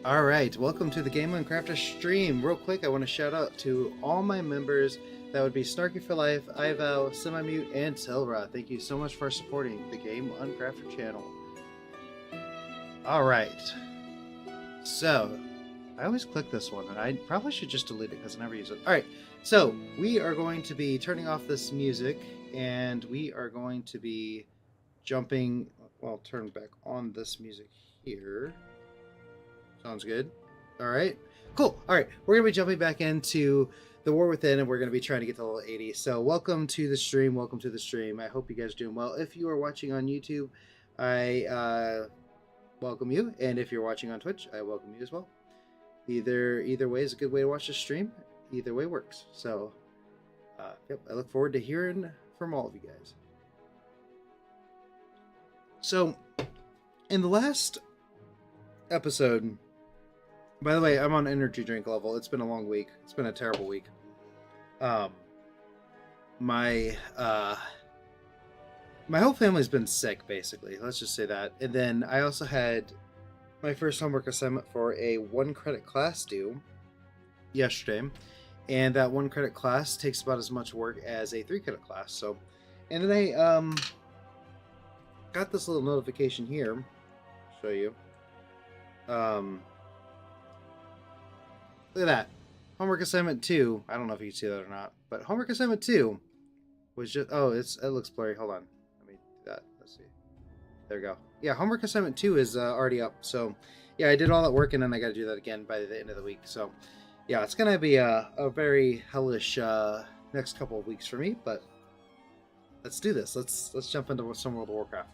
Alright, welcome to the Game on Crafter stream. Real quick, I want to shout out to all my members. That would be Snarky for Life, Ivow, Semi-Mute, and Tilra. Thank you so much for supporting the Game on Crafter channel. Alright. So, I always click this one, and I probably should just delete it because I never use it. Alright, so we are going to be turning off this music, and we are going to be jumping, well, turn back on this music here. Sounds good. Alright. Cool. Alright. We're going to be jumping back into the War Within, and we're going to be trying to get to level 80. So welcome to the stream. Welcome to the stream. I hope you guys are doing well. If you are watching on YouTube, I welcome you. And if you're watching on Twitch, I welcome you as well. Either way is a good way to watch the stream. Either way works. So, yep. I look forward to hearing from all of you guys. So, in the last episode... By the way, I'm on energy drink level. It's been a long week. It's been a terrible week. My whole family's been sick, basically. Let's just say that. And then I also had my first homework assignment for a 1-credit class due yesterday. And that 1-credit class takes about as much work as a 3-credit class. So, and then I got this little notification here. I'll show you. Look at that. Homework assignment 2. I don't know if you can see that or not, but homework assignment 2 was just... Oh, it looks blurry. Hold on. Let me do that. Let's see. There we go. Yeah, homework assignment 2 is already up. So, yeah, I did all that work, and then I got to do that again by the end of the week. So, yeah, it's going to be a very hellish next couple of weeks for me, but let's do this. Let's jump into some World of Warcraft.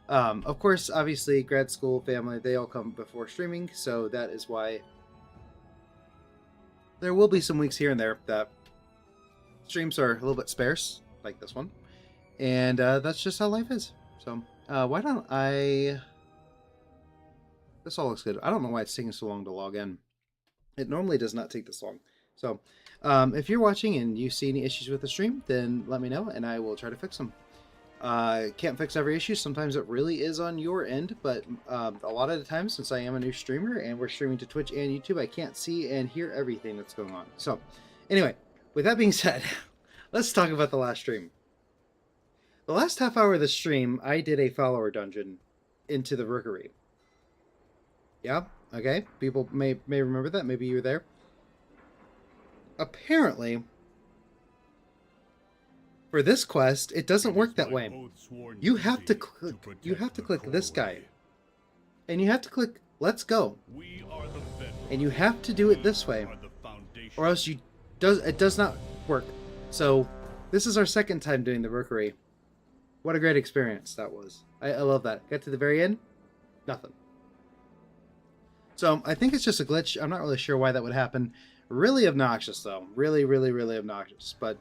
Of course, obviously, grad school, family, they all come before streaming, so that is why... There will be some weeks here and there that streams are a little bit sparse, like this one. And that's just how life is. So, why don't I... This all looks good. I don't know why it's taking so long to log in. It normally does not take this long. So, if you're watching and you see any issues with the stream, then let me know and I will try to fix them. Can't fix every issue. Sometimes it really is on your end, but a lot of the time, since I am a new streamer and we're streaming to Twitch and YouTube, I can't see and hear everything that's going on. So, anyway, with that being said, let's talk about the last stream. The last half hour of the stream, I did a follower dungeon into the Rookery. Yeah, okay. People may remember that. Maybe you were there. Apparently... For this quest, it doesn't work that way. You have to click this guy. And you have to click let's go. And you have to do it this way. Or else it does not work. So this is our second time doing the Rookery. What a great experience that was. I love that. Got to the very end, nothing. So I think it's just a glitch. I'm not really sure why that would happen. Really obnoxious though. Really, really, really obnoxious. But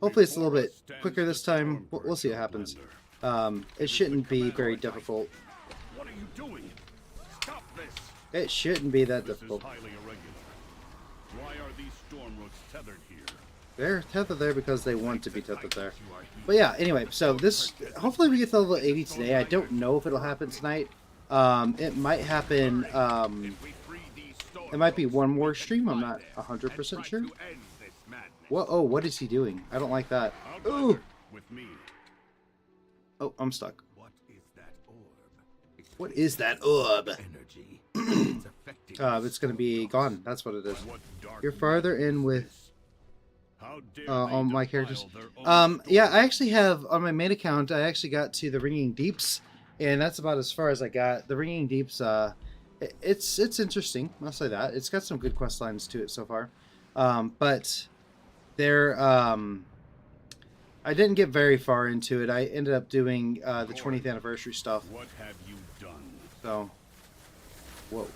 hopefully it's a little bit quicker this time. We'll see what happens. It shouldn't be very difficult. What are you doing? Stop this! It shouldn't be that difficult. This is highly irregular. Why are these storm roots tethered here? They're tethered there because they want to be tethered there. But yeah, anyway, so this... Hopefully we get to level 80 today. I don't know if it'll happen tonight. It might happen... it might be one more stream. I'm not 100% sure. What? Oh, what is he doing? I don't like that. Ooh! Oh, I'm stuck. What is that orb? It's gonna be gone. That's what it is. You're farther in with all my characters. Yeah, I actually have on my main account. I actually got to the Ringing Deeps, and that's about as far as I got. The Ringing Deeps. It's interesting. I'll say that. It's got some good quest lines to it so far, but. There, I didn't get very far into it. I ended up doing the 20th anniversary stuff. What have you done? So, whoa.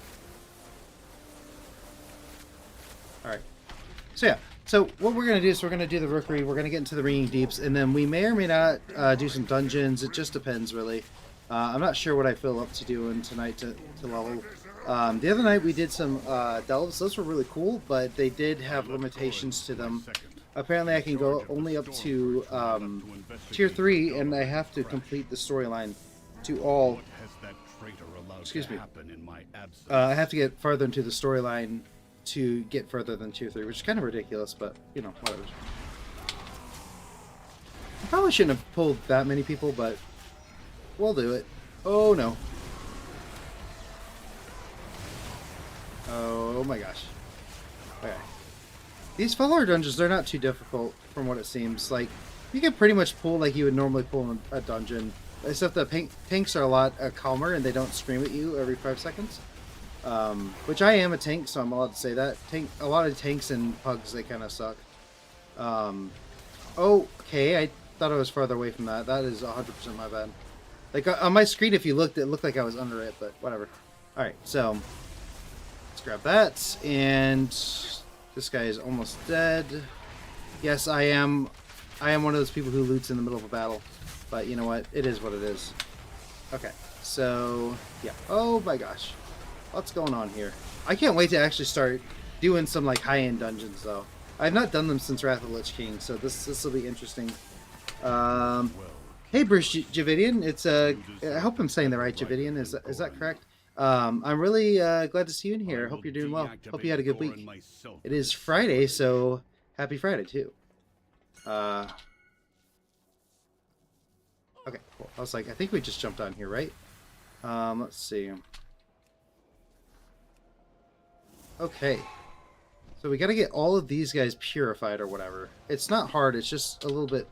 All right. So yeah. So what we're gonna do is we're gonna do the Rookery. We're gonna get into the Ringing Deeps, and then we may or may not do some dungeons. It just depends, really. I'm not sure what I feel up to doing tonight to level. The other night we did some delves. Those were really cool, but they did have limitations to them. Apparently I can go only up to tier 3, and I have to complete the storyline to all excuse me. happen in my absence. I have to get farther into the storyline to get further than tier 3, which is kind of ridiculous, but, you know, whatever. I probably shouldn't have pulled that many people, but we'll do it. Oh, no. Oh, my gosh. Okay. These follower dungeons, they're not too difficult from what it seems. Like, you can pretty much pull like you would normally pull in a dungeon, except the tanks are a lot calmer and they don't scream at you every 5 seconds. Which I am a tank, so I'm allowed to say that. A lot of tanks and pugs, they kind of suck. Okay, I thought I was farther away from that. That is 100% my bad. Like, on my screen, if you looked, it looked like I was under it, but whatever. Alright, so let's grab that, and this guy is almost dead. Yes, I am one of those people who loots in the middle of a battle, but you know what? It is what it is. Okay, so yeah. Oh my gosh, what's going on here? I can't wait to actually start doing some like high-end dungeons, though. I've not done them since Wrath of the Lich King, so this will be interesting. Hey, Bruce Javidian. It's I hope I'm saying the right Javidian. Is that correct? I'm really glad to see you in here. I hope you're doing well. Hope you had a good week. It is Friday, so happy Friday too. Okay, cool. I was like, I think we just jumped on here, right? Let's see. Okay. So we got to get all of these guys purified or whatever. It's not hard. It's just a little bit...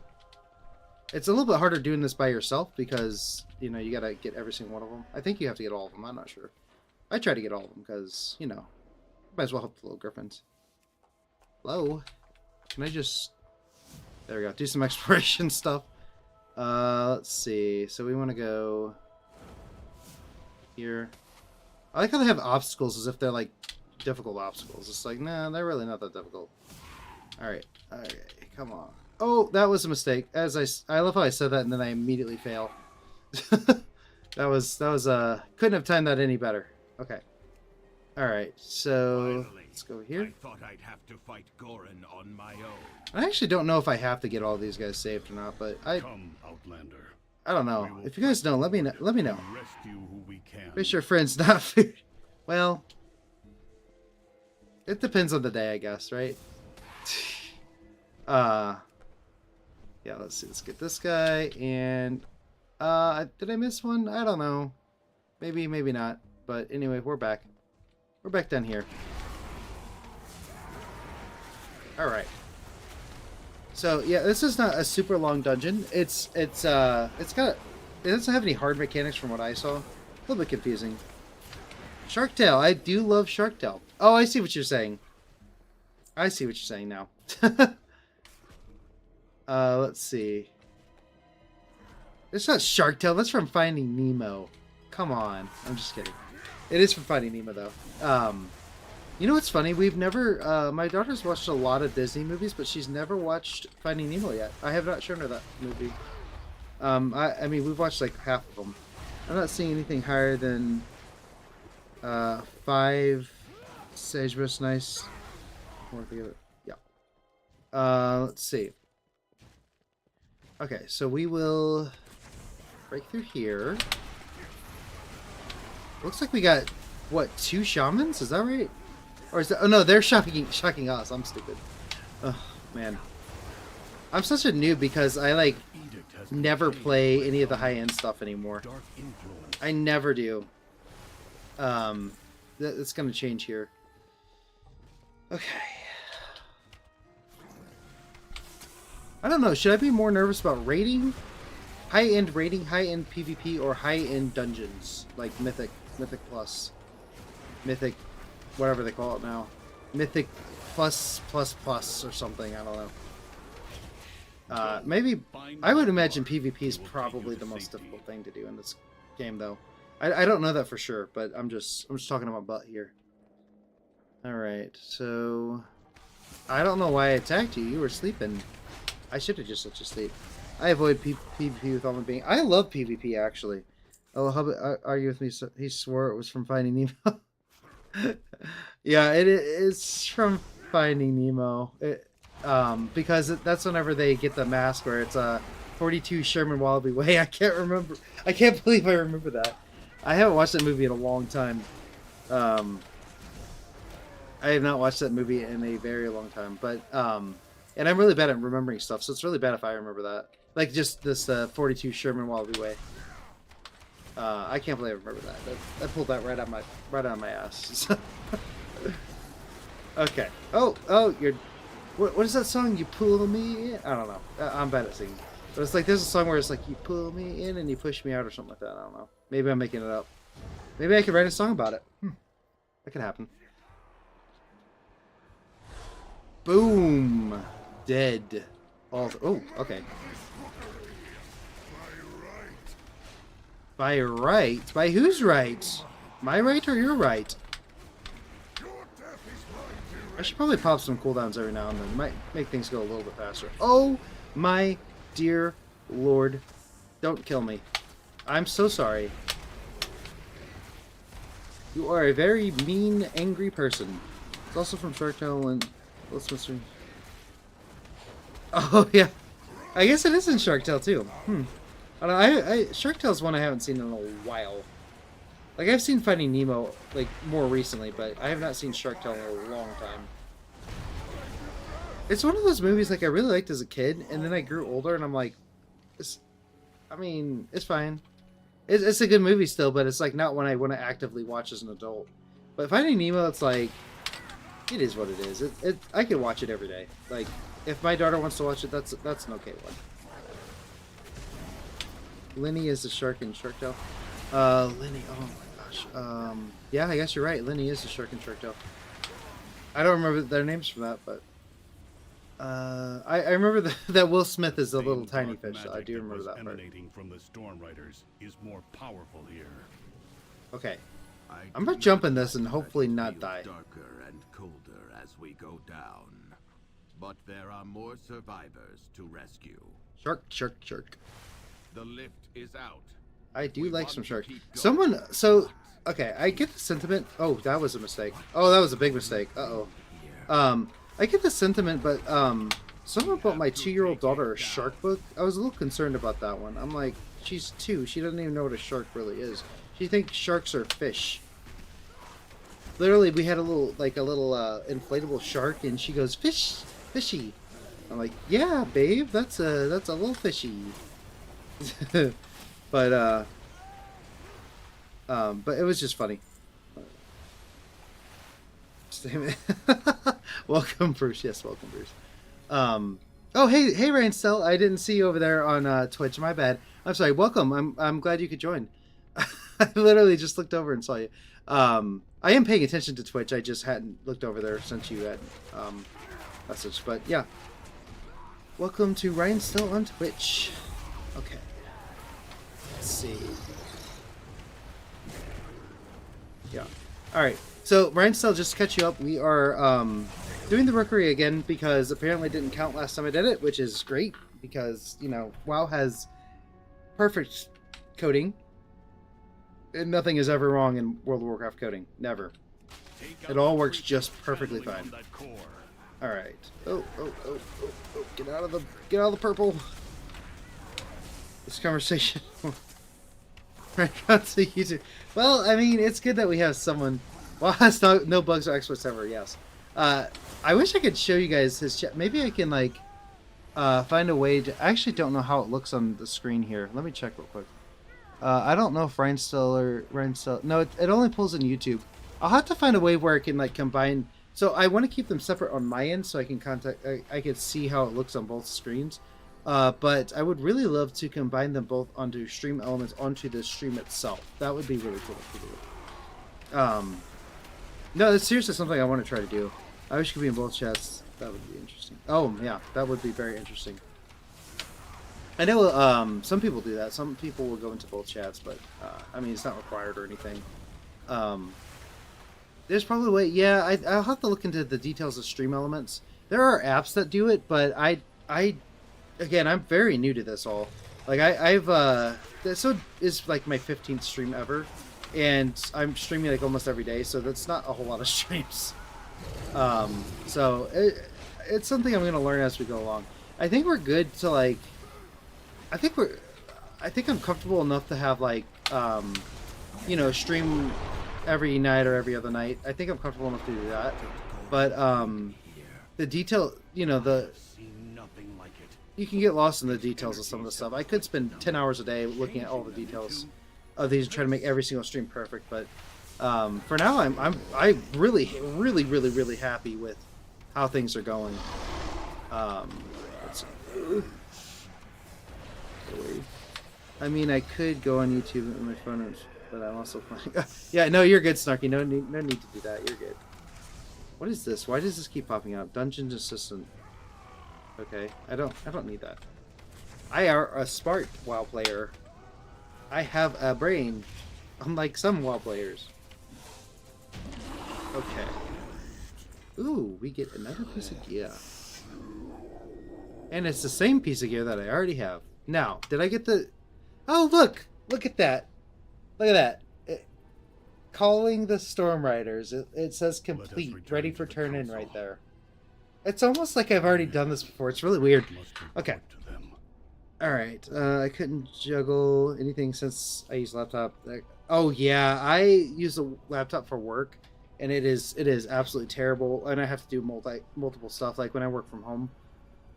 It's a little bit harder doing this by yourself because, you know, you got to get every single one of them. I think you have to get all of them. I'm not sure. I try to get all of them because, you know, might as well help the little griffins. Hello? Can I just... There we go. Do some exploration stuff. Let's see. So we want to go here. I like how they have obstacles as if they're like difficult obstacles. It's like, nah, they're really not that difficult. Alright. Okay, come on. Oh, that was a mistake. I love how I said that and then I immediately fail. that was couldn't have timed that any better. Okay. Alright, so Finally, let's go here. I thought I'd have to fight Gorin on my own. I actually don't know if I have to get all these guys saved or not, but Come, Outlander. I don't know. If you guys know, let me know. Let me know. Rescue who we can. Fish your friends, not food. Well, it depends on the day, I guess, right? Yeah, let's see. Let's get this guy, and did I miss one? I don't know. Maybe, maybe not. But anyway, we're back. We're back down here. All right. So yeah, this is not a super long dungeon. It doesn't have any hard mechanics from what I saw. A little bit confusing. Sharktail. I do love Sharktail. Oh, I see what you're saying. I see what you're saying now. Let's see. It's not Sharktail. That's from Finding Nemo. Come on. I'm just kidding. It is from Finding Nemo, though. You know what's funny? We've never... my daughter's watched a lot of Disney movies, but she's never watched Finding Nemo yet. I have not shown her that movie. I mean, we've watched like half of them. I'm not seeing anything higher than 5 Sagebrush. Nice. Yeah. Let's see. Okay, so we will break through here. Looks like we got, what, 2 shamans? Is that right? Or is that... Oh, no, they're shocking us. I'm stupid. Oh, man. I'm such a noob because I, like, never play any of the high-end stuff anymore. I never do. That's going to change here. Okay. I don't know. Should I be more nervous about raiding? High-end raiding, high-end PvP, or high-end dungeons? Like Mythic Plus. Mythic, whatever they call it now. Mythic Plus or something. I don't know. Maybe, I would imagine PvP is probably the most difficult thing to do in this game, though. I don't know that for sure, but I'm just talking about butt here. Alright, so... I don't know why I attacked you. You were sleeping. I should have just let you sleep. I avoid PvP with all my being. I love PvP, actually. Oh, how about argue with me? So he swore it was from Finding Nemo. Yeah, it's from Finding Nemo. Because that's whenever they get the mask where it's 42 Sherman Wallaby Way. I can't remember. I can't believe I remember that. I haven't watched that movie in a long time. I have not watched that movie in a very long time, but and I'm really bad at remembering stuff, so it's really bad if I remember that. Like just this 42 Sherman Wallaby Way. I can't believe I remember that. I pulled that right out of my ass. Okay. Oh, you're. What is that song? You pull me in? I don't know. I'm bad at singing. But it's like there's a song where it's like you pull me in and you push me out or something like that. I don't know. Maybe I'm making it up. Maybe I could write a song about it. That could happen. Boom. Dead. All. Oh, okay. By right? By whose right? My right or your right? I should probably pop some cooldowns every now and then. It might make things go a little bit faster. Oh my dear Lord. Don't kill me. I'm so sorry. You are a very mean, angry person. It's also from Shark Tale and... Oh, yeah. I guess it is in Shark Tale, too. I don't know, Shark Tale is one I haven't seen in a while. Like, I've seen Finding Nemo, like, more recently, but I have not seen Shark Tale in a long time. It's one of those movies, like, I really liked as a kid, and then I grew older, and I'm like, it's fine. It's a good movie still, but it's, like, not one I want to actively watch as an adult. But Finding Nemo, it's like, it is what it is. I could watch it every day. Like, if my daughter wants to watch it, that's an okay one. Lenny is the shark in Shark Tale. Lenny, oh my gosh. Yeah, I guess you're right. Lenny is the shark in Shark Tale. I don't remember their names from that, but I remember that Will Smith is a little tiny fish. So I do remember that part. Emanating from the Storm Riders is more powerful here. Okay, I'm gonna jump in this and hopefully not die. Darker and colder as we go down, but there are more survivors to rescue. Shark, shark, shark. The lift is out. I do like some sharks. Someone, so, okay, I get the sentiment. Oh, that was a mistake. Oh, that was a big mistake. Uh-oh. I get the sentiment, but, someone bought my 2-year-old daughter a shark book. I was a little concerned about that one. I'm like, she's 2. She doesn't even know what a shark really is. She thinks sharks are fish. Literally, we had a little inflatable shark, and she goes, fish, fishy. I'm like, yeah, babe, that's a little fishy. But it was just funny. Welcome, Bruce. Yes, welcome, Bruce. Oh, hey, Rainstel. I didn't see you over there on Twitch. My bad. I'm sorry. Welcome. I'm glad you could join. I literally just looked over and saw you. I am paying attention to Twitch. I just hadn't looked over there since you had messaged. But yeah, welcome to Rainstel on Twitch. Okay. Let's see. Yeah. Alright. So, Rainstel, just to catch you up, we are doing the Rookery again because apparently it didn't count last time I did it, which is great because, you know, WoW has perfect coding. And nothing is ever wrong in World of Warcraft coding. Never. It all works just perfectly fine. Alright. Oh. Get out of the purple. This conversation. Right on to YouTube. Well, I mean, it's good that we have someone. Well, has no bugs or exploits ever. Yes. I wish I could show you guys his chat. Maybe I can like find a way to. I actually don't know how it looks on the screen here. Let me check real quick. I don't know if Rainstel. No, it only pulls in YouTube. I'll have to find a way where I can like combine. So I want to keep them separate on my end so I can I can see how it looks on both screens. But I would really love to combine them both onto stream elements onto the stream itself. That would be really cool to do. No, it's seriously something I want to try to do. I wish it could be in both chats. That would be interesting. Oh, yeah, that would be very interesting. I know some people do that. Some people will go into both chats, but I mean, it's not required or anything. There's probably a way. Yeah, I'll have to look into the details of stream elements. There are apps that do it, but again, I'm very new to this all. Like so is like my 15th stream ever, and I'm streaming like almost every day, so that's not a whole lot of streams. So it's something I'm gonna learn as we go along. I think we're good to like. I think I'm comfortable enough to have like you know, stream every night or every other night. I think I'm comfortable enough to do that. But the detail, you know, Seen nothing like it. you can get lost in the details of some of the stuff. I could spend 10 hours a day looking at all the details of these and try to make every single stream perfect. But for now, I'm really happy with how things are going. Let's see. I mean, I could go on YouTube on my phone, but I'm also playing. Yeah, no, you're good, Snarky. No need to do that. You're good. What is this? Why does this keep popping up? Dungeons Assistant. Okay, I don't need that. I am a smart WoW player. I have a brain, unlike some WoW players. Okay. Ooh, we get another piece of gear. And it's the same piece of gear that I already have. Now, did I get the... Oh, look! Look at that. Look at that. Calling the Storm Riders. It says complete. Ready for turn in right there. It's almost like I've already done this before. It's really weird. Okay. Alright. I couldn't juggle anything since I use laptop. Oh, yeah. I use a laptop for work. And it is absolutely terrible. And I have to do multiple stuff. Like when I work from home.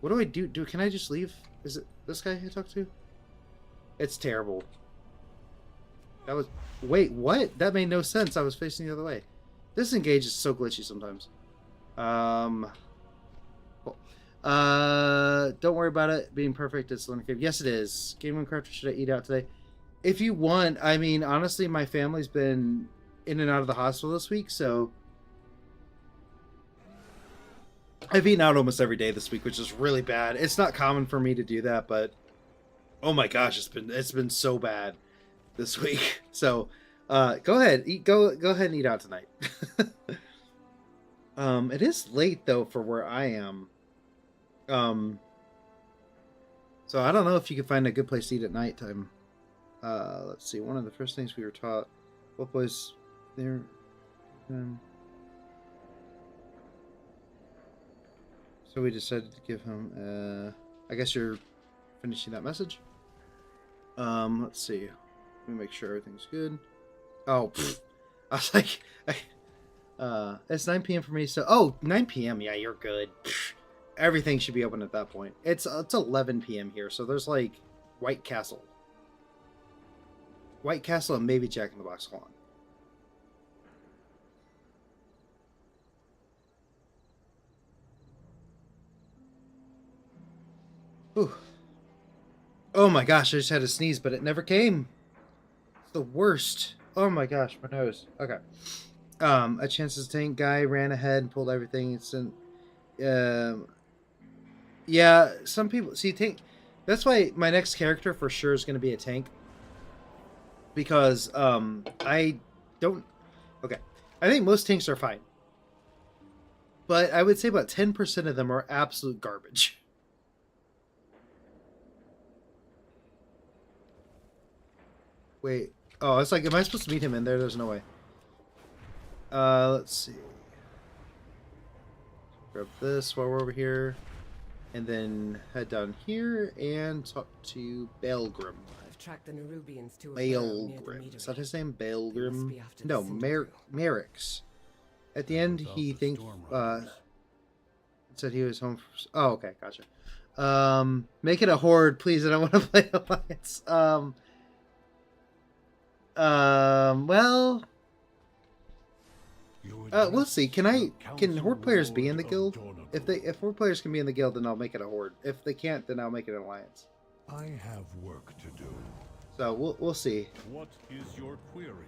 What do I do? Can I just leave? Is it this guy I talked to? It's terrible. That was... Wait, what? That made no sense. I was facing the other way. Disengage is so glitchy sometimes. Cool. Don't worry about it being perfect. It's learning curve. Yes, it is. Game Crafter, should I eat out today? If you want, I mean, honestly, my family's been in and out of the hospital this week, so I've eaten out almost every day this week, which is really bad. It's not common for me to do that, but oh my gosh, it's been so bad this week. So go ahead, go ahead and eat out tonight. It is late though for where I am. So I don't know if you can find a good place to eat at nighttime. Let's see. One of the first things we were taught, what was there? So we decided to give him. I guess you're finishing that message. Let's see. Let me make sure everything's good. Oh, pfft. I was like, it's 9 p.m. for me. So, oh, 9 p.m. Yeah, you're good. Pfft. Everything should be open at that point. It's 11 p.m. here, so there's like White Castle, and maybe Jack in the Box. Hold on. Whew. Oh my gosh, I just had a sneeze, but it never came. It's the worst. Oh my gosh, my nose. Okay. A Chance's tank guy ran ahead and pulled everything. It's in, yeah, some people see tank. That's why my next character for sure is going to be a tank. Because I don't. Okay, I think most tanks are fine, but I would say about 10% of them are absolute garbage. Wait. Oh, it's like, am I supposed to meet him in there? There's no way. Let's see. Grab this while we're over here. And then head down here and talk to Belgrim. I've tracked the Nerubians to a Belgrim. Is that his name? Belgrim? No, Merrick's. At the end, he thinks, said he was home for... Oh, okay, gotcha. Make it a horde, please. I don't want to play Alliance. Well, we'll see. Can horde players be in the guild? If horde players can be in the guild, then I'll make it a horde. If they can't, then I'll make it an alliance. I have work to do. So we'll see. What is your query?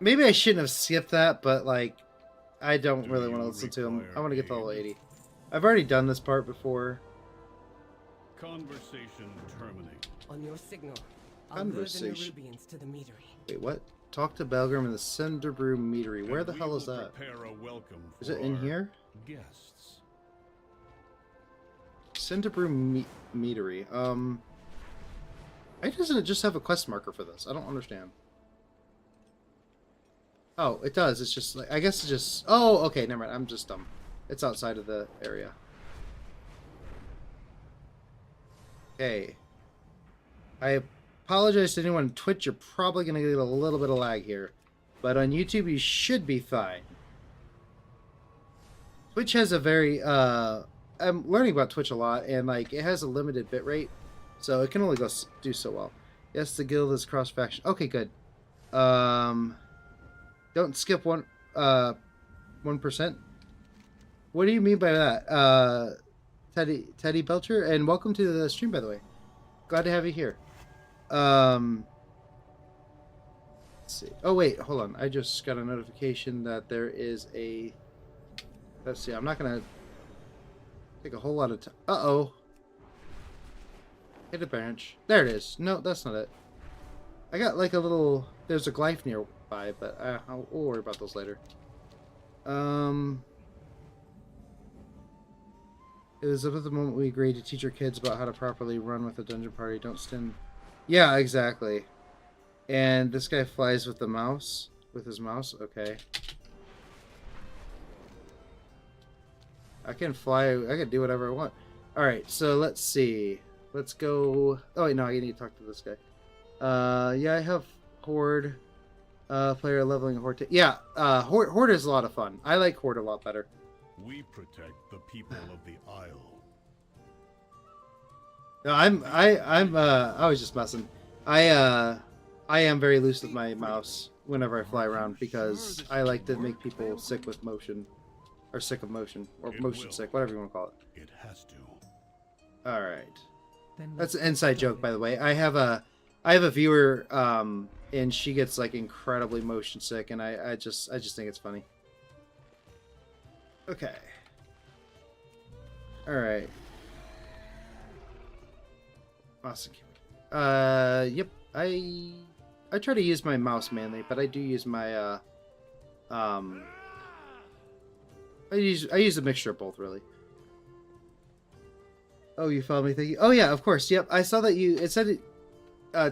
Maybe I shouldn't have skipped that, but like, I don't really want to listen to him. I want to get to level 80. I've already done this part before. Conversation terminate. On your signal. Conversation. I'll lure the Nerubians to the meadery. Wait, what? Talk to Belgrim in the Cinderbrew Meadery. Where the hell is that? Is it in here? Guests. Cinderbrew Meadery. Why doesn't it just have a quest marker for this? I don't understand. Oh, it does. It's just like, I guess it's just... Oh, okay, never mind. I'm just dumb. It's outside of the area. Okay. apologize to anyone on Twitch. You're probably going to get a little bit of lag here. But on YouTube, you should be fine. Twitch has a very... I'm learning about Twitch a lot, and like it has a limited bitrate, so it can only do so well. Yes, the guild is cross-faction. Okay, good. Don't skip 1%. What do you mean by that? Teddy Belcher, and welcome to the stream, by the way. Glad to have you here. Let's see. Oh wait, hold on. I just got a notification that there is a. Let's see. I'm not gonna take a whole lot of time. Uh-oh. Hit a branch. There it is. No, that's not it. I got like a little... There's a glyph nearby, but we'll worry about those later. It was about the moment we agreed to teach our kids about how to properly run with a dungeon party. Don't stand... Yeah, exactly. And this guy flies with the mouse. With his mouse? Okay. I can fly. I can do whatever I want. Alright, so let's see. Let's go... Oh, wait, no, I need to talk to this guy. Yeah, I have Horde. Player leveling Horde. Yeah, Horde is a lot of fun. I like Horde a lot better. We protect the people of the Isle. No, I was just messing. I am very loose with my mouse whenever I fly around because I like to make people sick with motion. Or sick of motion. Or motion sick, whatever you want to call it. It has to. Alright. That's an inside joke, by the way. I have a viewer, and she gets like incredibly motion sick, and I just think it's funny. Okay. Alright. Awesome. Yep. I try to use my mouse mainly, but I do use my I use a mixture of both, really. Oh, you followed me, thank you. Oh yeah, of course. Yep, I saw that you. It said it.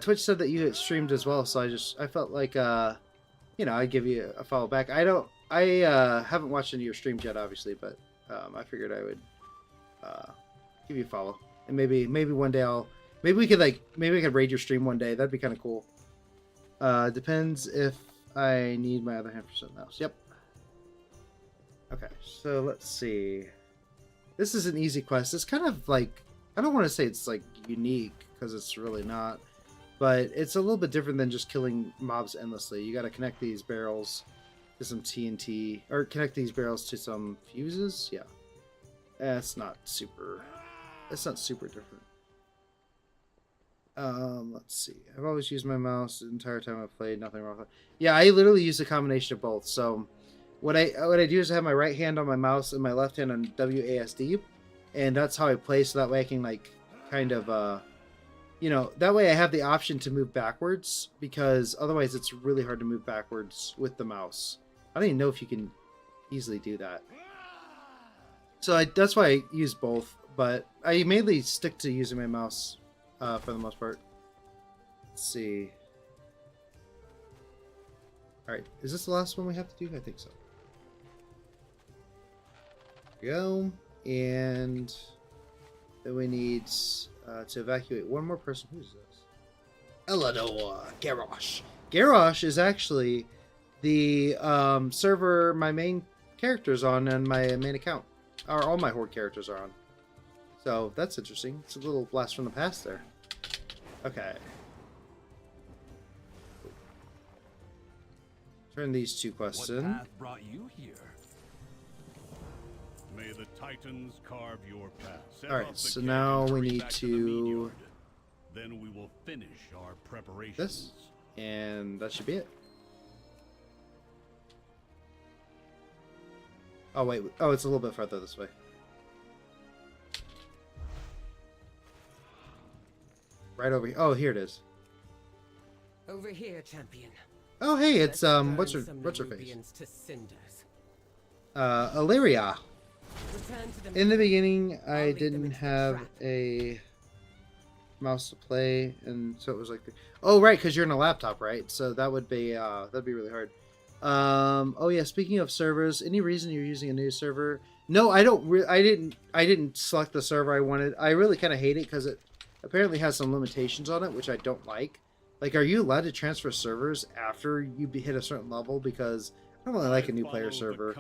Twitch said that you had streamed as well, so I felt like you know, I'd give you a follow back. I haven't watched any of your streams yet, obviously, but I figured I would give you a follow, and maybe one day maybe we could raid your stream one day. That'd be kind of cool. Depends if I need my other hand for something else. Yep. Okay, so let's see. This is an easy quest. It's kind of like, I don't want to say it's like unique because it's really not, but it's a little bit different than just killing mobs endlessly. You got to connect these barrels to some TNT, or connect these barrels to some fuses. Yeah, it's not super different. Let's see. I've always used my mouse the entire time I've played. Nothing wrong with it. Yeah, I literally use a combination of both. So what I do is I have my right hand on my mouse and my left hand on WASD, and that's how I play. So that way I can like kind of you know, that way I have the option to move backwards, because otherwise it's really hard to move backwards with the mouse. I don't even know if you can easily do that. So that's why I use both, but I mainly stick to using my mouse for the most part. Let's see. Alright, is this the last one we have to do? I think so. There we go. And then we need to evacuate one more person. Who's this? Eleanor Garrosh. Garrosh is actually the server my main character's on and my main account. Or all my Horde characters are on. So that's interesting. It's a little blast from the past there. Okay. Turn these two quests in. What path brought you here? May the Titans carve your path. Set All right, off the so cannon now and we hurry need back the to meat yard. Then we will finish our preparations. This, and that should be it. Oh wait, oh, it's a little bit further this way. Right over here. Oh, here it is. Over here, champion. Oh, hey, it's Let's what's burn her some face? Nerubians to cinders. Illyria. Return to the In the meeting. beginning, I'll I lead them didn't into the have trap. a mouse to play, and so it was like, oh right, because you're in a laptop, right? So that would be that'd be really hard. Oh yeah, speaking of servers, any reason you're using a new server? No, I don't. I didn't select the server I wanted. I really kind of hate it because it apparently has some limitations on it, which I don't like. Like, are you allowed to transfer servers after you hit a certain level? Because I don't really like a new player server.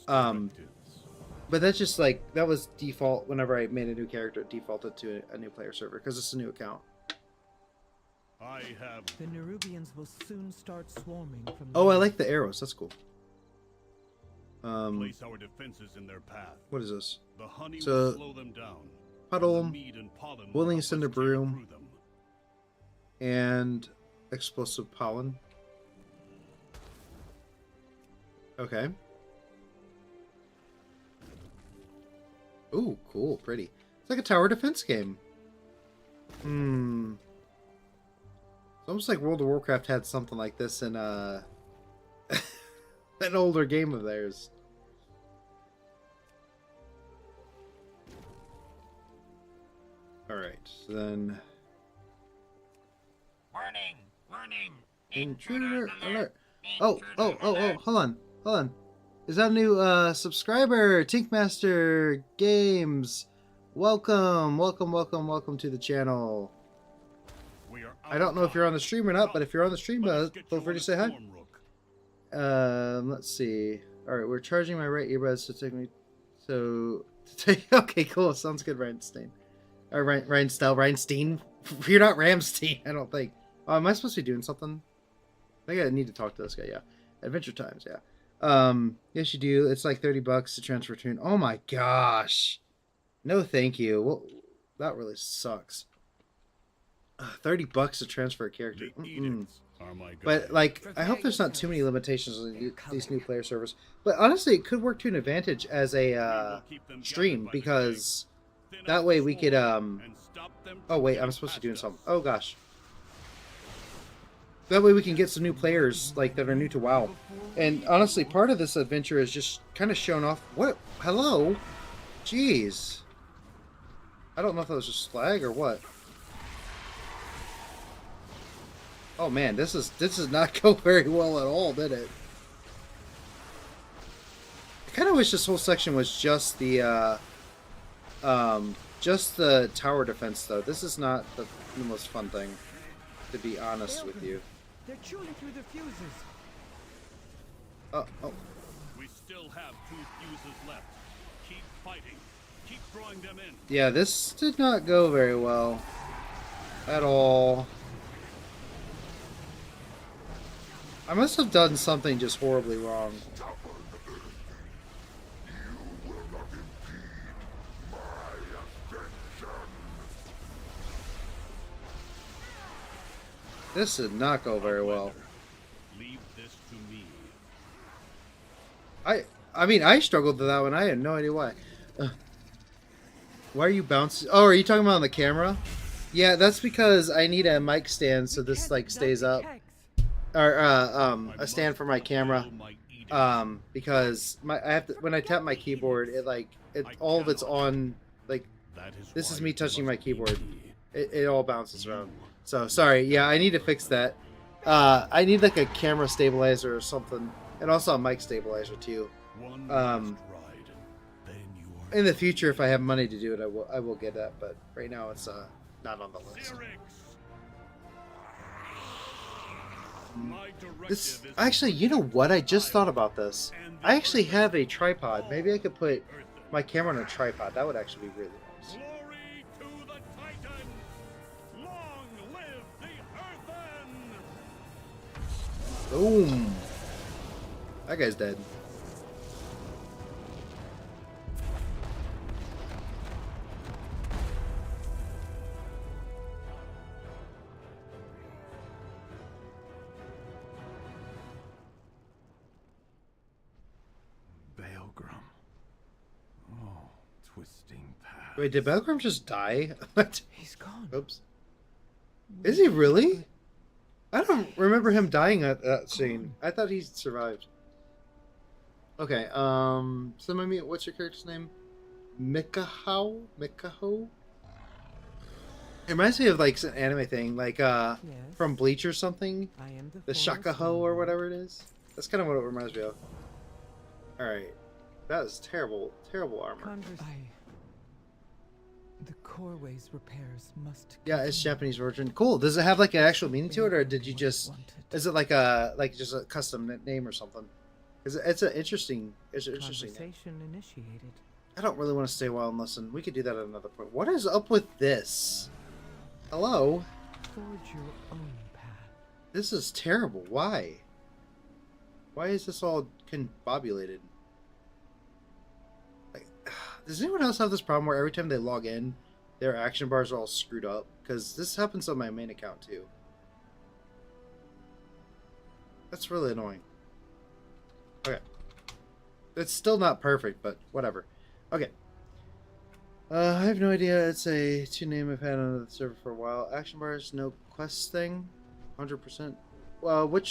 But that's just like, that was default whenever I made a new character, it defaulted to a new player server because it's a new account. I have. The Nerubians will soon start swarming from the Oh, I north. like the arrows. That's cool. Place our defenses in their path. What is this? The honey So, will slow them down. Puddle, The mead and pollen will boiling help us cinder tear broom, through them. and explosive pollen. Okay. Ooh, cool, pretty. It's like a tower defense game. It's almost like World of Warcraft had something like this in an older game of theirs. Alright, so then... Warning! Warning! Intruder alert! Oh, hold on. Is that a new subscriber? Tinkmaster Games. Welcome to the channel. We are I don't know if you're on the stream or not, but if you're on the stream, feel free to say hi. Let's see. Alright, we're charging my right earbuds to take me... Okay, cool. Sounds good, Reinstein. Or Reinstein. You're not Ramstein, I don't think. Oh, am I supposed to be doing something? I think I need to talk to this guy, yeah. Adventure Times, yeah. Yes, you do. It's like $30 to transfer tune. Oh my gosh. No, thank you. Well, that really sucks. $30 to transfer a character. But like, I hope there's not too many limitations on these new player servers. But honestly, it could work to an advantage as a stream, because that way we could oh wait, I'm supposed to be doing something. Oh gosh. That way we can get some new players like that are new to WoW. And honestly, part of this adventure is just kind of showing off what. Hello, jeez. I don't know if that was just lag or what. Oh man, this does not go very well at all, did it? I kind of wish this whole section was just the tower defense, though. This is not the most fun thing, to be honest with you. They're chewing through the fuses. Oh. We still have 2 fuses left. Keep fighting. Keep drawing them in. Yeah, this did not go very well at all. I must have done something just horribly wrong. This did not go very well. Leave this to me. I mean, I struggled with that one. I had no idea why. Why are you bouncing? Oh, are you talking about on the camera? Yeah, that's because I need a mic stand so this like stays up, or a stand for my camera. Because I have to, when I tap my keyboard, all of it's on. Like, this is me touching my keyboard. It all bounces around. So sorry. Yeah, I need to fix that. I need like a camera stabilizer or something, and also a mic stabilizer too. In the future, if I have money to do it, I will get that. But right now, it's not on the list. This actually, you know what? I just thought about this. I actually have a tripod. Maybe I could put my camera on a tripod. That would actually be really nice. Glory to the Titan! Long live the Earthen! Boom. That guy's dead. Wait, did Belgrim just die? What? He's gone. Oops. Is he really? I don't remember him dying at that scene. I thought he survived. Okay, so what's your character's name? Mikaho? It reminds me of like an anime thing, like Yes. from Bleach or something. I am The Shakaho or whatever it is. That's kind of what it reminds me of. Alright. That is terrible, terrible armor. The coreways repairs must. Yeah, it's continue. Japanese origin. Cool. Does it have like an actual meaning to it, or did you What just? wanted. Is it like just a custom name or something? Because it's an interesting. It's an interesting name. Conversation initiated. I don't really want to stay a while and listen. We could do that at another point. What is up with this? Hello? Forge your own path. This is terrible. Why? Why is this all combobulated? Like, does anyone else have this problem where every time they log in, their action bars are all screwed up? Because this happens on my main account too. That's really annoying. Okay. It's still not perfect, but whatever. Okay. I have no idea. It's a two name I've had on the server for a while. Action bars, no quest thing. 100%. Well, what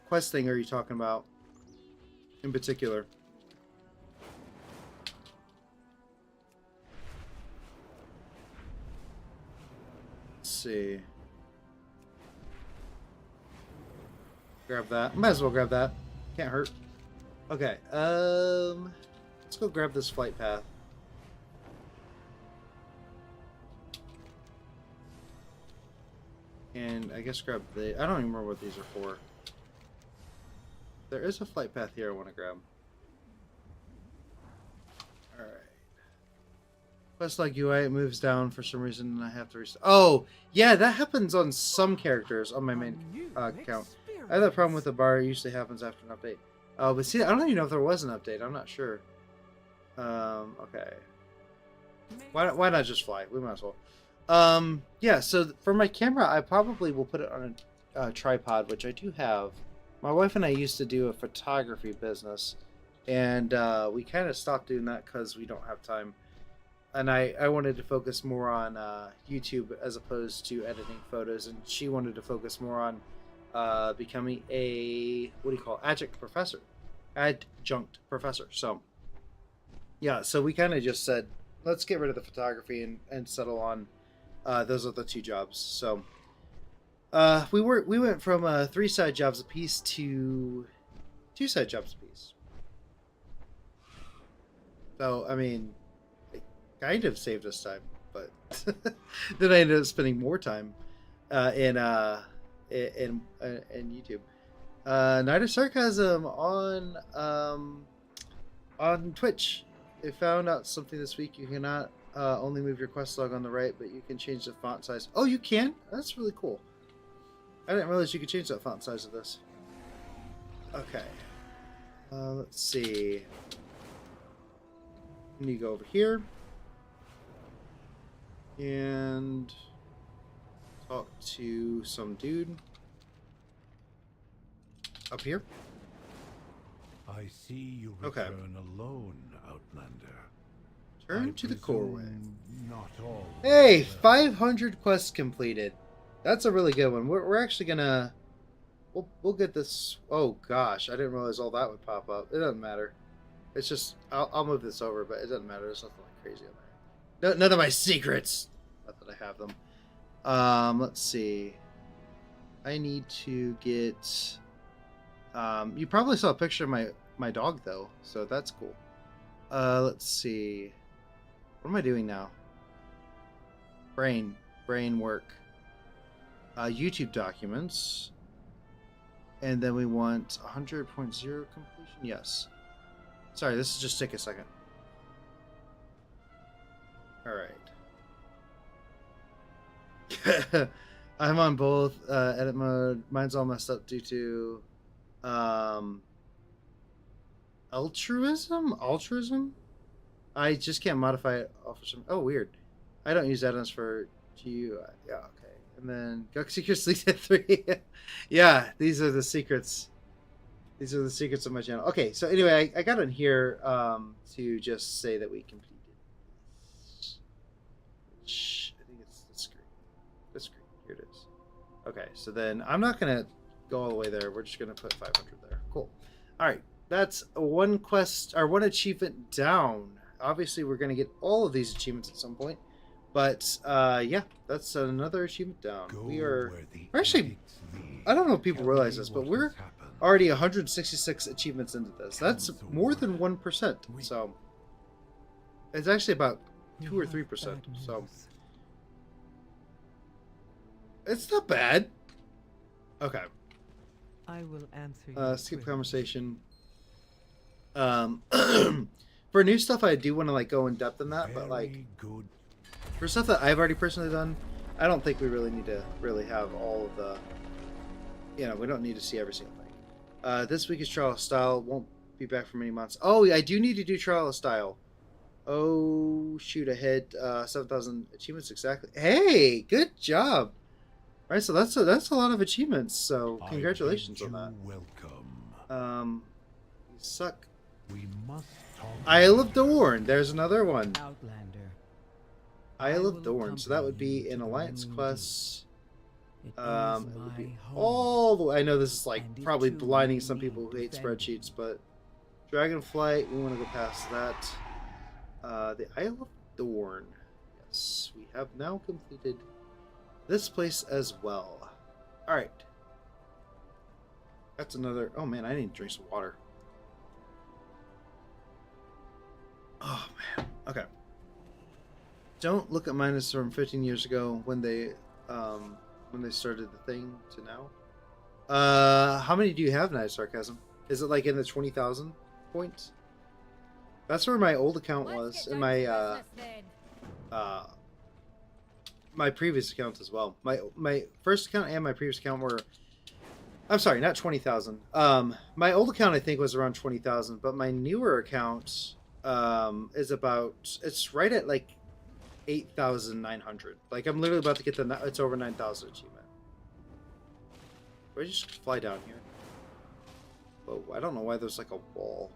quest thing are you talking about in particular? Let's see. Grab that. Might as well grab that. Can't hurt. Okay. Let's go grab this flight path. And I guess grab the... I don't even remember what these are for. There is a flight path here I want to grab. Alright. Quest like UI, it moves down for some reason and I have to restart. Oh! Yeah, that happens on some characters on my main account. I have that problem with the bar. It usually happens after an update. Oh, but see, I don't even know if there was an update. I'm not sure. Okay. Why not just fly? We might as well. Yeah, so for my camera, I probably will put it on a tripod, which I do have. My wife and I used to do a photography business, and we kind of stopped doing that because we don't have time. And I wanted to focus more on YouTube as opposed to editing photos, and she wanted to focus more on becoming a, what do you call it, adjunct professor. So, yeah, so we kind of just said, let's get rid of the photography and settle on those are the two jobs. So we went from 3 side jobs apiece to 2 side jobs apiece. So I mean, it kind of saved us time, but then I ended up spending more time in YouTube. Night of Sarcasm on Twitch. They found out something this week. You cannot only move your quest log on the right, but you can change the font size. Oh, you can? That's really cool. I didn't realize you could change that font size of this. Okay. Let's see. You go over here and talk to some dude up here. I see you Okay. return alone, Outlander. Turn I to the core presume not all. Hey, 500 quests completed. That's a really good one. We're actually gonna we'll get this. Oh gosh, I didn't realize all that would pop up. It doesn't matter. It's just I'll move this over, but it doesn't matter. There's nothing like crazy on there. None of my secrets. Not that I have them. Let's see. I need to get. You probably saw a picture of my dog though, so that's cool. Let's see. What am I doing now? Brain work. YouTube documents. And then we want 100.0 completion. Yes. Sorry, this is just take a second. All right. I'm on both edit mode. Mine's all messed up due to altruism. I just can't modify it off of some. Oh, weird. I don't use add-ons for GUI. Yeah, okay. And then Guk Secrets Leaked at 3. Yeah, these are the secrets. These are the secrets of my channel. Okay, so anyway, I got in here to just say that we completed. I think it's the screen. The screen. Here it is. Okay, so then I'm not going to go all the way there. We're just going to put 500 there. Cool. All right, that's one quest or one achievement down. Obviously, we're going to get all of these achievements at some point. But, yeah, that's another achievement down. We're actually, I don't know if people realize this, but we're already 166 achievements into this. That's more than 1%. So, it's actually about You 2 or have 3%. bad So news. it's not bad. Okay. I will answer you. Skip swiftly. conversation. For new stuff, I do want to like go in depth in that, but like Very good. for stuff that I've already personally done, I don't think we really need to really have all of the. You know, we don't need to see every single thing. This week is Trial of Style. Won't be back for many months. Oh, I do need to do Trial of Style. Oh shoot! I hit 7,000 achievements exactly. Hey, good job. All right, so that's a lot of achievements. So I congratulations bid on that. you welcome. You suck. We must talk. Isle of Dorn. There's another one. Outlander. Isle I of will Dorn. So that would accompany you be to an the alliance Ringing quest. Deep. It It is would my be home. all the way. I know this is like and it probably too blinding may some need people who hate defending. spreadsheets, but Dragonflight, we want to go past that. The Isle of Dorn. Yes, we have now completed this place as well. All right. That's another. Oh man, I need to drink some water. Oh man. Okay. Don't look at minus from 15 years ago when they started the thing to now. How many do you have, Night Sarcasm? Is it like in the 20,000 points? That's where my old account was, and my my previous account as well. My first account and my previous account were. I'm sorry, not 20,000. My old account I think was around 20,000, but my newer account is about. It's right at like 8,900. Like I'm literally about to get the. It's over 9,000 achievement. Why just fly down here? Whoa! I don't know why there's like a wall.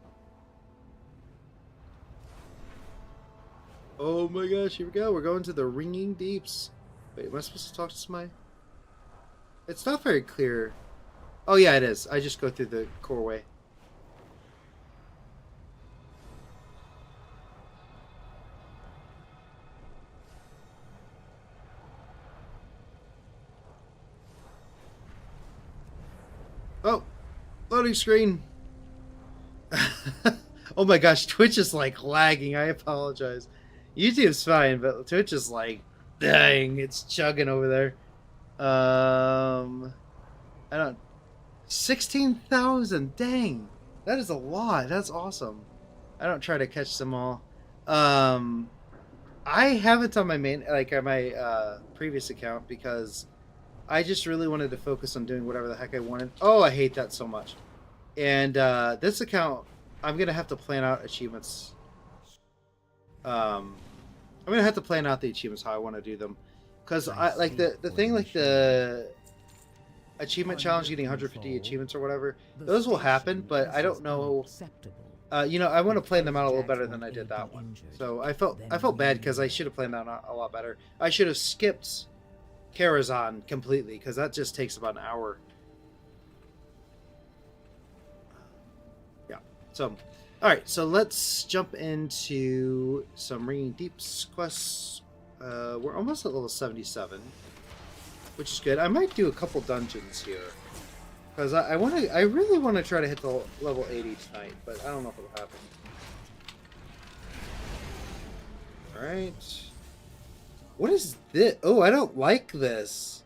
Oh my gosh! Here we go. We're going to the Ringing Deeps. Wait, am I supposed to talk to somebody? It's not very clear. Oh yeah, it is. I just go through the core way. Oh, loading screen. Oh my gosh, Twitch is like lagging. I apologize. YouTube's fine, but Twitch is like, dang, it's chugging over there. I don't. 16,000. Dang, that is a lot. That's awesome. I don't try to catch them all. I haven't on my main, like on my previous account because I just really wanted to focus on doing whatever the heck I wanted. Oh, I hate that so much. And this account, I'm gonna have to plan out achievements. I'm gonna have to plan out the achievements how I want to do them, because I like the thing like the achievement challenge, getting 150 achievements or whatever. Those will happen, but I don't know. You know, I want to plan them out a little better than I did that one. So I felt bad because I should have planned that out a lot better. I should have skipped Karazhan completely because that just takes about an hour. Yeah. So, all right. So let's jump into some Ringing Deeps quests. We're almost at level 77, which is good. I might do a couple dungeons here because I really want to try to hit the level 80 tonight, but I don't know if it'll happen. All right. What is this? Oh, I don't like this.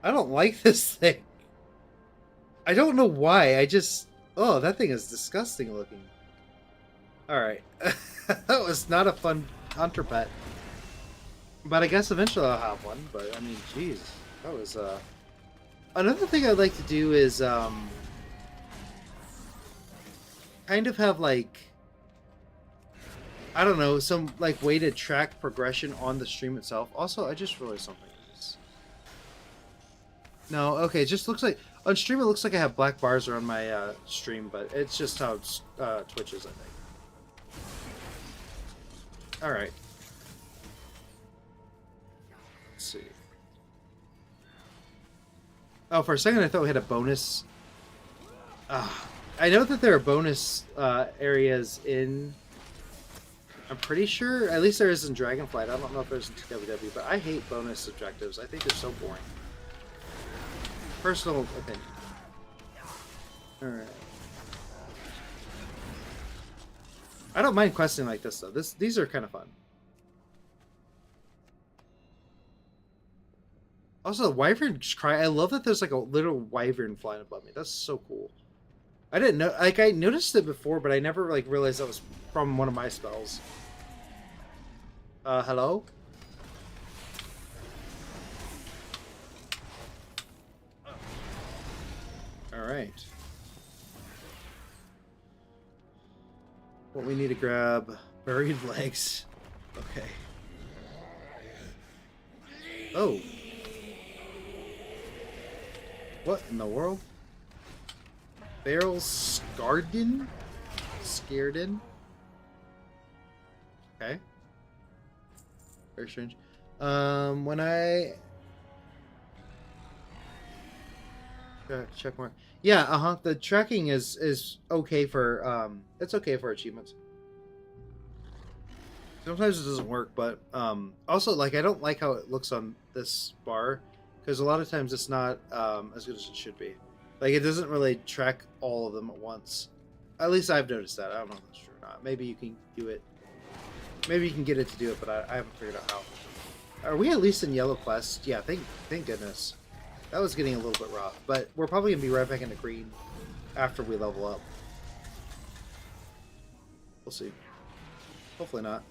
I don't like this thing. I don't know why. I just... Oh, that thing is disgusting looking. Alright. That was not a fun hunter pet. But I guess eventually I'll have one. But, I mean, jeez. That was, Another thing I'd like to do is, kind of have, like... I don't know, some like way to track progression on the stream itself. Also, I just realized something. No, okay, it just looks like on stream it looks like I have black bars around my stream, but it's just how Twitch is, I think. All right. Let's see. Oh, for a second I thought we had a bonus. I know that there are bonus areas in. I'm pretty sure, at least there is in Dragonflight. I don't know if there's in TWW, but I hate bonus objectives. I think they're so boring. Personal opinion. Alright. I don't mind questing like this, though. These are kind of fun. Also, the wyvern's cry. I love that there's like a little wyvern flying above me. That's so cool. I didn't know. Like, I noticed it before, but I never like realized that was from one of my spells. Hello? Alright. What we need to grab buried legs. Okay. Oh. What in the world? Barrel Scarden? Scaredin? Okay. Very strange. When I check more. Yeah, the tracking is okay for it's okay for achievements. Sometimes it doesn't work, but also like I don't like how it looks on this bar because a lot of times it's not as good as it should be. Like it doesn't really track all of them at once. At least I've noticed that. I don't know if that's true or not. Maybe you can do it. Maybe you can get it to do it, but I haven't figured out how. Are we at least in yellow quest? Yeah, thank goodness. That was getting a little bit rough, but we're probably gonna be right back into green after we level up. We'll see. Hopefully not.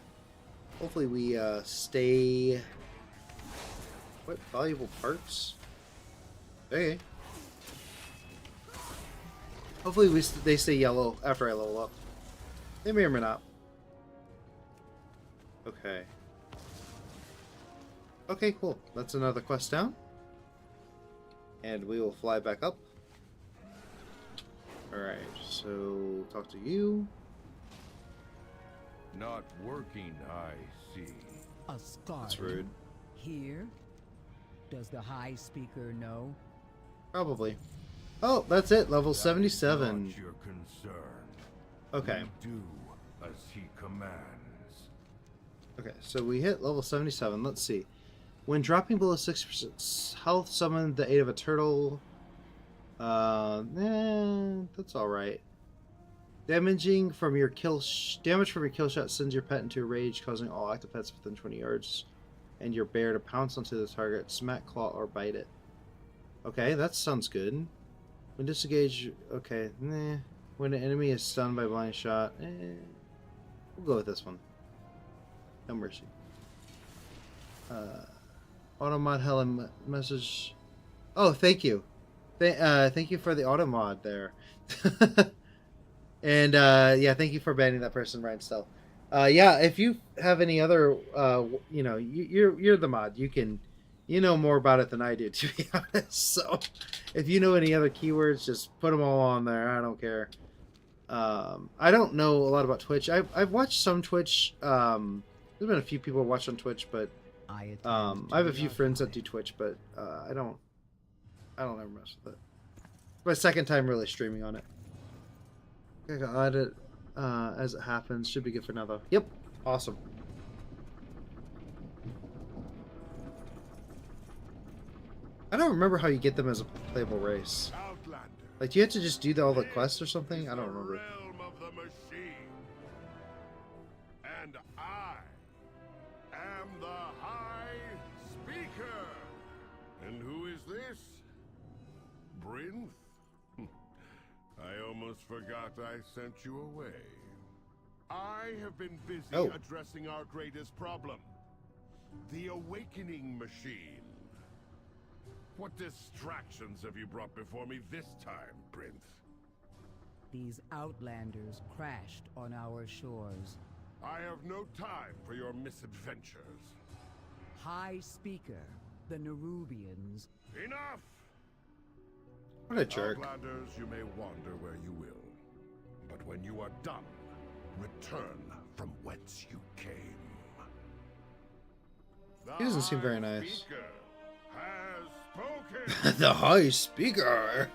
Hopefully we stay. What valuable parts? Okay. Hopefully they stay yellow after I level up. They may or may not. Okay. Okay, cool. That's another quest down. And we will fly back up. Alright, so talk to you. Not working, I see. A scar. That's rude. Here? Does the High Speaker know? Probably. Oh, that's it. Level That is 77. not your concern. Okay. We do as he commands. Okay, so we hit level 77. Let's see. When dropping below 6% health, summon the aid of a turtle. That's alright. Damage from your kill shot sends your pet into a rage, causing all active pets within 20 yards and your bear to pounce onto the target, smack, claw, or bite it. Okay, that sounds good. When disengage, okay, When an enemy is stunned by blind shot, we'll go with this one. No mercy. Automod Helen message. Oh, thank you. Thank you for the auto mod there. And yeah, thank you for banning that person, Ryan Stell. Yeah, if you have any other, you know, you're the mod. You know more about it than I do, to be honest. So, if you know any other keywords, just put them all on there. I don't care. I don't know a lot about Twitch. I've watched some Twitch. There's been a few people watch on Twitch, but I have a few friends that do Twitch, but I don't ever mess with it. It's my second time really streaming on it. I got audit as it happens. Should be good for now though. Yep. Awesome. I don't remember how you get them as a playable race. Outlander. Like, do you have to just do all the quests or something? I don't remember. Realm of the machine. And I am the High Speaker. And who is this? Brinth? I almost forgot I sent you away. I have been busy addressing our greatest problem. The Awakening Machine. What distractions have you brought before me this time, Prince? These outlanders crashed on our shores. I have no time for your misadventures. High Speaker, the Nerubians. Enough! What a jerk. Outlanders, you may wander where you will. But when you are done, return from whence you came. He doesn't seem very nice. Speaker has spoken. The High Speaker.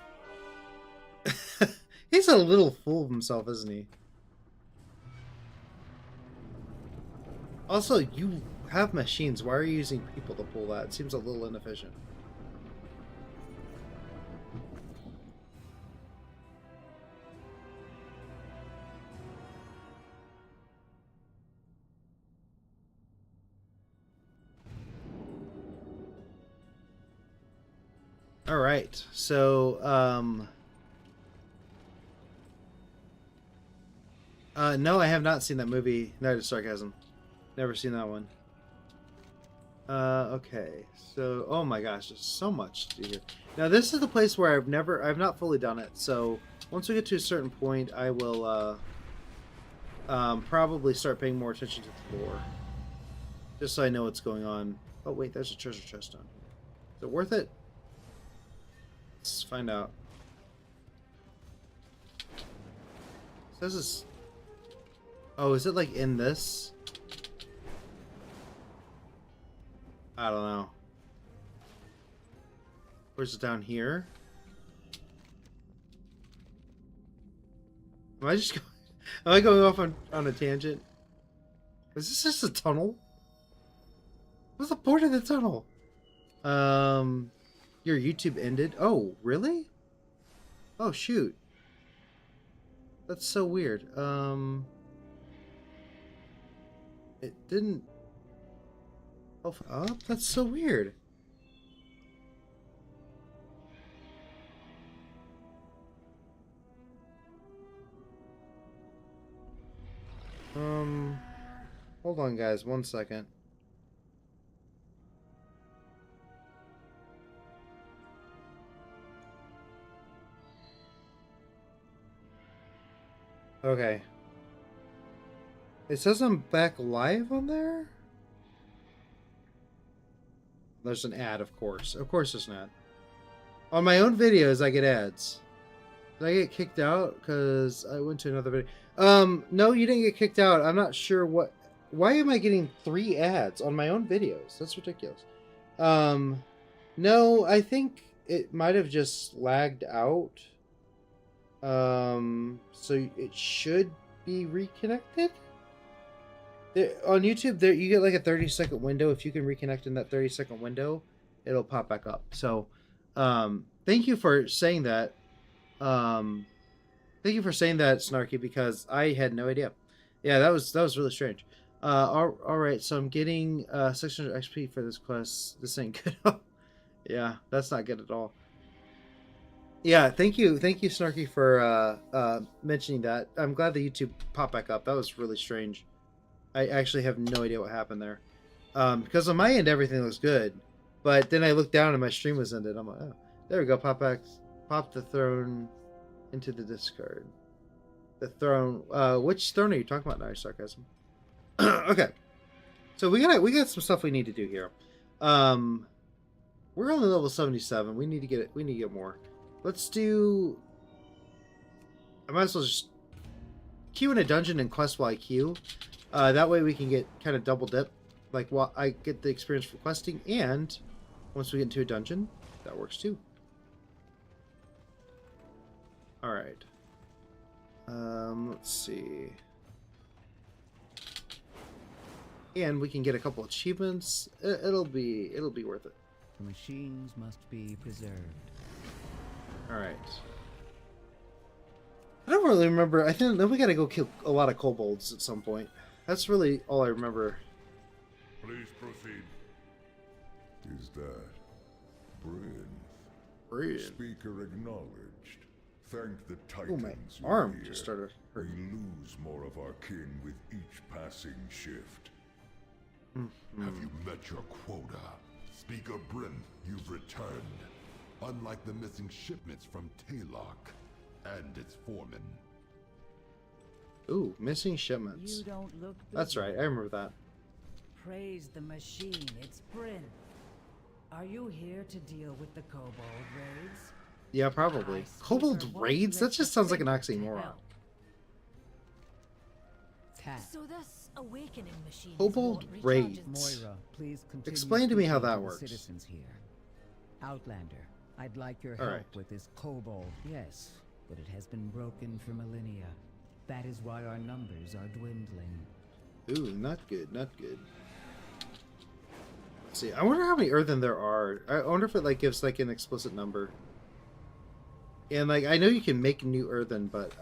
He's a little fool of himself, isn't he? Also, you have machines. Why are you using people to pull that? It seems a little inefficient. All right. So, no, I have not seen that movie. Night of Sarcasm. Never seen that one. Okay. So, oh my gosh, there's so much to do here. Now, this is the place where I've not fully done it. So, once we get to a certain point, I will, probably start paying more attention to the lore. Just so I know what's going on. Oh, wait, there's a treasure chest down here. Is it worth it? Let's find out. Says this. Oh, is it like in this? I don't know. Where's it down here? Am I just going, am I going off on a tangent? Is this just a tunnel? What's the point of the tunnel? Your YouTube ended? Oh, really? Oh, shoot. That's so weird. It didn't... Oh, that's so weird. Hold on, guys. 1 second. Okay. It says I'm back live on there? There's an ad, of course. Of course there's an ad. On my own videos, I get ads. Did I get kicked out? Because I went to another video. No, you didn't get kicked out. I'm not sure what... Why am I getting 3 ads on my own videos? That's ridiculous. No, I think it might have just lagged out. So it should be reconnected. On YouTube, there you get like a 30-second window. If you can reconnect in that 30-second window, it'll pop back up. So, thank you for saying that. Thank you for saying that, Snarky, because I had no idea. Yeah, that was really strange. All right, so I'm getting 600 XP for this quest. This ain't good. Yeah, that's not good at all. Yeah, thank you, Snarky, for mentioning that. I'm glad the YouTube popped back up. That was really strange. I actually have no idea what happened there. Because on my end, everything looks good. But then I looked down and my stream was ended. I'm like, oh, there we go. Pop the throne into the discard. The throne. Which throne are you talking about now, Sarcasm? Okay. So we got some stuff we need to do here. We're only level 77. We need to get it. We need to get more. Let's do... I might as well just queue in a dungeon and quest while I queue. That way we can get kind of double dip. Like, while I get the experience for questing, and once we get into a dungeon, that works too. Alright. Let's see. And we can get a couple achievements. It'll be worth it. The machines must be preserved. Alright. I don't really remember. I think then we gotta go kill a lot of kobolds at some point. That's really all I remember. Please proceed. Is that Bryn. Speaker acknowledged. Thank the Oh, Titans. my you're arm here. just started We hurting. lose more of our kin with each passing shift. Have you met your quota? Speaker Bryn, you've returned. Unlike the missing shipments from Taylock and its foreman. Ooh, missing shipments. You don't look That's busy. right, I remember that. Praise the machine, it's Bryn. Are you here to deal with the kobold raids? Yeah, probably. Kobold raids? That just sounds like an oxymoron. So this awakening machine is Kobold what recharges- raids. Moira, please continue. Explain to me how speaking that the works. Citizens here. Outlander, I'd like your All help right. with this kobold. Yes, but it has been broken for millennia. That is why our numbers are dwindling. Ooh, not good, not good. Let's see, I wonder how many earthen there are. I wonder if it like gives like an explicit number. And like I know you can make new earthen, but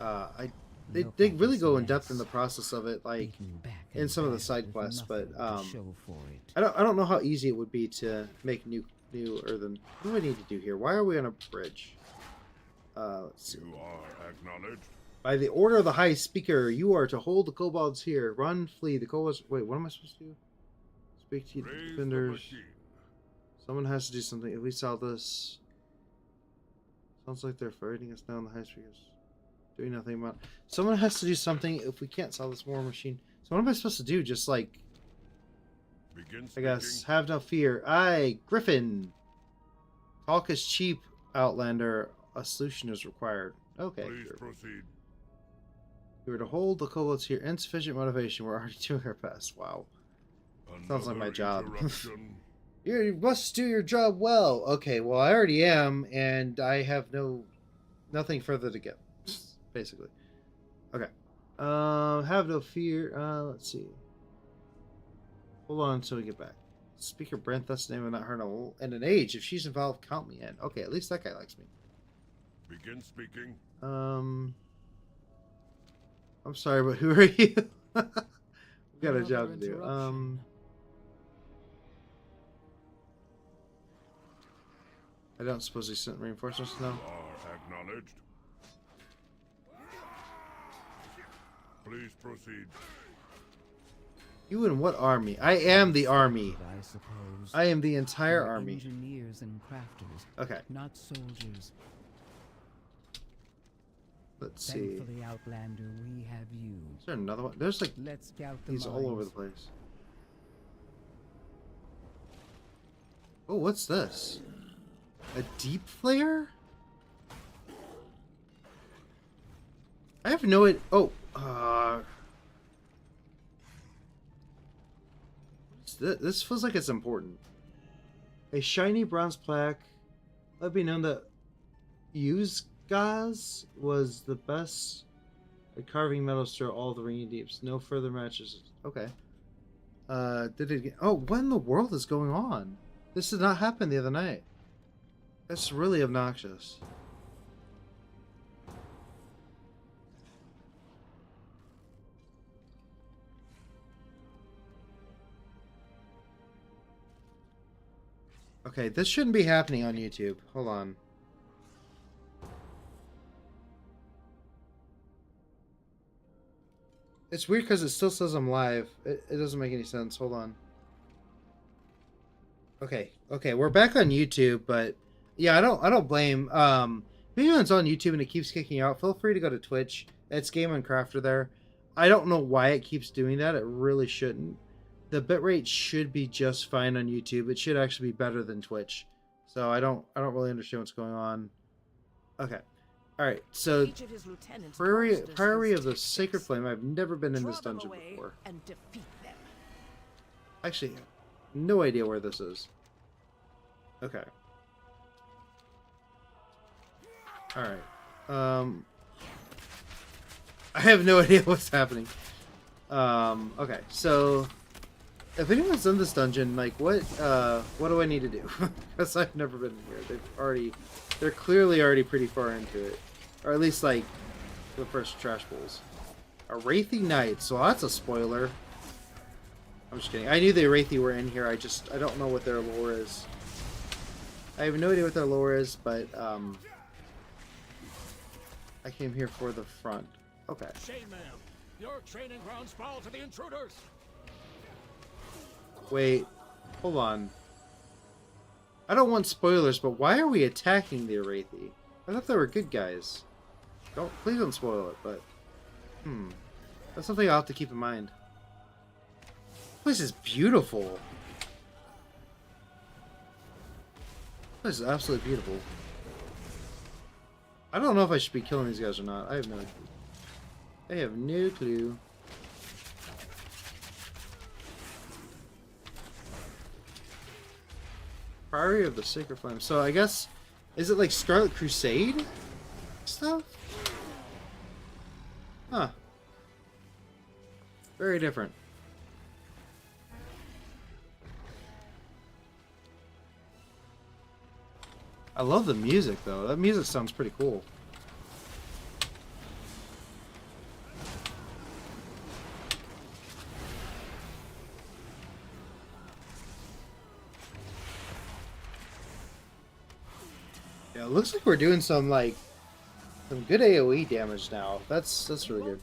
they really go in depth in the process of it, like Beaten back in and some of the back side with quests. But nothing to show for it. I don't know how easy it would be to make new new earthen. What do I need to do here? Why are we on a bridge? Let's see. You are acknowledged. By the order of the High Speaker, you are to hold the kobolds here. Run, flee. The kobolds. Wait, what am I supposed to do? Speak to the Raise the defenders. machine. Someone has to do something. If we sell this, sounds like they're fighting us now. The High Speakers doing nothing about. Someone has to do something. If we can't sell this war machine, so what am I supposed to do? Just like, Begin I speaking. guess, have no fear. Aye, Griffin. Talk is cheap, Outlander. A solution is required. Okay. Please Sure. proceed. We were to hold the kobolds here. Insufficient motivation. We're already doing our best. Wow. Sounds like my Another job. interruption. You must do your job well. Okay, well I already am, and I have nothing further to give. Basically. Okay. Have no fear. Let's see. Hold on until we get back. Speaker Brent, that's the name of not heard in an age. If she's involved, count me in. Okay, at least that guy likes me. Begin speaking. I'm sorry, but who are you? We got a Another job to do. interruption. I don't suppose he sent reinforcements? No. You are acknowledged. Please proceed. You in what army? I am the army. I suppose. I am the entire We're army. Engineers and crafters, Okay, not soldiers. let's see. Thankfully, Outlander, we have you. Is there another one? There's like Let's scout the these all over the mines. place. Oh, what's this? A deep flare? I have no idea. Oh, this feels like it's important. A shiny bronze plaque. Let it be known that Gaz was the best at carving metals through all the ringing deeps. No further matches. Okay. Did it? Oh, what in the world is going on? This did not happen the other night. That's really obnoxious. Okay, this shouldn't be happening on YouTube. Hold on. It's weird because it still says I'm live. It doesn't make any sense. Hold on. Okay, we're back on YouTube, but yeah, I don't blame. If anyone's on YouTube and it keeps kicking you out, feel free to go to Twitch. It's Game and Crafter there. I don't know why it keeps doing that. It really shouldn't. The bitrate should be just fine on YouTube. It should actually be better than Twitch. So I don't really understand what's going on. Okay. Alright, so Each of his lieutenants Priory masters of the his Sacred tactics. Flame. I've never been in Draw this them dungeon away before. and defeat them. Actually, no idea where this is. Okay. Alright. I have no idea what's happening. Okay, so if anyone's done this dungeon, like what do I need to do? Because I've never been here. They're clearly already pretty far into it. Or at least like the first trash bowls. Arathi Knights, so that's a spoiler. I'm just kidding. I knew the Arathi were in here, I don't know what their lore is. I have no idea what their lore is, but I came here for the front. Okay. Shame, ma'am. Your training grounds fall to the intruders. Wait, hold on. I don't want spoilers, but why are we attacking the Arathi? I thought they were good guys. Please don't spoil it, but that's something I'll have to keep in mind. This place is beautiful. This is absolutely beautiful. I don't know if I should be killing these guys or not. I have no idea. I have no clue. Priory of the Sacred Flame. So I guess, is it like Scarlet Crusade stuff? Huh. Very different. I love the music though. That music sounds pretty cool. Yeah, it looks like we're doing some good AoE damage now. That's really good.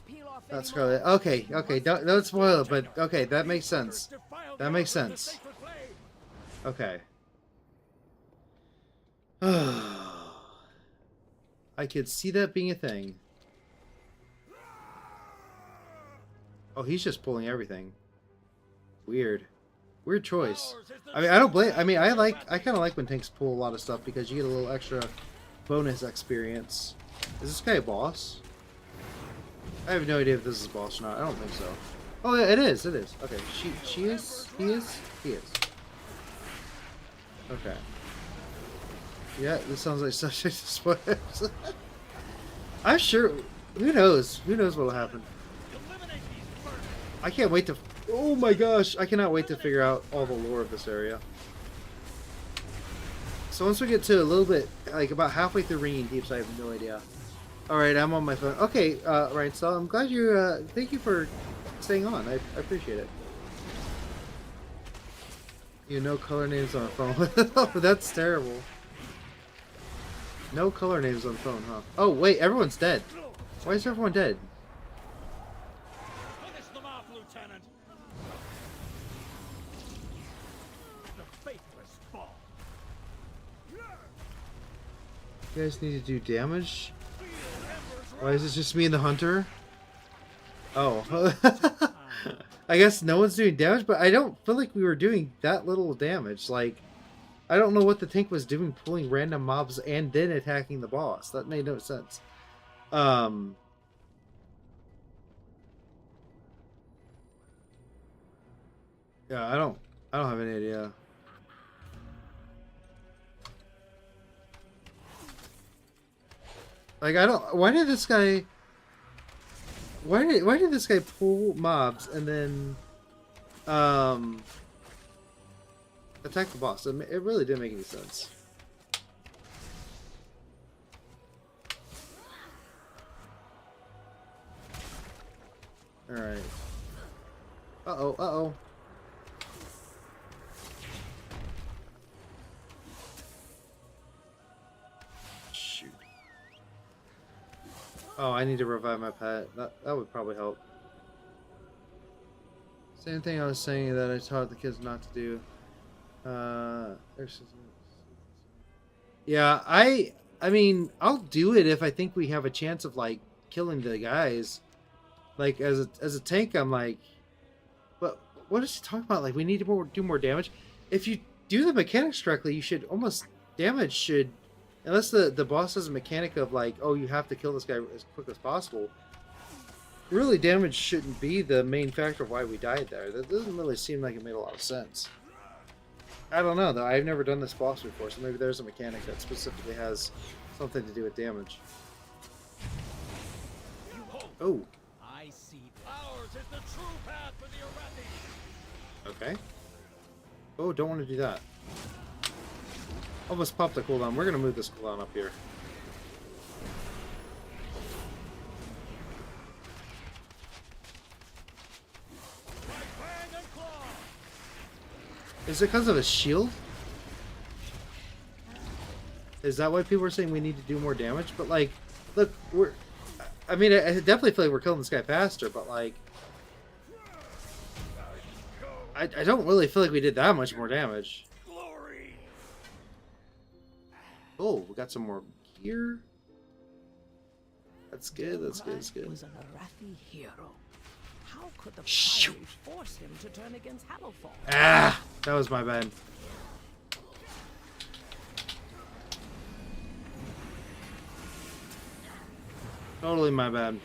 That's good. Okay, okay, don't spoil it, but okay, that makes sense. That makes sense. Okay. I could see that being a thing. Oh, he's just pulling everything. Weird. Weird choice. I mean, I don't blame. I mean, I kind of like when tanks pull a lot of stuff because you get a little extra bonus experience. Is this guy a boss? I have no idea if this is a boss or not. I don't think so. Oh yeah, it is. It is. Okay, she is. He is. He is. Okay. Yeah, this sounds like subject to spoilers. I'm sure. Who knows? Who knows what'll happen? I can't wait to. Oh my gosh! I cannot wait to figure out all the lore of this area. So once we get to a little bit, like about halfway through Ringing Deeps, I have no idea. All right, I'm on my phone. Okay, right. So I'm glad you. Thank you for staying on. I appreciate it. You know color names on a phone. Oh, that's terrible. No color names on the phone, huh? Oh wait, everyone's dead. Why is everyone dead? Finish them off, Lieutenant. The faithless fall. You guys need to do damage? Why is it just me and the hunter? Oh. I guess no one's doing damage, but I don't feel like we were doing that little damage. Like, I don't know what the tank was doing, pulling random mobs and then attacking the boss. That made no sense. Yeah, I don't have any idea. Like, why did this guy pull mobs and then attack the boss? It really didn't make any sense. Alright. Uh-oh. Shoot. Oh, I need to revive my pet. That would probably help. Same thing I was saying that I taught the kids not to do. Yeah, I mean, I'll do it if I think we have a chance of like killing the guys. Like as a tank, I'm like, but what is he talking about? Like we need to do more damage. If you do the mechanics correctly, you should almost damage should, unless the boss has a mechanic of like, oh, you have to kill this guy as quick as possible. Really, damage shouldn't be the main factor of why we died there. That doesn't really seem like it made a lot of sense. I don't know though. I've never done this boss before, so maybe there's a mechanic that specifically has something to do with damage. Oh. I see. Ours is the true path for the Arathi. Okay. Oh, don't want to do that. Almost popped the cooldown. We're gonna move this cooldown up here. Is it because of a shield? Is that why people are saying we need to do more damage? But like, look, I mean, I definitely feel like we're killing this guy faster, but like, I don't really feel like we did that much more damage. Oh, we got some more gear. That's good. That's good. That's good. Was an Arathi hero. How could the Pyre force him to turn against Hallowfall? Ah, that was my bad. Totally my bad.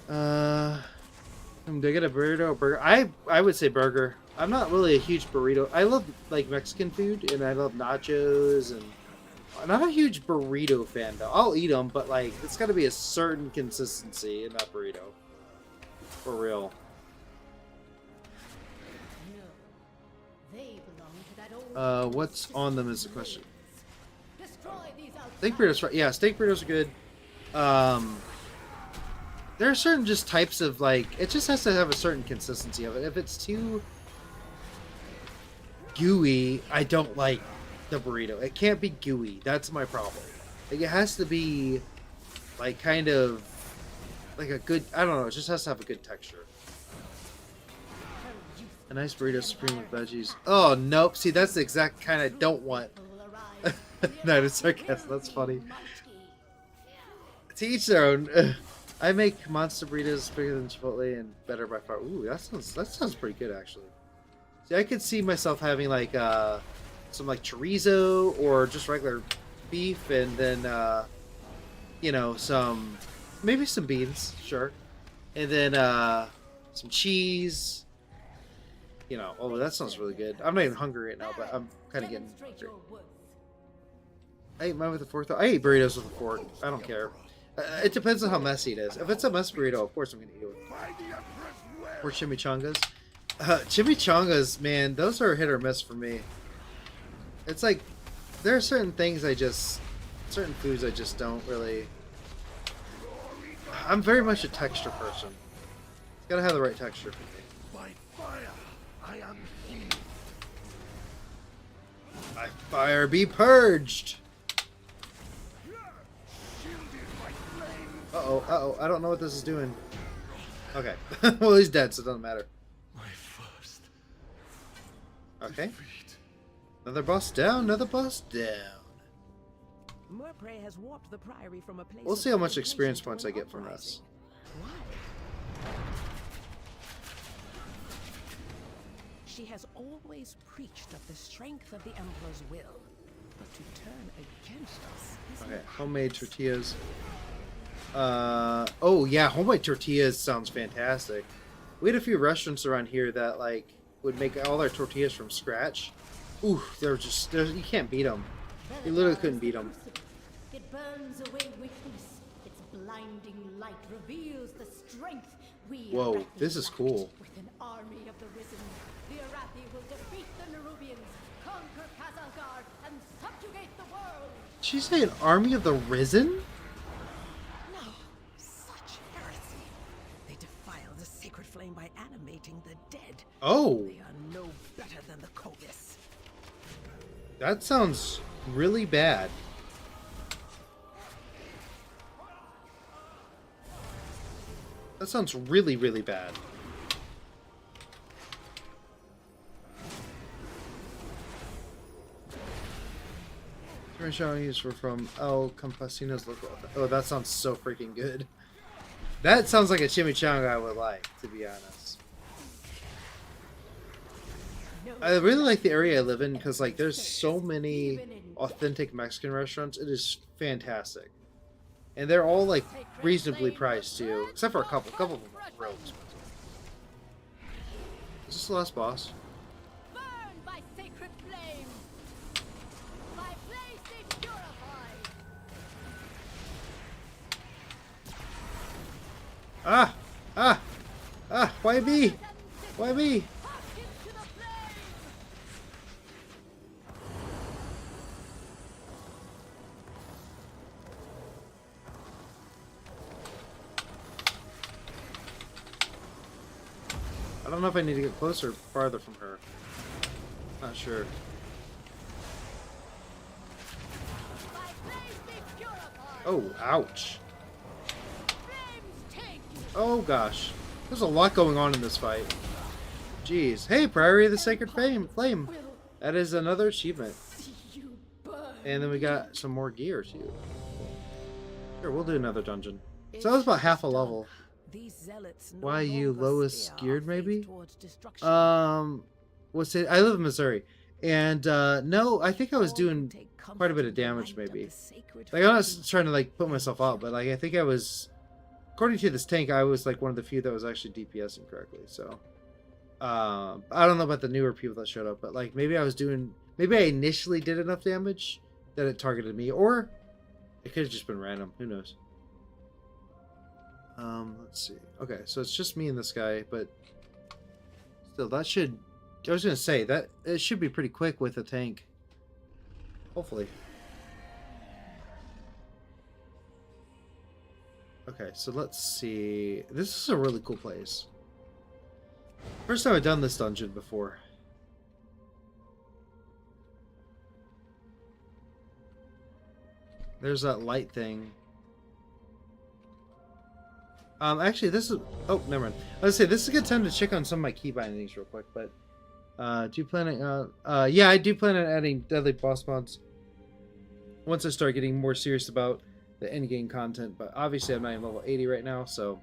Do I get a burrito or burger? I would say burger. I'm not really a huge burrito. I love like Mexican food and I love nachos, and I'm not a huge burrito fan though. I'll eat them, but like it's got to be a certain consistency in that burrito. For real. What's on them is the question. Steak burritos, right? Yeah, steak burritos are good. There are certain just types of like, it just has to have a certain consistency of it. If it's too gooey, I don't like the burrito. It can't be gooey. That's my problem. Like, it has to be like kind of like a good. I don't know. It just has to have a good texture. A nice burrito supreme with veggies. Oh nope. See, that's the exact kind I don't want. No, it's sarcasm. That's funny. To each their own. I make monster burritos bigger than Chipotle and better by far. Ooh, that sounds pretty good actually. See, I could see myself having like some like chorizo or just regular beef, and then you know, maybe some beans, sure, and then some cheese. You know, oh, that sounds really good. I'm not even hungry right now, but I'm kind of getting hungry. I ate mine with a fork, though. I ate burritos with a fork. I don't care. It depends on how messy it is. If it's a mess burrito, of course I'm going to eat it with a fork. Or chimichangas. Chimichangas, man, those are hit or miss for me. It's like, there are certain things certain foods I just don't really... I'm very much a texture person. It's got to have the right texture for me. By fire, I am he. By fire be purged! Uh-oh, I don't know what this is doing. Okay. Well, he's dead, so it doesn't matter. My first. Okay. Defeat. Another boss down, another boss down. Murpray has warped the priory from a place. We'll see how much experience points I get from this. Why? She has always preached of the strength of the Emperor's will, but to turn against us is Okay, homemade tortillas. Oh yeah, homemade tortillas sounds fantastic. We had a few restaurants around here that like would make all their tortillas from scratch. Ooh, you can't beat them. You literally couldn't beat them. It burns away weakness. Its blinding light reveals the strength we. Whoa, this is cool. With an army of the risen, the Arathi will defeat the Nerubians, conquer Kazalgard, and subjugate the world. Did she say an army of the risen? No, such heresy. They defile the sacred flame by animating the dead. Oh. They are no better than the Kovis. That sounds really bad. That sounds really, really bad. Chimichangas were from El Campesino's local. Oh, that sounds so freaking good. That sounds like a chimichanga I would like, to be honest. I really like the area I live in because, like, there's so many authentic Mexican restaurants. It is fantastic. And they're all, like, reasonably priced, too. Except for a couple. A couple of them are real expensive. Is this the last boss? Burn by sacred flame. My place is purified. Why me? Why me? I don't know if I need to get closer or farther from her. Not sure. Oh, ouch. Oh gosh. There's a lot going on in this fight. Jeez. Hey, Priory of the Sacred Flame. That is another achievement. And then we got some more gear too. Sure, we'll do another dungeon. So that was about half a level. Why you lowest geared, maybe? What's it? I live in Missouri, and no, I think I was doing quite a bit of damage, maybe. Like, I'm not trying to like put myself out, but like I think I was, according to this tank, I was like one of the few that was actually DPSing correctly. So, I don't know about the newer people that showed up, but like maybe I initially did enough damage that it targeted me, or it could have just been random. Who knows? Let's see. Okay, so it's just me and this guy, but still, that should... I was gonna say, that it should be pretty quick with a tank. Hopefully. Okay, so let's see. This is a really cool place. First time I've done this dungeon before. There's that light thing. Actually, this is... Oh, never mind. I was gonna say, this is a good time to check on some of my key bindings real quick, but... do you plan on... yeah, I do plan on adding deadly boss mods once I start getting more serious about the endgame content, but obviously I'm not even level 80 right now, so...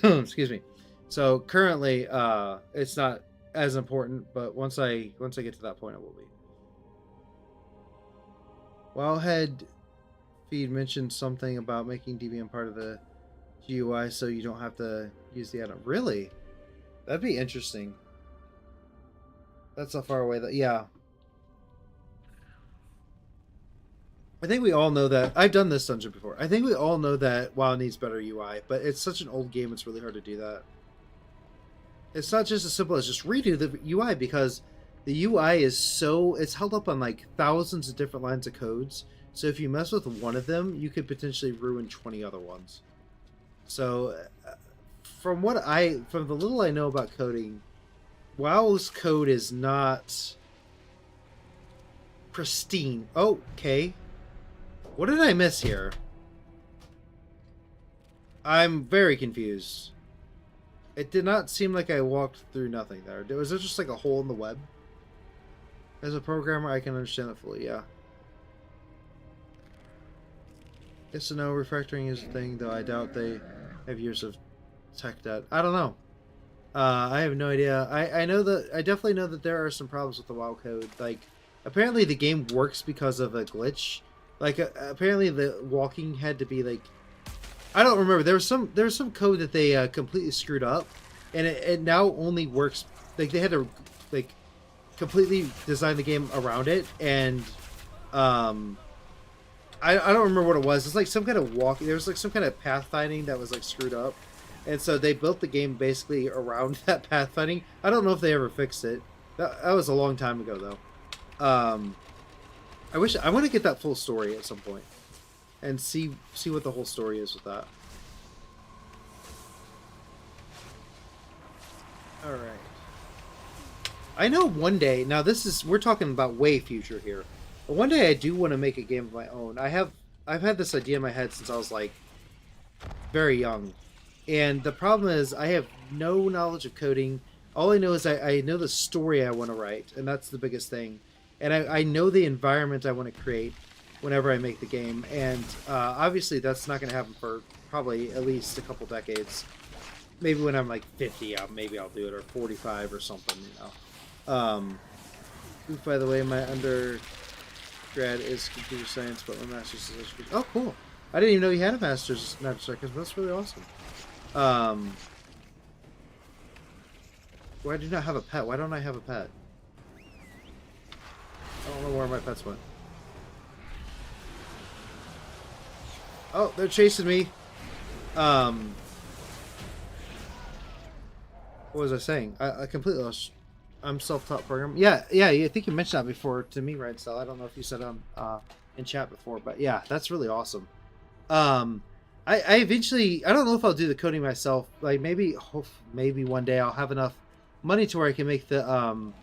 Excuse me. So, currently, it's not as important, but once I get to that point, it will be. Wowhead Feed mentioned something about making DBM part of the GUI so you don't have to use the add-on. Really? That'd be interesting. That's how far away that... Yeah. I think we all know that... I've done this dungeon before. I think we all know that WoW needs better UI, but it's such an old game, it's really hard to do that. It's not just as simple as just redo the UI, because the UI is so... It's held up on like thousands of different lines of codes. So if you mess with one of them, you could potentially ruin 20 other ones. So, from the little I know about coding, WoW's code is not pristine. Oh, okay. What did I miss here? I'm very confused. It did not seem like I walked through nothing there. Was there just like a hole in the web? As a programmer, I can understand it fully, yeah. Yes and no, refactoring is a thing, though I doubt they have years of tech debt. I don't know. I have no idea. I know that... I definitely know that there are some problems with the WoW code. Like, apparently the game works because of a glitch. Like, apparently the walking had to be, like... I don't remember. There was some code that they completely screwed up. And it now only works... Like, they had to, like, completely design the game around it. And, I don't remember what it was. It's like some kind of walking. There was like some kind of pathfinding that was like screwed up, and so they built the game basically around that pathfinding. I don't know if they ever fixed it. That was a long time ago though. I want to get that full story at some point, and see what the whole story is with that. All right. I know one day. Now we're talking about way future here. But one day I do want to make a game of my own. I've had this idea in my head since I was like very young. And the problem is I have no knowledge of coding. All I know is I know the story I want to write, and that's the biggest thing. And I know the environment I want to create whenever I make the game. And obviously that's not going to happen for probably at least a couple decades. Maybe when I'm like 50, maybe I'll do it, or 45 or something, you know. By the way, my undergrad is computer science, but my master's is education. Oh, cool. I didn't even know you had a master's in abstract. That's really awesome. Why do you not have a pet? Why don't I have a pet? I don't know where my pets went. Oh, they're chasing me. What was I saying? I completely lost. I'm self-taught programmer. Yeah. I think you mentioned that before to me, right, Sal? I don't know if you said on in chat before, but yeah, that's really awesome. I eventually, I don't know if I'll do the coding myself. Like maybe one day I'll have enough money to where I can make the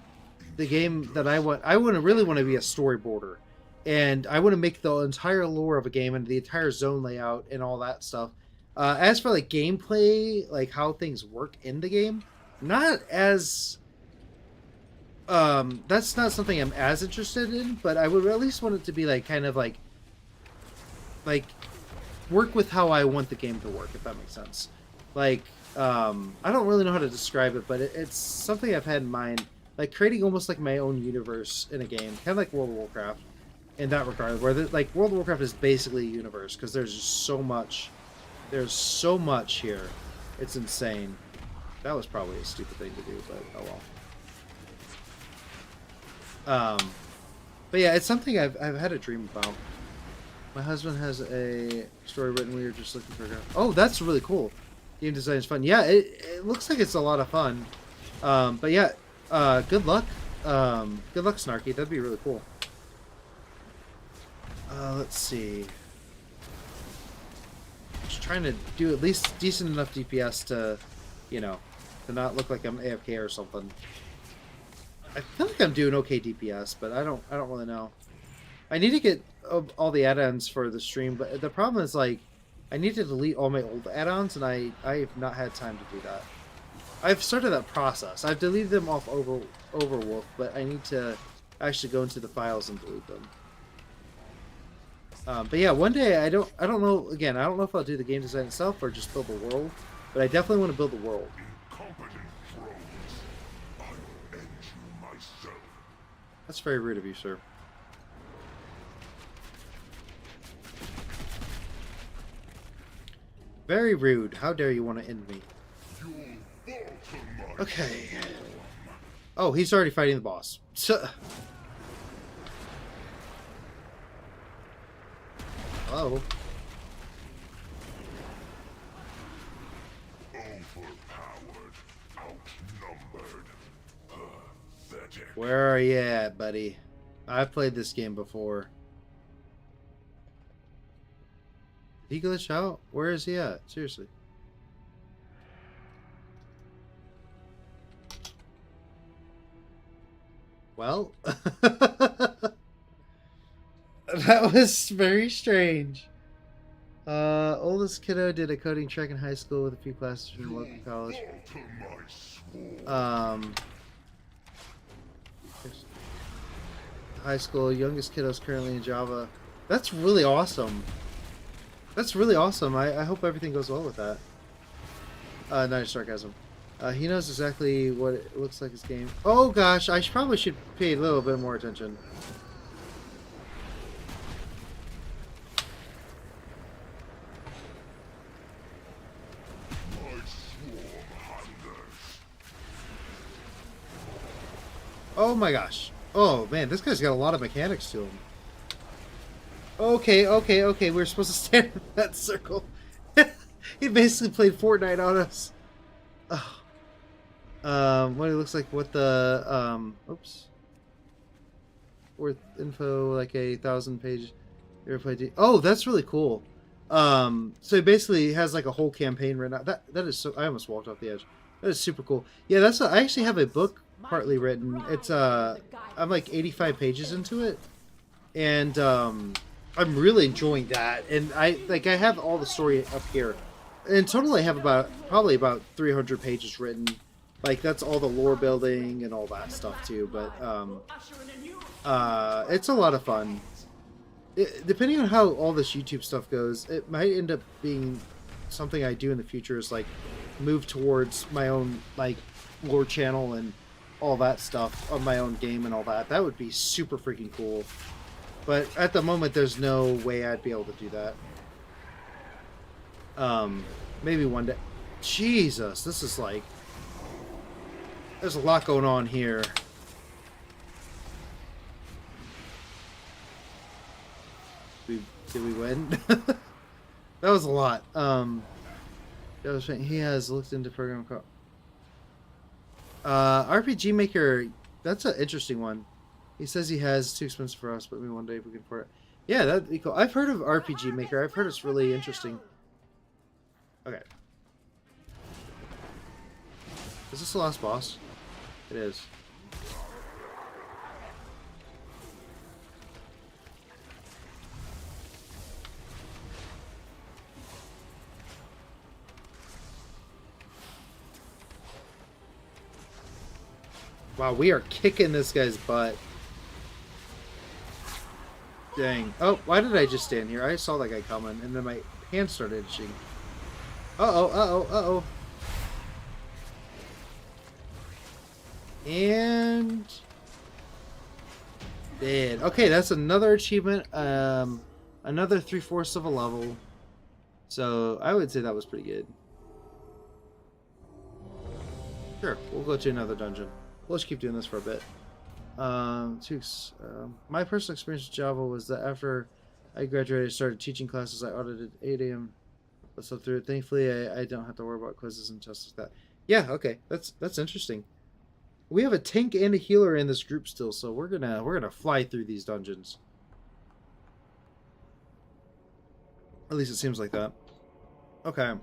game that I want. I really want to be a storyboarder, and I want to make the entire lore of a game and the entire zone layout and all that stuff. As for like gameplay, like how things work in the game, not as that's not something I'm as interested in, but I would at least want it to be like kind of like work with how I want the game to work, if that makes sense. Like I don't really know how to describe it, but it's something I've had in mind, like creating almost like my own universe in a game, kind of like World of Warcraft in that regard, where like World of Warcraft is basically a universe because there's just so much. There's so much here. It's insane. That was probably a stupid thing to do, but oh well. But yeah, it's something I've had a dream about. My husband has a story written. We were just looking for. Oh, that's really cool. Game design is fun. Yeah, it looks like it's a lot of fun. But yeah, good luck. Good luck, Snarky. That'd be really cool. Let's see. Just trying to do at least decent enough DPS to, you know, to not look like I'm AFK or something. I feel like I'm doing okay DPS, but I don't really know. I need to get all the add-ons for the stream, but the problem is like I need to delete all my old add-ons, and I have not had time to do that. I've started that process. I've deleted them off Overwolf, but I need to actually go into the files and delete them. But yeah, one day I don't know. Again, I don't know if I'll do the game design itself or just build the world, but I definitely want to build the world. That's very rude of you, sir. Very rude. How dare you want to end me? Okay. Oh, he's already fighting the boss. Hello. Overpowered, outnumbered, pathetic. Where are you at, buddy? I've played this game before. Did he glitch out? Where is he at? Seriously. Well, that was very strange. Oldest kiddo did a coding track in high school with a few classes from the local college. High school, youngest kiddo is currently in Java. That's really awesome. That's really awesome. I hope everything goes well with that. Not sarcasm. He knows exactly what it looks like his game. Oh gosh, I probably should pay a little bit more attention. Oh my gosh. Oh man, this guy's got a lot of mechanics to him. Okay. We're supposed to stand in that circle. He basically played Fortnite on us. Oh. What it looks like, what the, oops. Worth info, like 1,000 pages. Oh, that's really cool. So he basically has like a whole campaign written out. That is so, I almost walked off the edge. That is super cool. Yeah, I actually have a book partly written. It's, I'm like 85 pages into it. And, I'm really enjoying that, and I have all the story up here. In total, I have probably about 300 pages written. Like that's all the lore building and all that stuff too. But it's a lot of fun. Depending on how all this YouTube stuff goes, it might end up being something I do in the future. Is like move towards my own like lore channel and all that stuff on my own game and all that. That would be super freaking cool. But at the moment, there's no way I'd be able to do that. Maybe one day. Jesus, this is like... There's a lot going on here. Did we win? That was a lot. He has looked into program called... RPG Maker, that's an interesting one. He says he has, too expensive for us, but maybe one day we can afford it. Yeah, that'd be cool. I've heard of RPG Maker. I've heard it's really interesting. Okay. Is this the last boss? It is. Wow, we are kicking this guy's butt. Dang. Oh, why did I just stand here? I saw that guy coming, and then my hand started itching. Uh-oh. And... dead. Okay, that's another achievement. Another 3/4 of a level. So, I would say that was pretty good. Sure, we'll go to another dungeon. We'll just keep doing this for a bit. My personal experience with Java was that after I graduated, I started teaching classes. I audited 8 a.m. Let's look through it. Thankfully, I don't have to worry about quizzes and tests like that. Yeah, okay, that's interesting. We have a tank and a healer in this group still, so we're gonna fly through these dungeons. At least it seems like that. Okay.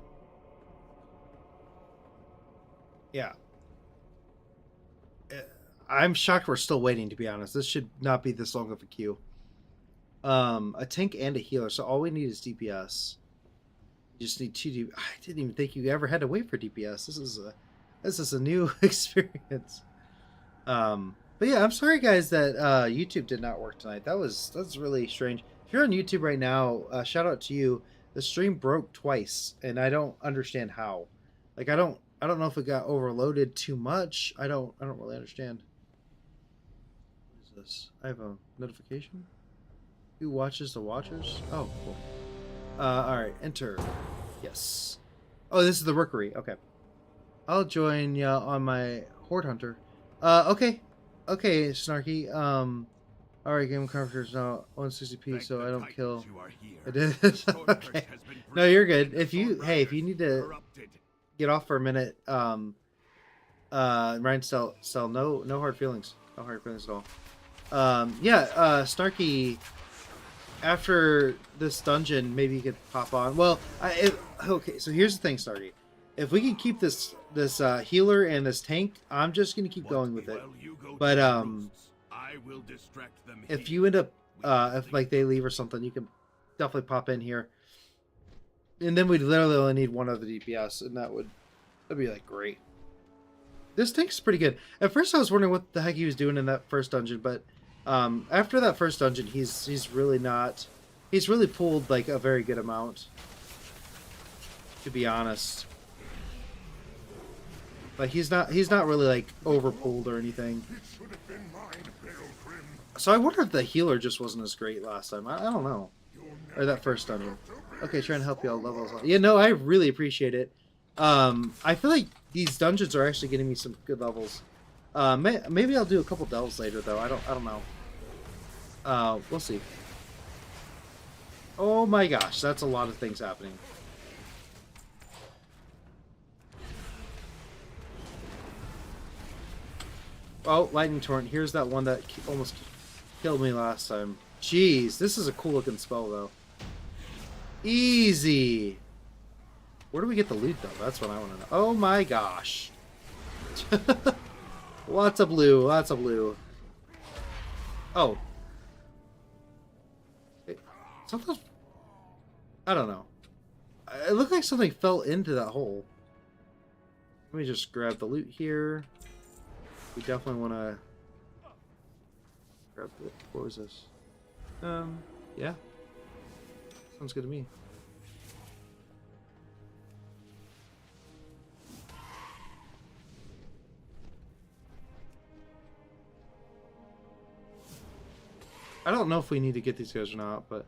Yeah. I'm shocked we're still waiting, to be honest. This should not be this long of a queue. a tank and a healer. So all we need is DPS. You just need 2 DPS. I didn't even think you ever had to wait for DPS. This is a new experience. But yeah, I'm sorry guys that YouTube did not work tonight. That's really strange. If you're on YouTube right now, shout out to you. The stream broke twice, and I don't understand how. Like I don't know if it got overloaded too much. I don't really understand. What is this? I have a notification. Who watches the watchers? Oh, cool. All right, enter. Yes. Oh, this is the rookery. Okay. I'll join ya on my Horde Hunter. Okay. Okay, Snarky. All right, game characters now 160p, so I don't kill. I did. Okay. No, you're good. If you need to get off for a minute, Ryan, sell no hard feelings. No hard feelings at all. Yeah, Snarky. After this dungeon, maybe you could pop on. Well, okay. So here's the thing, Snarky. If we can keep this healer and this tank, I'm just gonna keep going with it. But if you end up if like they leave or something, you can definitely pop in here. And then we'd literally only need one other DPS, and that'd be like great. This tank's pretty good. At first, I was wondering what the heck he was doing in that first dungeon, but after that first dungeon, he's really not. He's really pulled like a very good amount. To be honest. Like he's not really like overpulled or anything. So I wonder if the healer just wasn't as great last time. I don't know. Or that first dungeon. Okay, trying to help you all levels up. Yeah, no, I really appreciate it. I feel like these dungeons are actually getting me some good levels. Maybe I'll do a couple delves later though. I don't know. We'll see. Oh my gosh, that's a lot of things happening. Oh, Lightning Torrent. Here's that one that almost killed me last time. Jeez, this is a cool looking spell, though. Easy! Where do we get the loot, though? That's what I want to know. Oh my gosh. Lots of blue, lots of blue. Oh. Something... I don't know. It looked like something fell into that hole. Let me just grab the loot here. We definitely want to grab it. What was this? Yeah. Sounds good to me. I don't know if we need to get these guys or not, but...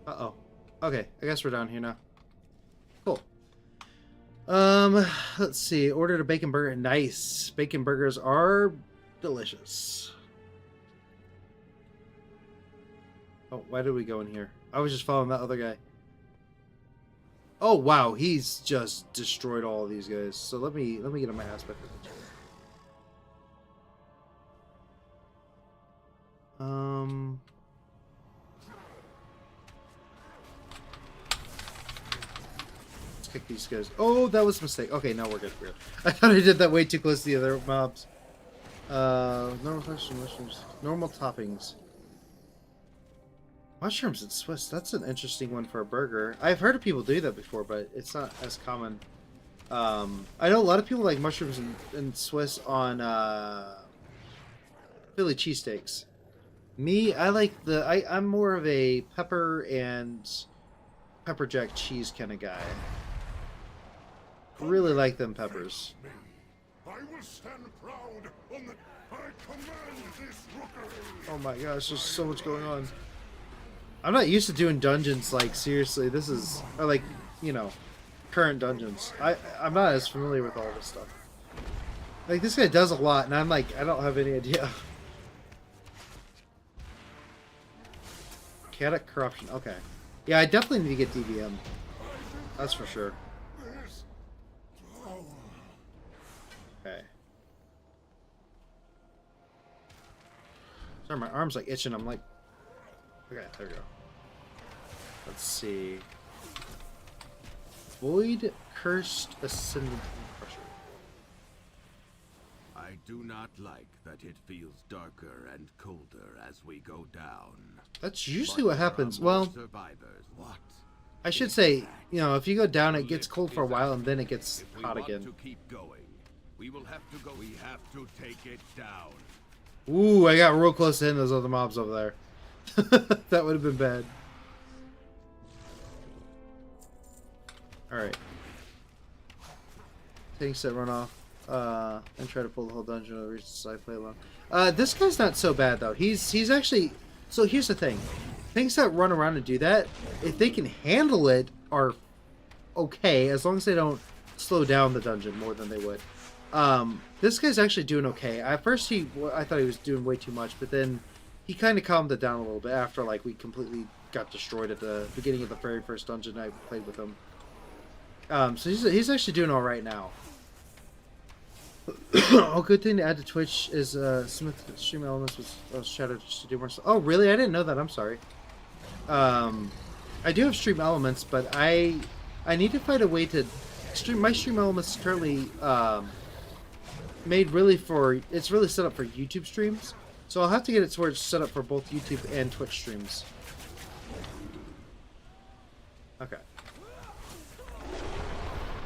Uh-oh. Okay, I guess we're down here now. Cool. Let's see. Ordered a bacon burger. Nice. Bacon burgers are delicious. Oh, why did we go in here? I was just following that other guy. Oh, wow. He's just destroyed all of these guys. So let me get on my aspect of it. Kick these guys. Oh, that was a mistake. Okay, now we're good. I thought I did that way too close to the other mobs. Normal mushrooms. Normal toppings. Mushrooms and Swiss. That's an interesting one for a burger. I've heard of people do that before, but it's not as common. I know a lot of people like mushrooms and Swiss on Philly cheesesteaks. Me, I like I'm more of a pepper and pepper jack cheese kind of guy. Really like them peppers. I will stand proud on the I command this rookery. Oh my gosh, there's so much going on. I'm not used to doing dungeons, like, seriously. This is, or like, you know, current dungeons. I'm not as familiar with all this stuff. Like, this guy does a lot, and I'm like, I don't have any idea. Chaotic corruption, okay. Yeah, I definitely need to get DVM. That's for sure. Okay. Sorry, my arm's like itching. I'm like, okay, there we go. Let's see. Void Cursed Ascendant Crusher. I do not like that it feels darker and colder as we go down. That's usually But what there are happens. more Well, survivors. What? I should say, you know, if you go down, it gets cold for a while and then it gets If we hot want again. to keep going, we will have to go. We have to take it down. Ooh, I got real close to hitting those other mobs over there. That would have been bad. Alright. Taking set run off. And try to pull the whole dungeon over reach the side play along. This guy's not so bad though. He's actually, so here's the thing. Things that run around and do that, if they can handle it, are okay, as long as they don't slow down the dungeon more than they would. This guy's actually doing okay. At first I thought he was doing way too much, but then he kind of calmed it down a little bit after like we completely got destroyed at the beginning of the very first dungeon I played with him. So he's actually doing all right now. Oh, good thing to add to Twitch is Smith stream elements was shadowed just to do more stuff. Oh, really? I didn't know that. I'm sorry. I do have stream elements, but I need to find a way to stream. My stream elements is currently made really for, it's really set up for YouTube streams, so I'll have to get it to where it's set up for both YouTube and Twitch streams. Okay.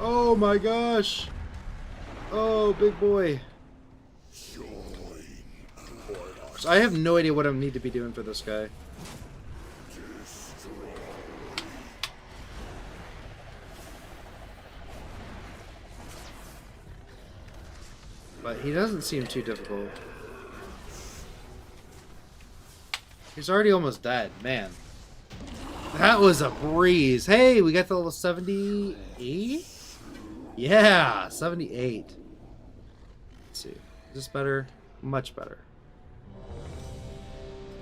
Oh my gosh! Oh, big boy. So I have no idea what I need to be doing for this guy. But he doesn't seem too difficult. He's already almost dead, man. That was a breeze. Hey, we got to level 78? Yeah, 78. Let's see. Is this better? Much better.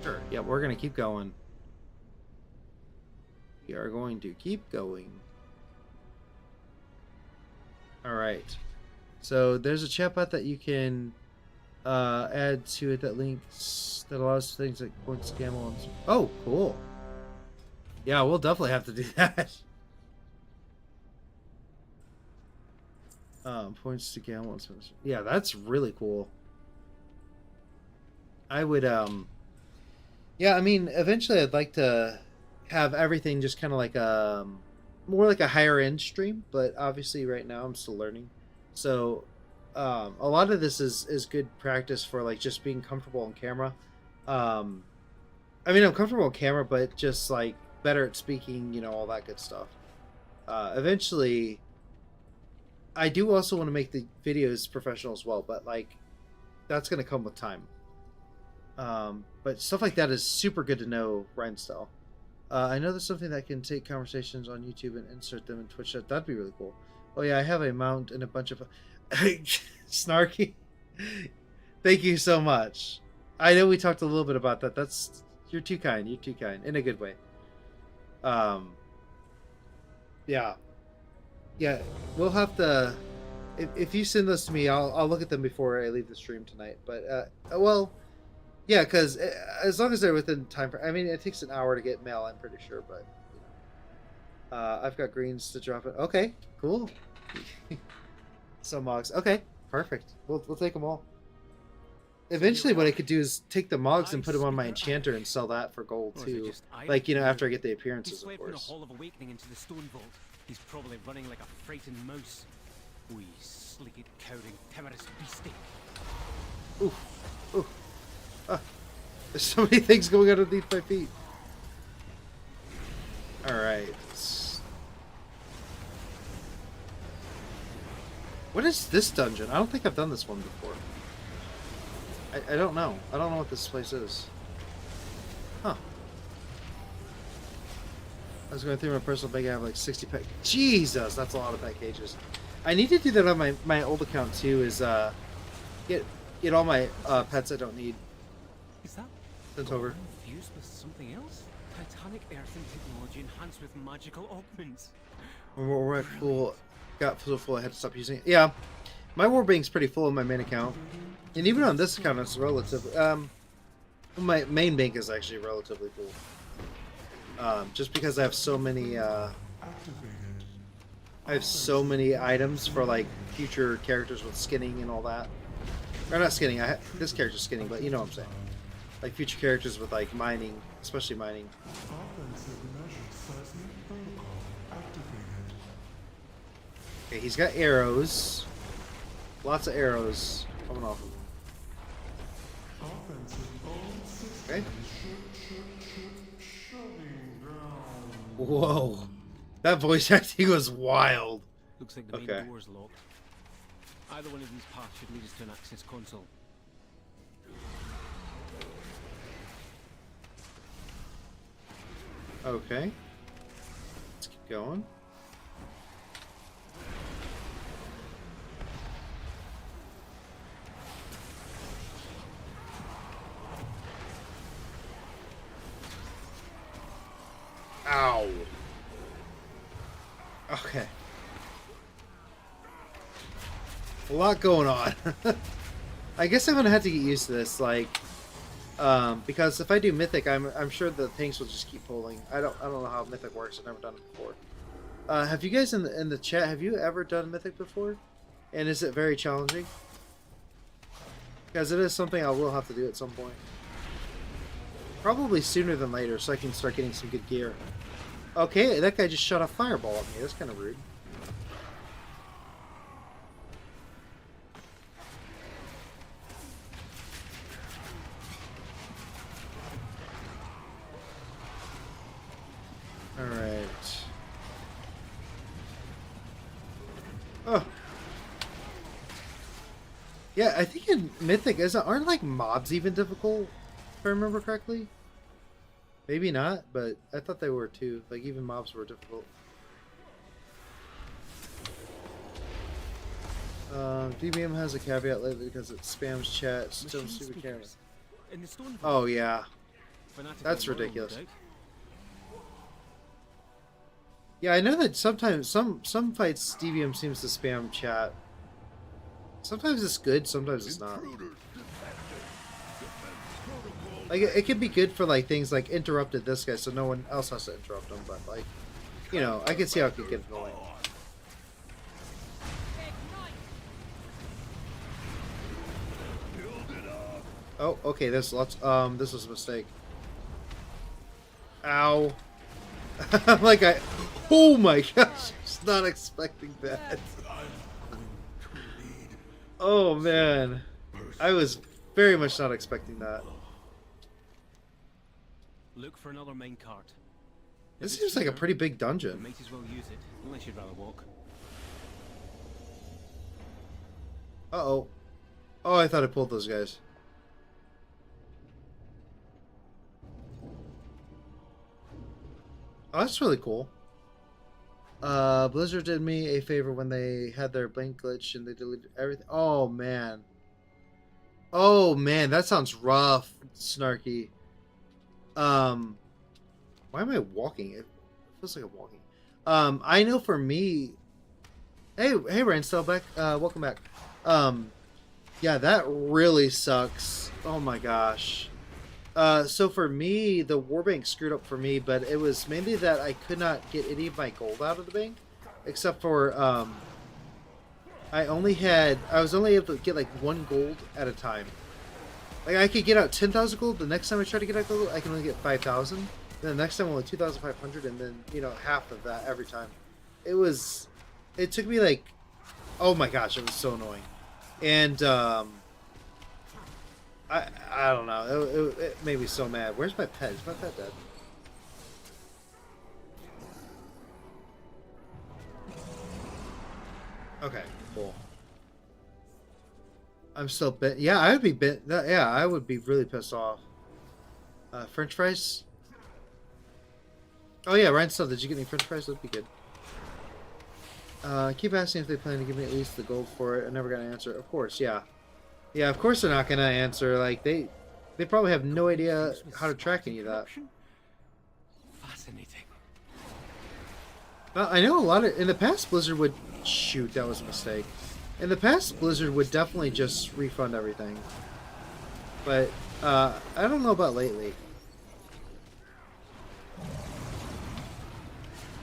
Sure. Yeah, we're going to keep going. We are going to keep going. Alright. So there's a chatbot that you can add to it that links, that allows things like points, scam. Oh, cool. Yeah, we'll definitely have to do that. Points to gamble. Yeah, that's really cool. I would, yeah, I mean, eventually I'd like to have everything just kind of like more like a higher end stream, but obviously right now I'm still learning. So, a lot of this is good practice for like just being comfortable on camera. I mean, I'm comfortable on camera, but just like better at speaking, you know, all that good stuff. Eventually, I do also want to make the videos professional as well, but like that's going to come with time. But stuff like that is super good to know, Ryan style. I know there's something that can take conversations on YouTube and insert them in Twitch. That'd be really cool. Oh yeah, I have a mount and a bunch of snarky. Thank you so much. I know we talked a little bit about that. That's, you're too kind. You're too kind in a good way. Yeah. Yeah, we'll have to. If you send those to me, I'll look at them before I leave the stream tonight. But well, yeah, because as long as they're within time. I mean, it takes an hour to get mail. I'm pretty sure, but you know, I've got greens to drop it. Okay, cool. Some mogs. Okay, perfect. We'll take them all. Eventually, what I could do is take the mogs and put them on my enchanter and sell that for gold too. Like, you know, after I get the appearances, of course. He's the Hall of Awakening into the Stone Vault. He's probably running like a frightened mouse. Wee, sleeked, cowering, timorous beastie. Oof. Oof. Ah. There's so many things going on underneath my feet. Alright. What is this dungeon? I don't think I've done this one before. I don't know. I don't know what this place is. Huh. I was going through my personal bank. I have like 60 pack. Jesus, that's a lot of packages. I need to do that on my old account too. Is get all my pets I don't need. Is that sent over? Fused with something else? Titanic earthing technology enhanced with magical augments. We're at full. Got so full I had to stop using it. Yeah, my war bank's pretty full in my main account, and even on this account it's relatively. My main bank is actually relatively full. Just because I have so many I have so many items for like future characters with skinning and all that. Or not skinning. This character's skinning, but you know what I'm saying. Like future characters with like mining, especially mining. Okay, he's got arrows. Lots of arrows coming off him. Okay. Whoa. That voice acting was wild. Looks like the main door's locked. Either one of these paths should lead us to an access console. Okay. Let's keep going. Ow. Okay. A lot going on. I guess I'm gonna have to get used to this, like, because if I do Mythic, I'm sure the tanks will just keep pulling. I don't know how Mythic works. I've never done it before. Have you guys in the chat? Have you ever done Mythic before? And is it very challenging? Because it is something I will have to do at some point. Probably sooner than later, so I can start getting some good gear. Okay, that guy just shot a fireball at me. That's kind of rude. Alright. Oh. Yeah, I think in Mythic, aren't like mobs even difficult, if I remember correctly? Maybe not, but I thought they were too. Like, even mobs were difficult. DBM has a caveat lately because it spams chat. Still super camera. Oh, yeah. That's ridiculous. Yeah, I know that sometimes some fights DBM seems to spam chat. Sometimes it's good, sometimes it's not. Like, it could be good for like things like interrupted this guy so no one else has to interrupt him, but like, you know, I can see how it could get annoying. Oh, okay, there's lots this was a mistake. Ow. I'm like, oh my gosh, I was not expecting that. Oh man, I was very much not expecting that. Look for another main cart. This seems like a pretty big dungeon. Might as well use it, unless you'd rather walk. Uh-oh. Oh, I thought I pulled those guys. Oh, that's really cool. Blizzard did me a favor when they had their blink glitch and they deleted everything. Oh, man. Oh, man, that sounds rough, Snarky. Why am I walking? It feels like I'm walking. I know for me... Hey, Ryan, still back. Welcome back. Yeah, that really sucks. Oh, my gosh. So for me, the warbank screwed up for me, but it was mainly that I could not get any of my gold out of the bank, except for I was only able to get like 1 gold at a time. Like I could get out 10,000 gold. The next time I try to get out gold, I can only get 5,000. Then the next time only 2,500, and then half of that every time. It took me like, oh my gosh, it was so annoying, and I don't know. It made me so mad. Where's my pet? Is my pet dead? Okay, cool. I'm still bit. Yeah, I would be bit. Yeah, I would be really pissed off. French fries? Oh yeah, Ryan still. Did you get any French fries? That'd be good. Keep asking if they plan to give me at least the gold for it. I never got an answer. Of course, yeah. Yeah, of course they're not gonna answer. Like they probably have no idea how to track any of that. Fascinating. I know a lot of in the past Blizzard would shoot. That was a mistake. In the past Blizzard would definitely just refund everything. But I don't know about lately.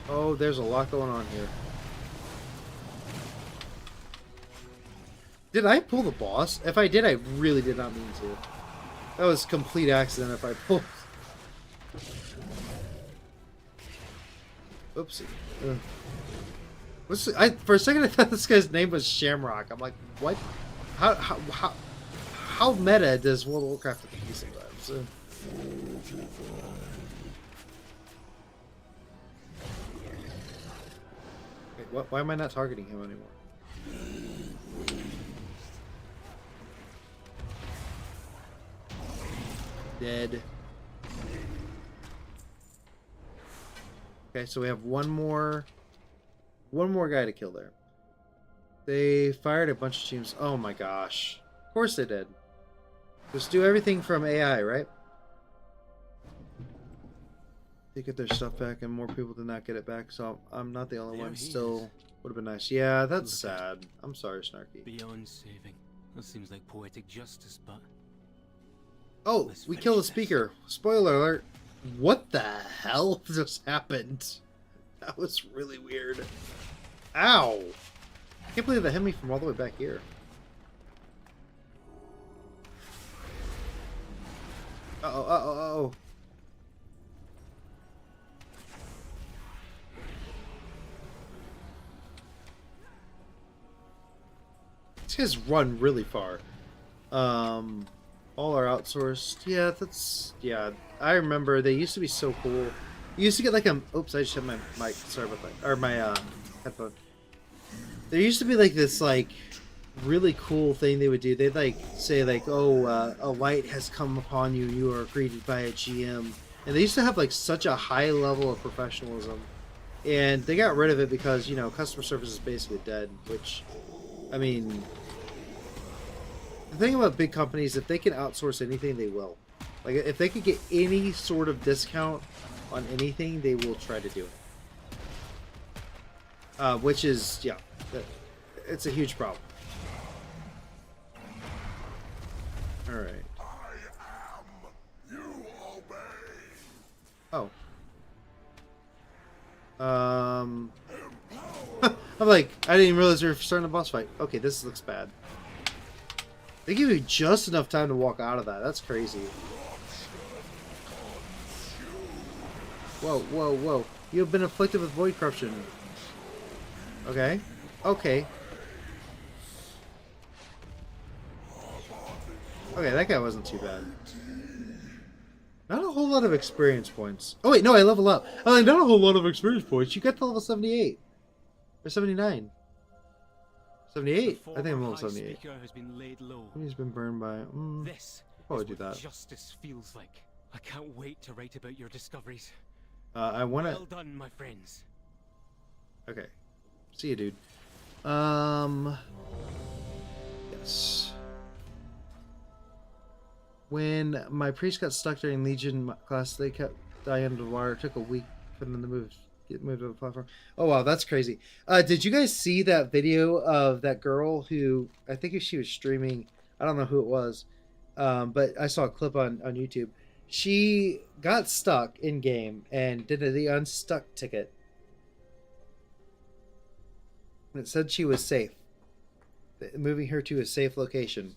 Oh, there's a lot going on here. Did I pull the boss? If I did, I really did not mean to. That was complete accident if I pulled. Oopsie. For a second I thought this guy's name was Shamrock. I'm like, what? How meta does World of Warcraft have to be sometimes? Wait, why am I not targeting him anymore? Dead. Okay, so we have one more guy to kill there. They fired a bunch of teams. Oh my gosh. Of course they did. Just do everything from AI, right? They get their stuff back and more people did not get it back, so I'm not the only one. Still would have been nice. Yeah, that's sad. I'm sorry, Snarky. Beyond saving. That seems like poetic justice, but... Oh, we killed a speaker. Spoiler alert. What the hell just happened? That was really weird. Ow! I can't believe that hit me from all the way back here. Uh-oh, uh-oh, uh-oh. These guys run really far. All are outsourced. Yeah, I remember they used to be so cool. You used to get like a... Oops, I just had my mic. Sorry about that. Or my headphone. There used to be like this like really cool thing they would do. They'd like say like, oh, a light has come upon you. You are greeted by a GM. And they used to have like such a high level of professionalism. And they got rid of it because, you know, customer service is basically dead. Which, I mean... The thing about big companies, if they can outsource anything, they will. Like, if they could get any sort of discount on anything, they will try to do it. Which is, yeah, it's a huge problem. Alright. Oh. I'm like, I didn't even realize we were starting a boss fight. Okay, this looks bad. They give you just enough time to walk out of that. That's crazy. Whoa, whoa, whoa. You have been afflicted with void corruption. Okay. Okay. Okay, that guy wasn't too bad. Not a whole lot of experience points. Oh wait, no, I level up. I'm like, not a whole lot of experience points. You got to level 78. Or 79. 78? I think I'm level 78. Has been laid low. He's been burned by... This probably do that. Justice feels like. I can't wait to write about your discoveries. I want to... Well done, my friends. Okay. See you, dude. Yes. When my priest got stuck during Legion class, they kept dying under the water. It took a week for them to get moved to the platform. Oh wow, that's crazy. Did you guys see that video of that girl who, I think she was streaming, I don't know who it was, but I saw a clip on YouTube. She got stuck in game and did the unstuck ticket. And it said she was safe, moving her to a safe location.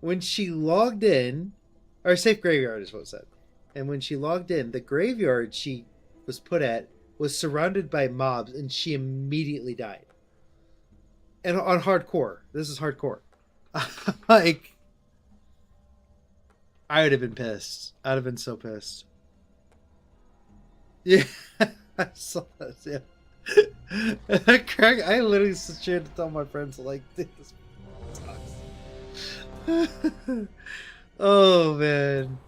When she logged in, or safe graveyard is what it said. And when she logged in, the graveyard she was put at was surrounded by mobs, and she immediately died. And on hardcore, this is hardcore. Like, I would have been pissed. I'd have been so pissed. Yeah, I saw that. Yeah, Craig, I literally shared to tell my friends like this. Oh man.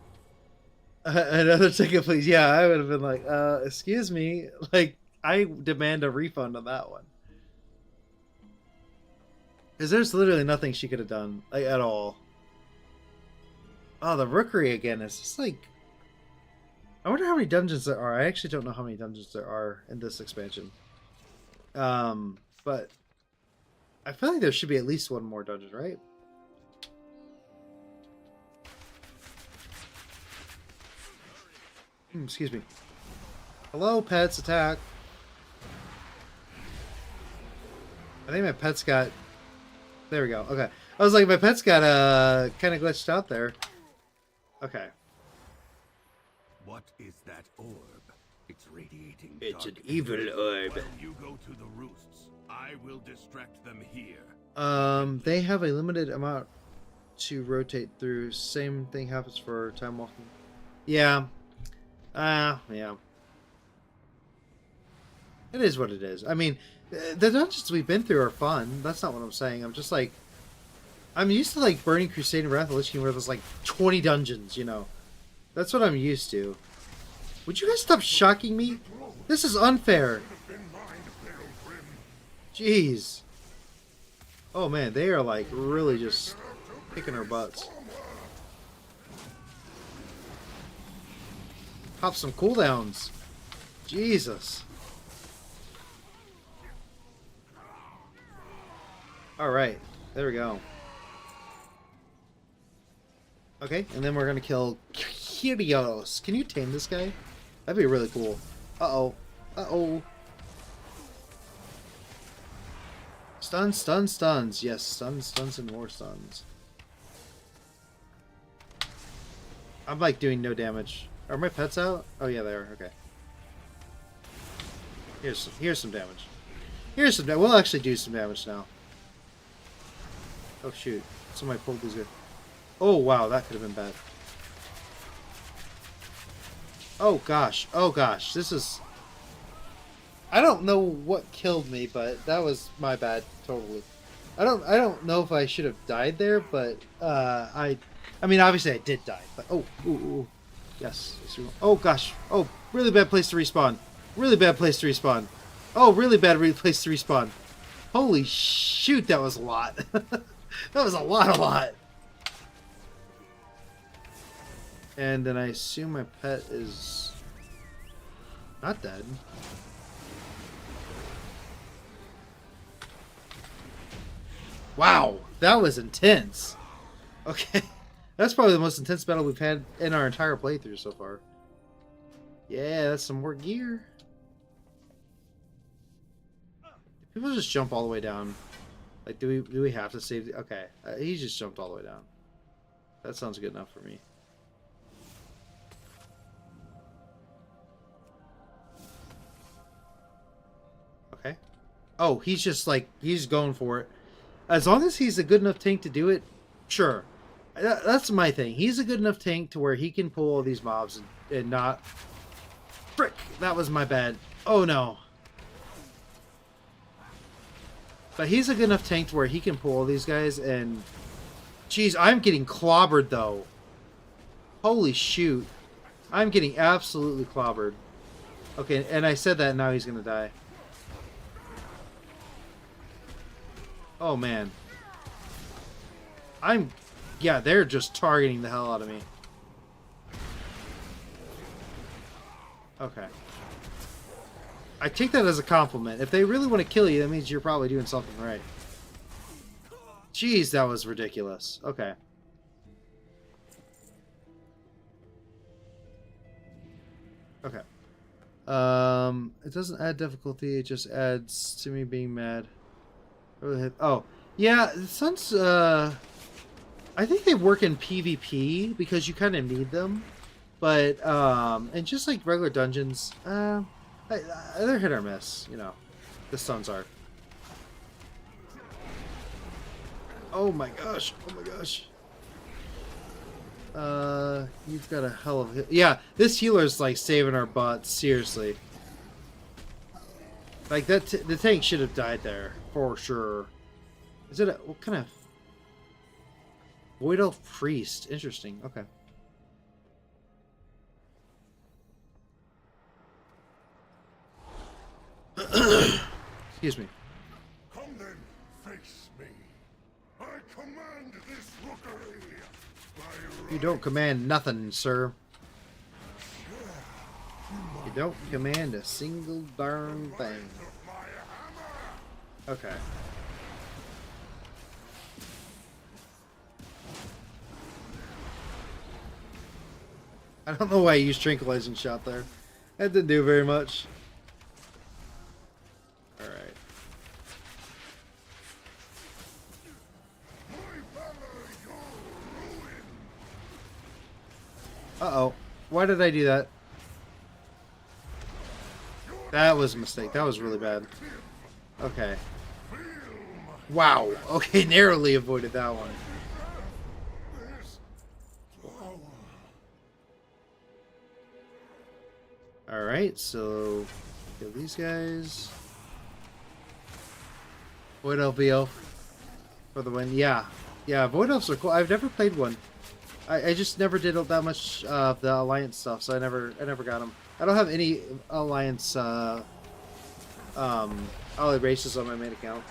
Another ticket, please. Yeah, I would have been like, excuse me. Like, I demand a refund on that one. Because there's literally nothing she could have done, like, at all. Oh, the Rookery again. It's just like... I wonder how many dungeons there are. I actually don't know how many dungeons there are in this expansion. But... I feel like there should be at least one more dungeon, right? Excuse me. Hello, pets, attack. I think my pet's got... There we go. Okay. I was like, my pet's got kind of glitched out there. Okay. What is that orb? It's radiating. It's dark an evil orb. While you go to the roosts, I will distract them here. They have a limited amount to rotate through. Same thing happens for time walking. Yeah. Yeah. It is what it is. I mean, the dungeons we've been through are fun. That's not what I'm saying. I'm just like, I'm used to like Burning Crusade and Wrath of the Lich King where there's like 20 dungeons, you know. That's what I'm used to. Would you guys stop shocking me? This is unfair. Jeez. Oh man, they are like really just kicking our butts. Pop some cooldowns. Jesus. Alright, there we go. Okay, and then we're gonna kill Kyrios. Can you tame this guy? That'd be really cool. Uh-oh. Uh-oh. Stuns, stuns, stuns. Yes, stuns, stuns, and more stuns. I'm like doing no damage. Are my pets out? Oh yeah, they are. Okay. Here's some damage. Here's some damage. We'll actually do some damage now. Oh shoot. Somebody pulled these here. Oh wow, that could have been bad. Oh gosh. Oh gosh. This is... I don't know what killed me, but that was my bad totally. I don't know if I should have died there, but I mean obviously I did die, but oh ooh. Yes. Oh gosh. Oh, really bad place to respawn. Really bad place to respawn. Oh, really bad place to respawn. Holy shoot, that was a lot. That was a lot. And then I assume my pet is not dead. Wow, that was intense. Okay. That's probably the most intense battle we've had in our entire playthrough so far. Yeah, that's some more gear. People just jump all the way down. Like, do we have to save the... Okay, he just jumped all the way down. That sounds good enough for me. Okay. Oh, he's just like, he's going for it. As long as he's a good enough tank to do it, sure. That's my thing. He's a good enough tank to where he can pull all these mobs and not... Frick! That was my bad. Oh no. But he's a good enough tank to where he can pull all these guys and... Jeez, I'm getting clobbered though. Holy shoot. I'm getting absolutely clobbered. Okay, and I said that, now he's gonna die. Oh man. Yeah, they're just targeting the hell out of me. Okay. I take that as a compliment. If they really want to kill you, that means you're probably doing something right. Jeez, that was ridiculous. Okay. Okay. It doesn't add difficulty, it just adds to me being mad. Oh, yeah, since, I think they work in PvP because you kind of need them. But, and just like regular dungeons, they're hit or miss, you know. The stuns are. Oh my gosh, oh my gosh. You've got a hell of a... Yeah, this healer's like saving our butts, seriously. Like, the tank should have died there, for sure. Is it a... What kind of... Void Elf Priest. Interesting, okay. Excuse me. Come then, face me. I command this rookery. You don't command nothing, sir. You don't command a single darn thing. Okay. I don't know why I used tranquilizing shot there. That didn't do very much. Alright. Uh-oh. Why did I do that? That was a mistake. That was really bad. Okay. Wow. Okay, narrowly avoided that one. Alright, so kill these guys. Void Elf VO for the win. Yeah. Yeah, Void Elves are cool. I've never played one. I just never did that much of the Alliance stuff, so I never got them. I don't have any Alliance allied races on my main account.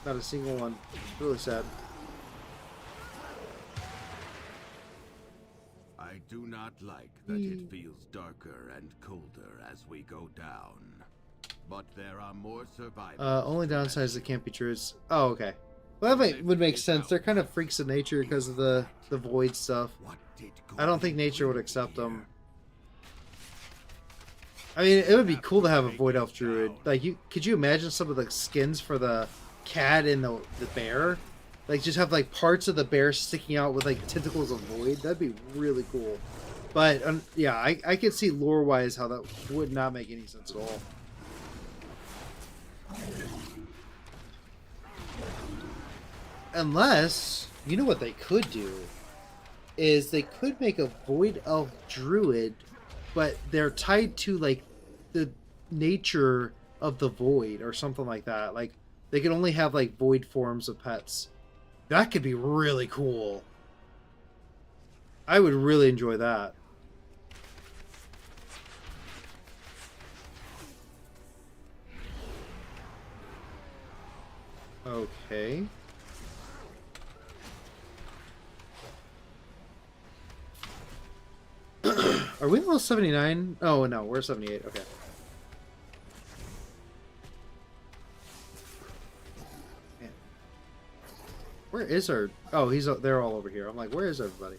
Not a single one. It's really sad. I do not like that it feels darker and colder as we go down. But there are more survivors. Only downside is it can't be druids. Oh, okay. Well, that would make sense. They're kind of freaks of nature because of the void stuff. I don't think nature would accept them. I mean, it would be cool to have a void elf druid. Like, could you imagine some of the skins for the cat and the bear? Like, just have like parts of the bear sticking out with like tentacles of void. That'd be really cool. But yeah, I could see lore-wise how that would not make any sense at all. Unless, you know what they could do? Is they could make a void elf druid, but they're tied to like the nature of the void or something like that. Like they could only have like void forms of pets. That could be really cool. I would really enjoy that. Okay. Are we level 79? Oh, no, we're 78. Okay. Man. Where is our... Oh, they're all over here. I'm like, where is everybody?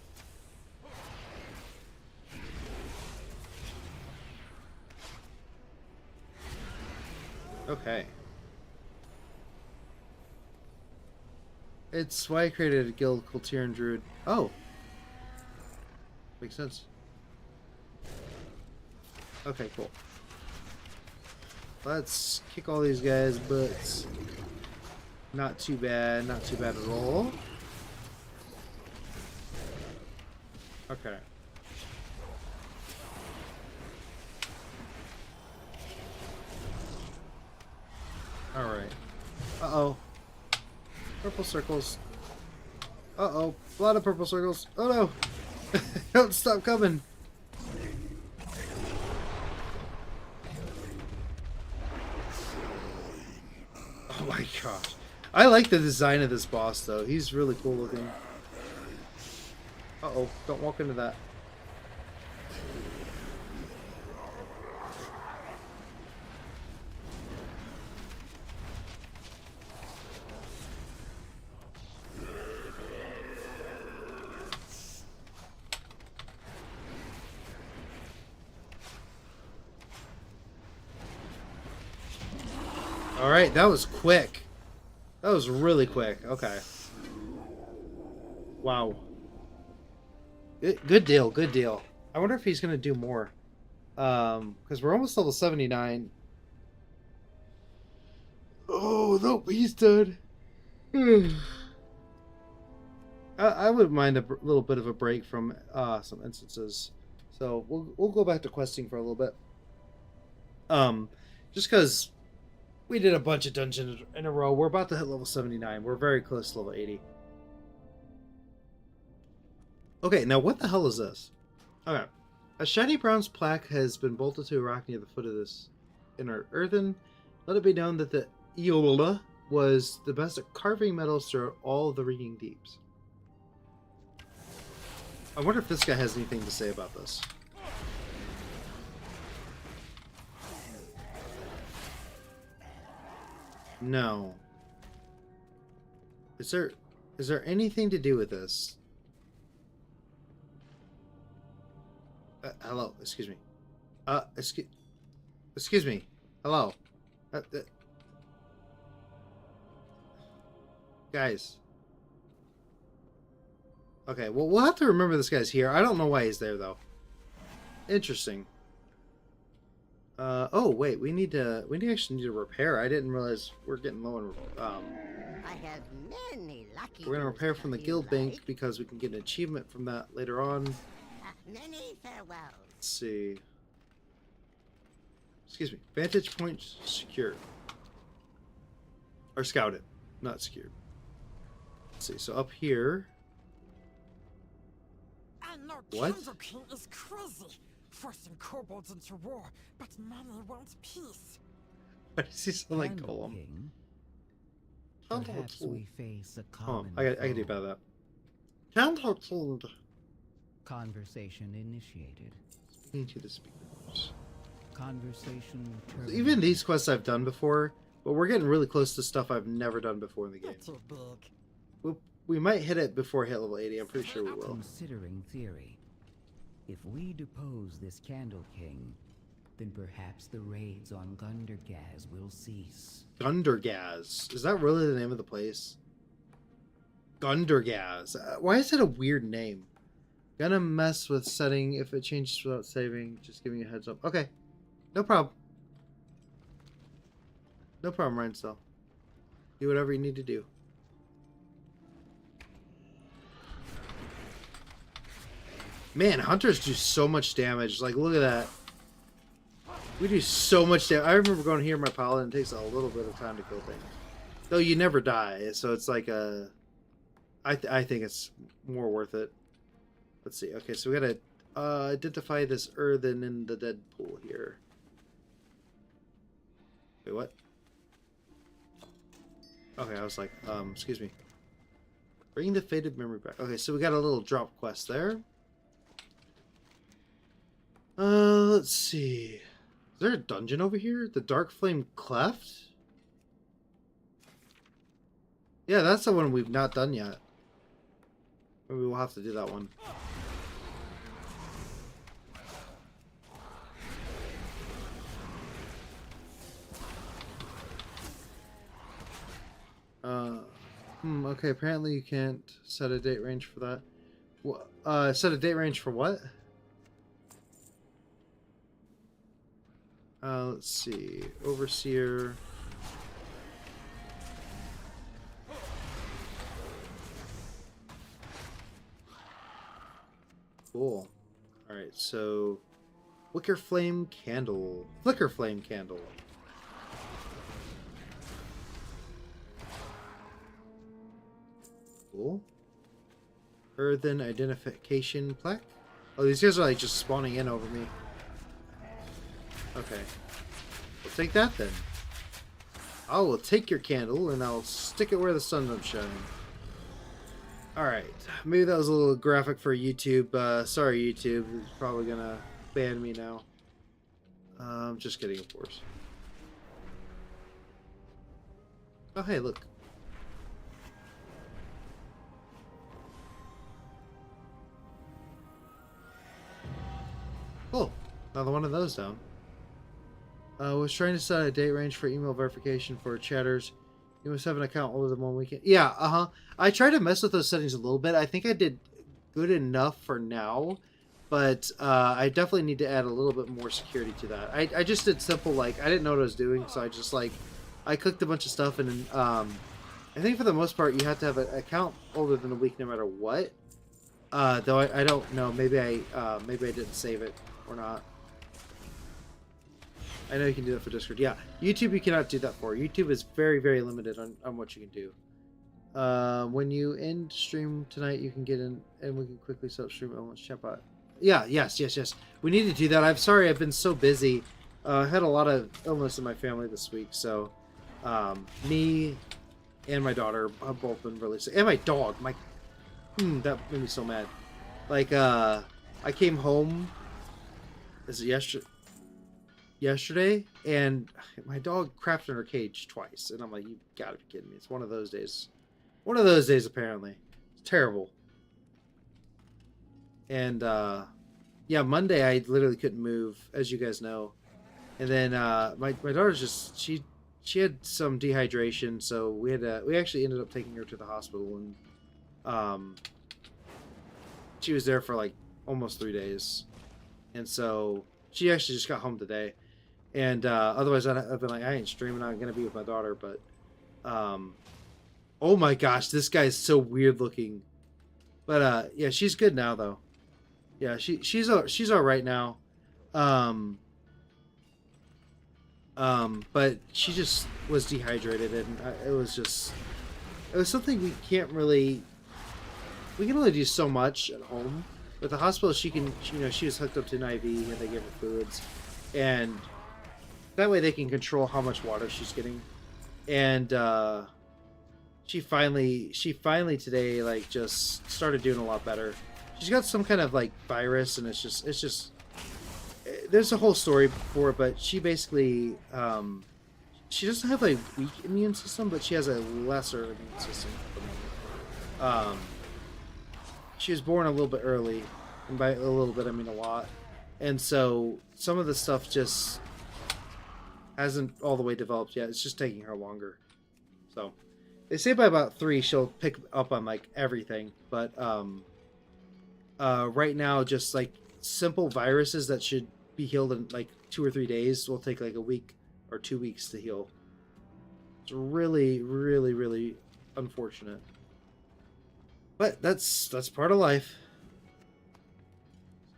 Okay. It's why I created a guild called Tyrion Druid. Oh. Makes sense. Okay, cool. Let's kick all these guys' butts. Not too bad. Not too bad at all. Okay. Alright. Uh-oh. Purple circles. Uh-oh. A lot of purple circles. Oh no! Don't stop coming! Oh my gosh. I like the design of this boss though. He's really cool looking. Uh-oh. Don't walk into that. Alright, that was quick. That was really quick. Okay. Wow. Good deal, good deal. I wonder if he's going to do more. Because we're almost level 79. Oh, nope, he's done. I wouldn't mind a little bit of a break from some instances. So we'll go back to questing for a little bit. Just because we did a bunch of dungeons in a row. We're about to hit level 79. We're very close to level 80. Okay, now what the hell is this? Okay. A shiny bronze plaque has been bolted to a rock near the foot of this inner earthen. Let it be known that the Eola was the best at carving metals throughout all of the ringing deeps. I wonder if this guy has anything to say about this. No. Is there anything to do with this? Hello, excuse me. Excuse me. Hello. Guys. Okay, well, we'll have to remember this guy's here. I don't know why he's there, though. Interesting. Oh wait, we actually need to repair. I didn't realize we're getting low on I have many lucky we're gonna repair from the you guild bank like. because we can get an achievement from that later on. Many farewells. Let's see. Excuse me. Vantage point secured. Or scouted, not secured. Let's see. So up here. I know What? Candle King is crazy, forcing kobolds into war, but many want peace. Why does he sound like Candle Golem? King? Candle Perhaps King. we face a Oh, common I can do foe. better that. Candle King. Conversation initiated. Speaking to the speakers. Conversation terminated. Even these quests I've done before, but we're getting really close to stuff I've never done before in the game. Not too big. We might hit it before I hit level 80. I'm pretty sure we will. Considering theory, if we depose this Candle King, then perhaps the raids on Gundergaz will cease. Gundergaz. Is that really the name of the place? Gundergaz. Why is it a weird name? Gonna mess with setting if it changes without saving. Just giving you a heads up. Okay. No problem. No problem, Rhinestone. Do whatever you need to do. Man, hunters do so much damage. Like, look at that. We do so much damage. I remember going here in my paladin. It takes a little bit of time to kill things. Though you never die, so it's like a... I think it's more worth it. Let's see. Okay, so we gotta identify this earthen in the dead pool here. Wait, what? Okay, I was like, excuse me. Bring the faded memory back. Okay, so we got a little drop quest there. Let's see. Is there a dungeon over here? The Dark Flame Cleft? Yeah, that's the one we've not done yet. Maybe we'll have to do that one. Okay, apparently you can't set a date range for that. Set a date range for what? Let's see. Overseer. Cool. Alright, so... Flicker Flame Candle. Flicker Flame Candle. Cool. Earthen Identification Plaque. Oh, these guys are like just spawning in over me. Okay. We'll take that then. I will take your candle and I'll stick it where the sun don't shine. Alright. Maybe that was a little graphic for YouTube. Sorry, YouTube. It's probably gonna ban me now. Just kidding, of course. Oh, hey, look. Cool. Another one of those down. Was trying to set a date range for email verification for chatters. You must have an account older than 1 weekend. Yeah, I tried to mess with those settings a little bit. I think I did good enough for now, but I definitely need to add a little bit more security to that. I just did simple, like, I didn't know what I was doing, so I just, like, I clicked a bunch of stuff, and I think for the most part, you have to have an account older than a week no matter what. Though I don't know. Maybe I didn't save it or not. I know you can do that for Discord. Yeah, YouTube you cannot do that for. YouTube is very, very limited on what you can do. When you end stream tonight, you can get in and we can quickly set up stream elements chatbot. Yeah, yes. We need to do that. I'm sorry, I've been so busy. I had a lot of illness in my family this week, so me and my daughter have both been really sick. And my dog. That made me so mad. Like, I came home. Is it yesterday, and my dog crapped in her cage twice, and I'm like, you gotta be kidding me. It's one of those days. One of those days, apparently. It's terrible. And yeah, Monday I literally couldn't move, as you guys know. And then my daughter's just she had some dehydration, so we actually ended up taking her to the hospital, and she was there for like almost 3 days. And so she actually just got home today. And otherwise, I've been like, I ain't streaming. I'm going to be with my daughter. But, oh my gosh, this guy is so weird looking. But yeah, she's good now, though. Yeah, she's all right now. But she just was dehydrated, and it was something we can't really. We can only do so much at home. With the hospital, she was hooked up to an IV, and they gave her fluids, and that way they can control how much water she's getting. And she finally today like just started doing a lot better. She's got some kind of like virus, and it's just there's a whole story for it, but she basically she doesn't have a weak immune system, but she has a lesser immune system at the moment. She was born a little bit early, and by a little bit I mean a lot, and so some of the stuff just hasn't all the way developed yet. It's just taking her longer. So they say by about 3 she'll pick up on like everything, but right now just like simple viruses that should be healed in like 2 or 3 days will take like a week or 2 weeks to heal. It's really, really, really unfortunate. But that's part of life.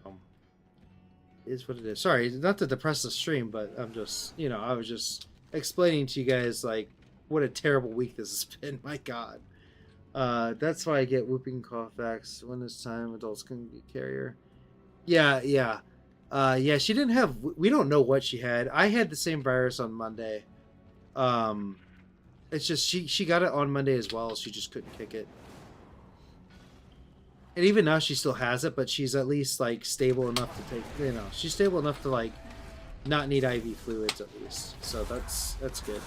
It is what it is. Sorry, not to depress the stream, but I'm just, I was just explaining to you guys like what a terrible week this has been. My God. That's why I get whooping cough vax when it's time. Adults can get carrier. Yeah. Yeah, she didn't have. We don't know what she had. I had the same virus on Monday. It's just she got it on Monday as well. She just couldn't kick it. And even now she still has it, but she's at least like stable enough to take. She's stable enough to like not need IV fluids at least. So that's good.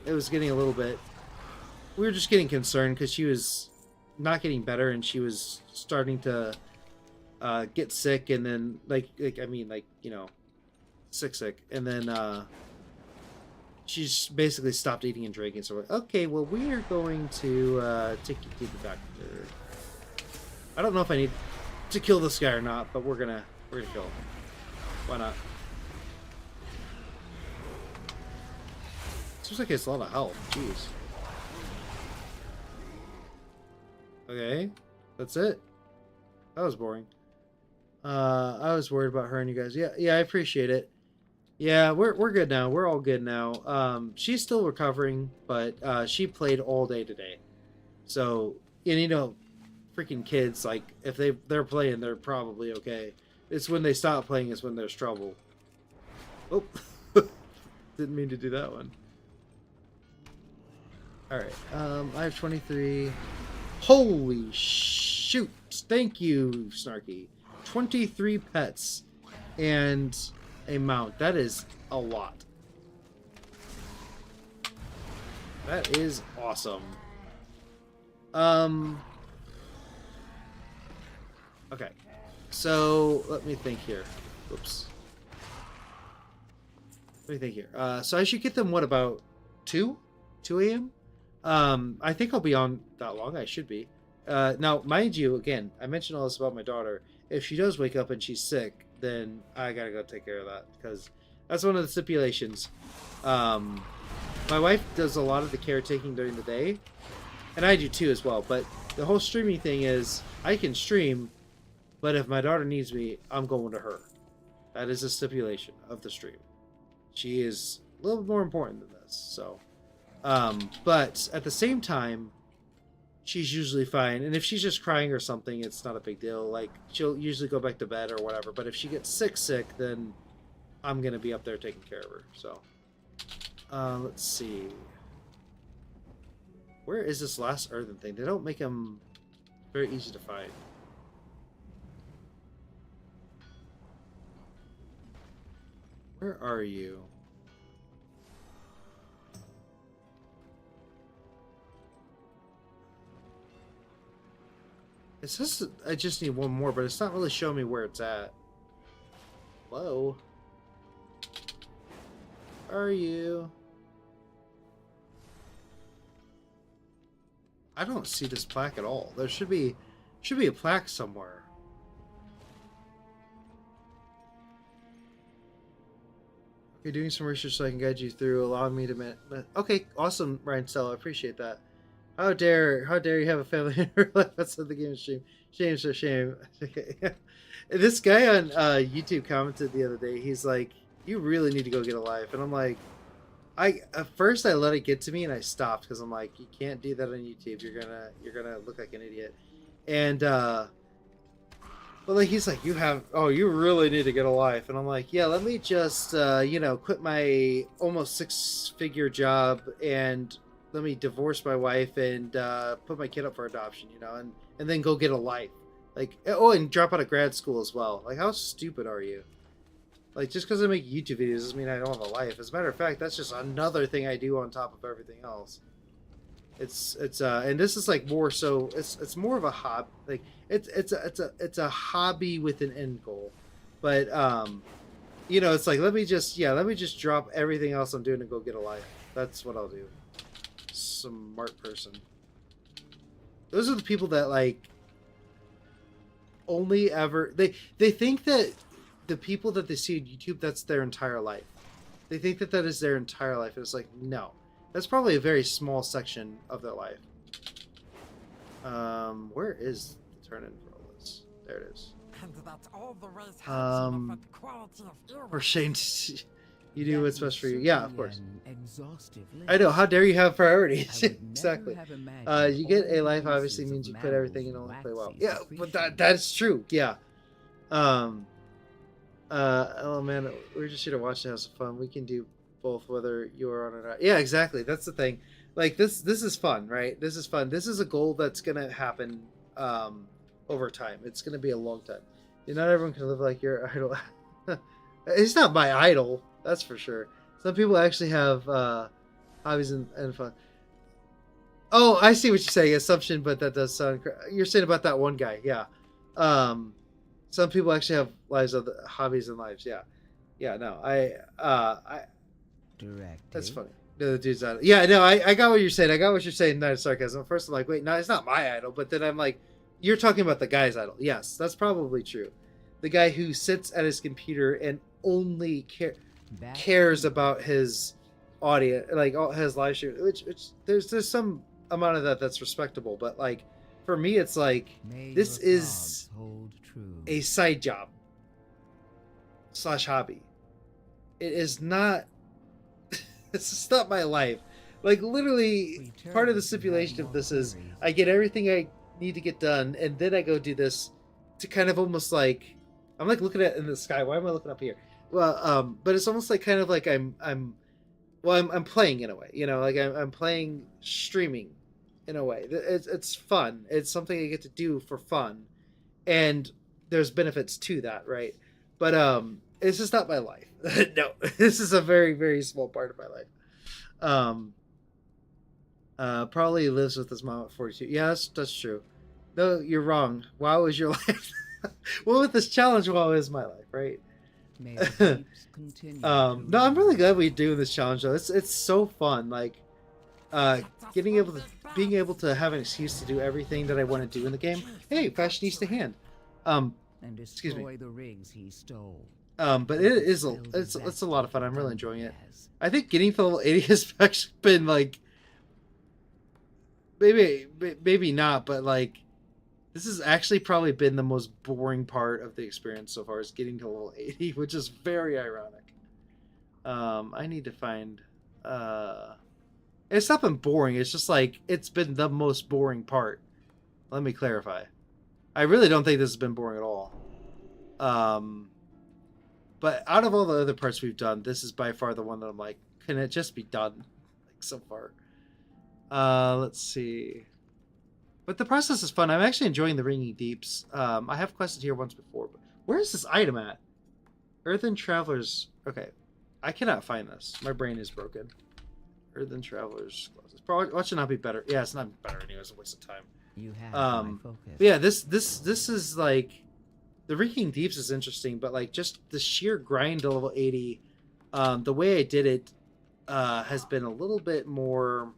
It was getting a little bit. We were just getting concerned because she was not getting better, and she was starting to get sick, and then sick, and then she's basically stopped eating and drinking. So we're like, okay, well, we are going to take you to the doctor. I don't know if I need to kill this guy or not, but we're gonna kill him. Why not? Seems like it's a lot of health. Jeez. Okay, that's it. That was boring. I was worried about her and you guys. Yeah, I appreciate it. Yeah, we're good now. We're all good now. She's still recovering, but she played all day today. So, and freaking kids, like if they're playing, they're probably okay. It's when they stop playing is when there's trouble. Oh, didn't mean to do that one. All right, I have 23. Holy shoot! Thank you, Snarky. 23 pets and a mount. That is a lot. That is awesome. Okay. So let me think here. Whoops. Let me think here. So I should get them, what, about 2 a.m.? I think I'll be on that long. I should be. Now, mind you, again, I mentioned all this about my daughter. If she does wake up and she's sick, then I gotta go take care of that, because that's one of the stipulations. My wife does a lot of the caretaking during the day, and I do too as well. But the whole streaming thing is, I can stream, but if my daughter needs me, I'm going to her. That is a stipulation of the stream. She is a little bit more important than this, so. But at the same time, she's usually fine. And if she's just crying or something, it's not a big deal. Like, she'll usually go back to bed or whatever. But if she gets sick, then I'm going to be up there taking care of her. So, let's see. Where is this last earthen thing? They don't make them very easy to find. Where are you? It says I just need one more, but it's not really showing me where it's at. Hello? Where are you? I don't see this plaque at all. There should be a plaque somewhere. You're doing some research so I can guide you through, allowing me to... Okay, awesome, Ryan Stella. I appreciate that. How dare you have a family in real life outside the game stream? Shame, so shame. Okay. This guy on YouTube commented the other day. He's like, "You really need to go get a life," and I'm like, at first I let it get to me and I stopped because I'm like, you can't do that on YouTube. You're gonna look like an idiot. And but like he's like, you really need to get a life, and I'm like, yeah, let me just quit my almost 6-figure job and let me divorce my wife and put my kid up for adoption, and then go get a life. Like, and drop out of grad school as well. Like, how stupid are you? Like, just because I make YouTube videos doesn't mean I don't have a life. As a matter of fact, that's just another thing I do on top of everything else. It's and this is like more so. It's more of a hobby. Like, it's a hobby with an end goal. But it's like let me just drop everything else I'm doing and go get a life. That's what I'll do. Smart person. Those are the people that like only ever they think that the people that they see on YouTube, that's their entire life. They think that is their entire life, and it's like, no, that's probably a very small section of their life. Where is the turn in for all this? There it is. And that's all the race has to affect the quality of or Shane, you do what's best for you. Yeah, of course. Exhaustive I know. How dare you have priorities? Exactly. You get a life obviously means you quit everything and only play WoW. Yeah, but that's true. Yeah. Oh man, we're just here to watch and have some fun. We can do both whether you're on or not. Yeah, exactly. That's the thing. Like this is fun, right? This is fun. This is a goal that's gonna happen over time. It's gonna be a long time. Not everyone can live like your idol. It's not my idol, that's for sure. Some people actually have hobbies and fun. Oh, I see what you're saying. Assumption, but that does sound. You're saying about that one guy, yeah. Some people actually have lives of hobbies and lives, yeah. Yeah, no, I. Direct. That's funny. No, the dude's idol. Yeah, no, I got what you're saying. I got what you're saying. Not sarcasm. First, I'm like, wait, no, it's not my idol. But then I'm like, you're talking about the guy's idol. Yes, that's probably true. The guy who sits at his computer and only cares about his audience, like all his live stream. Which there's some amount of that's respectable. But like, for me, it's like this is a side job / hobby. It is not. This is not my life. Like, literally, part of the stipulation of this is I get everything I need to get done, and then I go do this to kind of almost like I'm like looking at in the sky. Why am I looking up here? Well, but it's almost like kind of like I'm playing in a way. Like I'm playing streaming in a way. It's fun. It's something I get to do for fun, and there's benefits to that, right? But it's just not my life. No, this is a very, very small part of my life. Probably lives with his mom at 42. Yeah, that's true. No, you're wrong. WoW is your life. Well, with this challenge, WoW is my life, right? No, I'm really glad we're doing this challenge though. It's so fun. Like, being able to have an excuse to do everything that I want to do in the game. Hey, fashionista hand. And excuse me. the rigs he stole. But it's a lot of fun. I'm really enjoying it. I think getting to level 80 has actually been like maybe not, but like this has actually probably been the most boring part of the experience so far, is getting to level 80, which is very ironic. I need to find it's not been boring, it's just like it's been the most boring part. Let me clarify. I really don't think this has been boring at all. But out of all the other parts we've done, this is by far the one that I'm like, can it just be done? Like, so far. Let's see. But the process is fun. I'm actually enjoying the Ringing Deeps. I have quested here once before, but where is this item at? Earthen Travelers. Okay. I cannot find this. My brain is broken. Earthen Travelers. What should not be better? Yeah, it's not better anyway. It's a waste of time. You have my focus. Yeah, this is like... The Ringing Deeps is interesting, but like just the sheer grind to level 80, the way I did it has been a little bit more...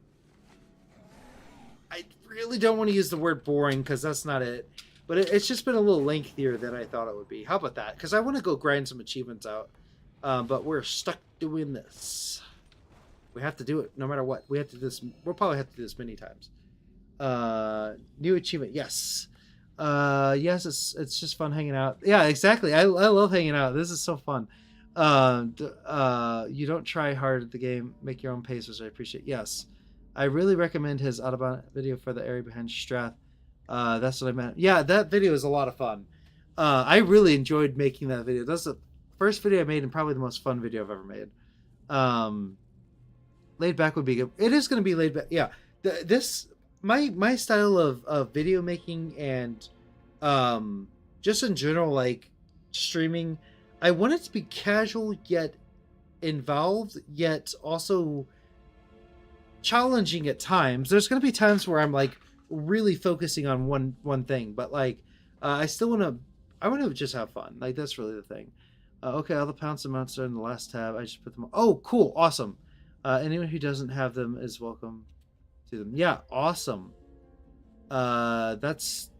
I really don't want to use the word boring because that's not it, but it's just been a little lengthier than I thought it would be. How about that? Because I want to go grind some achievements out. but we're stuck doing this. We have to do it no matter what. We have to do this. We'll probably have to do this many times. New achievement, yes. Yes, it's just fun hanging out. Yeah, exactly. I love hanging out. This is so fun. You don't try hard at the game. Make your own pace, which I appreciate. Yes, I really recommend his Autobahn video for the area behind Strath. That's what I meant. Yeah, that video is a lot of fun. I really enjoyed making that video. That's the first video I made and probably the most fun video I've ever made. Laid back would be good. It is going to be laid back. Yeah, my style of video making and just in general, like streaming, I want it to be casual yet involved, yet also challenging at times. There's going to be times where I'm like really focusing on one thing, but like I want to just have fun. Like that's really the thing. Okay, all the pounds and amounts are in the last tab. I just put them. Oh, cool, awesome. Anyone who doesn't have them is welcome to them. Yeah, awesome. That's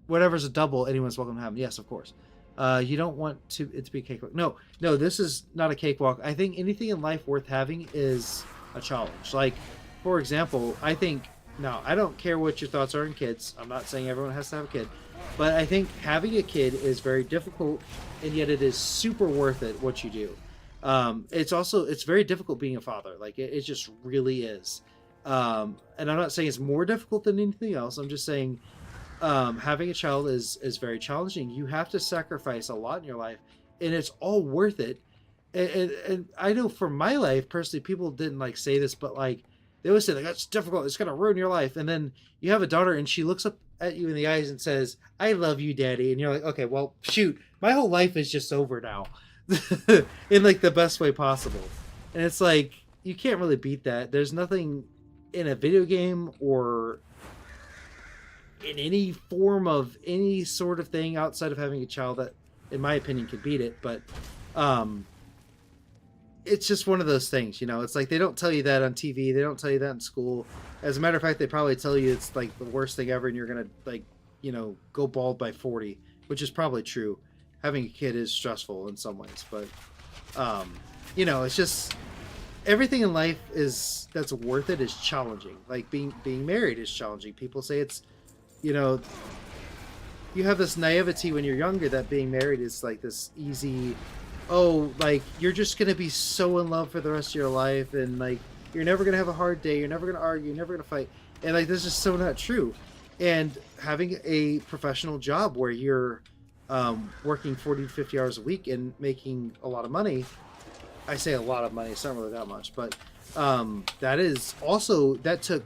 whatever's a double. Anyone's welcome to have them. Yes, of course. You don't want it to be a cakewalk. No, this is not a cakewalk. I think anything in life worth having is a challenge. Like, for example, I think, now, I don't care what your thoughts are on kids. I'm not saying everyone has to have a kid. But I think having a kid is very difficult, and yet it is super worth it, what you do. It's very difficult being a father. Like, it just really is. And I'm not saying it's more difficult than anything else. I'm just saying having a child is very challenging. You have to sacrifice a lot in your life, and it's all worth it. And I know for my life, personally, people didn't like say this, but like they always say like, that's difficult, it's gonna ruin your life. And then you have a daughter and she looks up at you in the eyes and says, I love you, daddy. And you're like, okay, well, shoot, my whole life is just over now. In like the best way possible. And it's like, you can't really beat that. There's nothing in a video game or in any form of any sort of thing outside of having a child that, in my opinion, could beat it. But it's just one of those things, you know. It's like they don't tell you that on TV. They don't tell you that in school. As a matter of fact, they probably tell you it's like the worst thing ever and you're going to, like, you know, go bald by 40, which is probably true. Having a kid is stressful in some ways, but you know, it's just everything in life that's worth it is challenging. Like being married is challenging. People say it's, you know, you have this naivety when you're younger that being married is like this easy, oh, like you're just gonna be so in love for the rest of your life, and like you're never gonna have a hard day, you're never gonna argue, you're never gonna fight, and like this is just so not true. And having a professional job where you're working 40 to 50 hours a week and making a lot of money. I say a lot of money, it's not really that much, but that took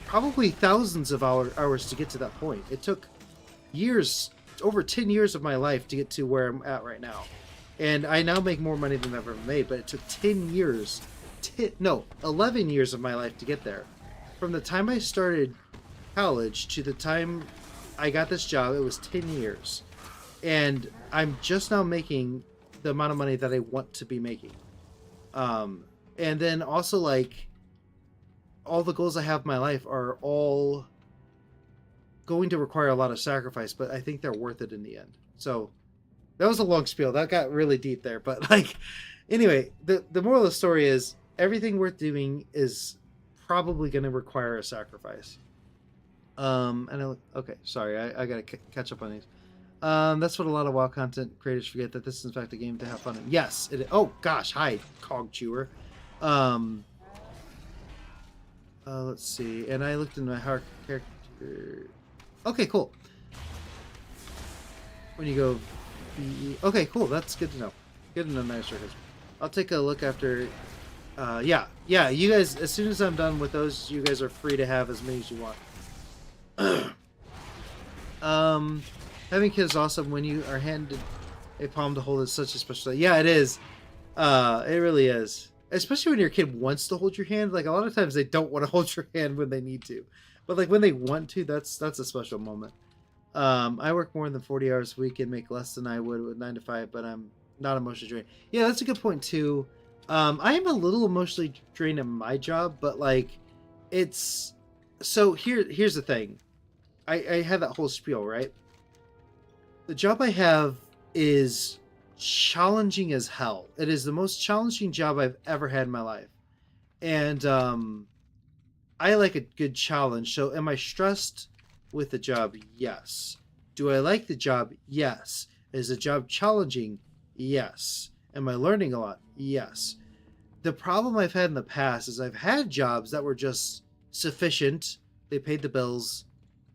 probably thousands of hours to get to that point. It took years, over 10 years of my life to get to where I'm at right now. And I now make more money than I've ever made, but it took 11 years of my life to get there. From the time I started college to the time I got this job, it was 10 years. And I'm just now making the amount of money that I want to be making. And then also, like, all the goals I have in my life are all going to require a lot of sacrifice, but I think they're worth it in the end. So that was a long spiel. That got really deep there. But, like, anyway, the moral of the story is everything worth doing is probably going to require a sacrifice. Okay, sorry, I gotta catch up on these. That's what a lot of WoW content creators forget, that this is in fact a game to have fun in. Yes, it is. Oh gosh, hi, Cog Chewer. Let's see, and I looked in my heart character. Okay, cool. When you go okay, cool, that's good to know. Good to know, nice records. I'll take a look after. Yeah, you guys, as soon as I'm done with those, you guys are free to have as many as you want. Having kids is awesome. When you are handed a palm to hold is such a special day. Yeah, it is. It really is. Especially when your kid wants to hold your hand. Like, a lot of times they don't want to hold your hand when they need to. But like when they want to, that's a special moment. I work more than 40 hours a week and make less than I would with 9 to 5, but I'm not emotionally drained. Yeah, that's a good point too. I am a little emotionally drained in my job, but like it's so here's the thing. I had that whole spiel, right? The job I have is challenging as hell. It is the most challenging job I've ever had in my life. And I like a good challenge. So am I stressed with the job? Yes. Do I like the job? Yes. Is the job challenging? Yes. Am I learning a lot? Yes. The problem I've had in the past is I've had jobs that were just sufficient. They paid the bills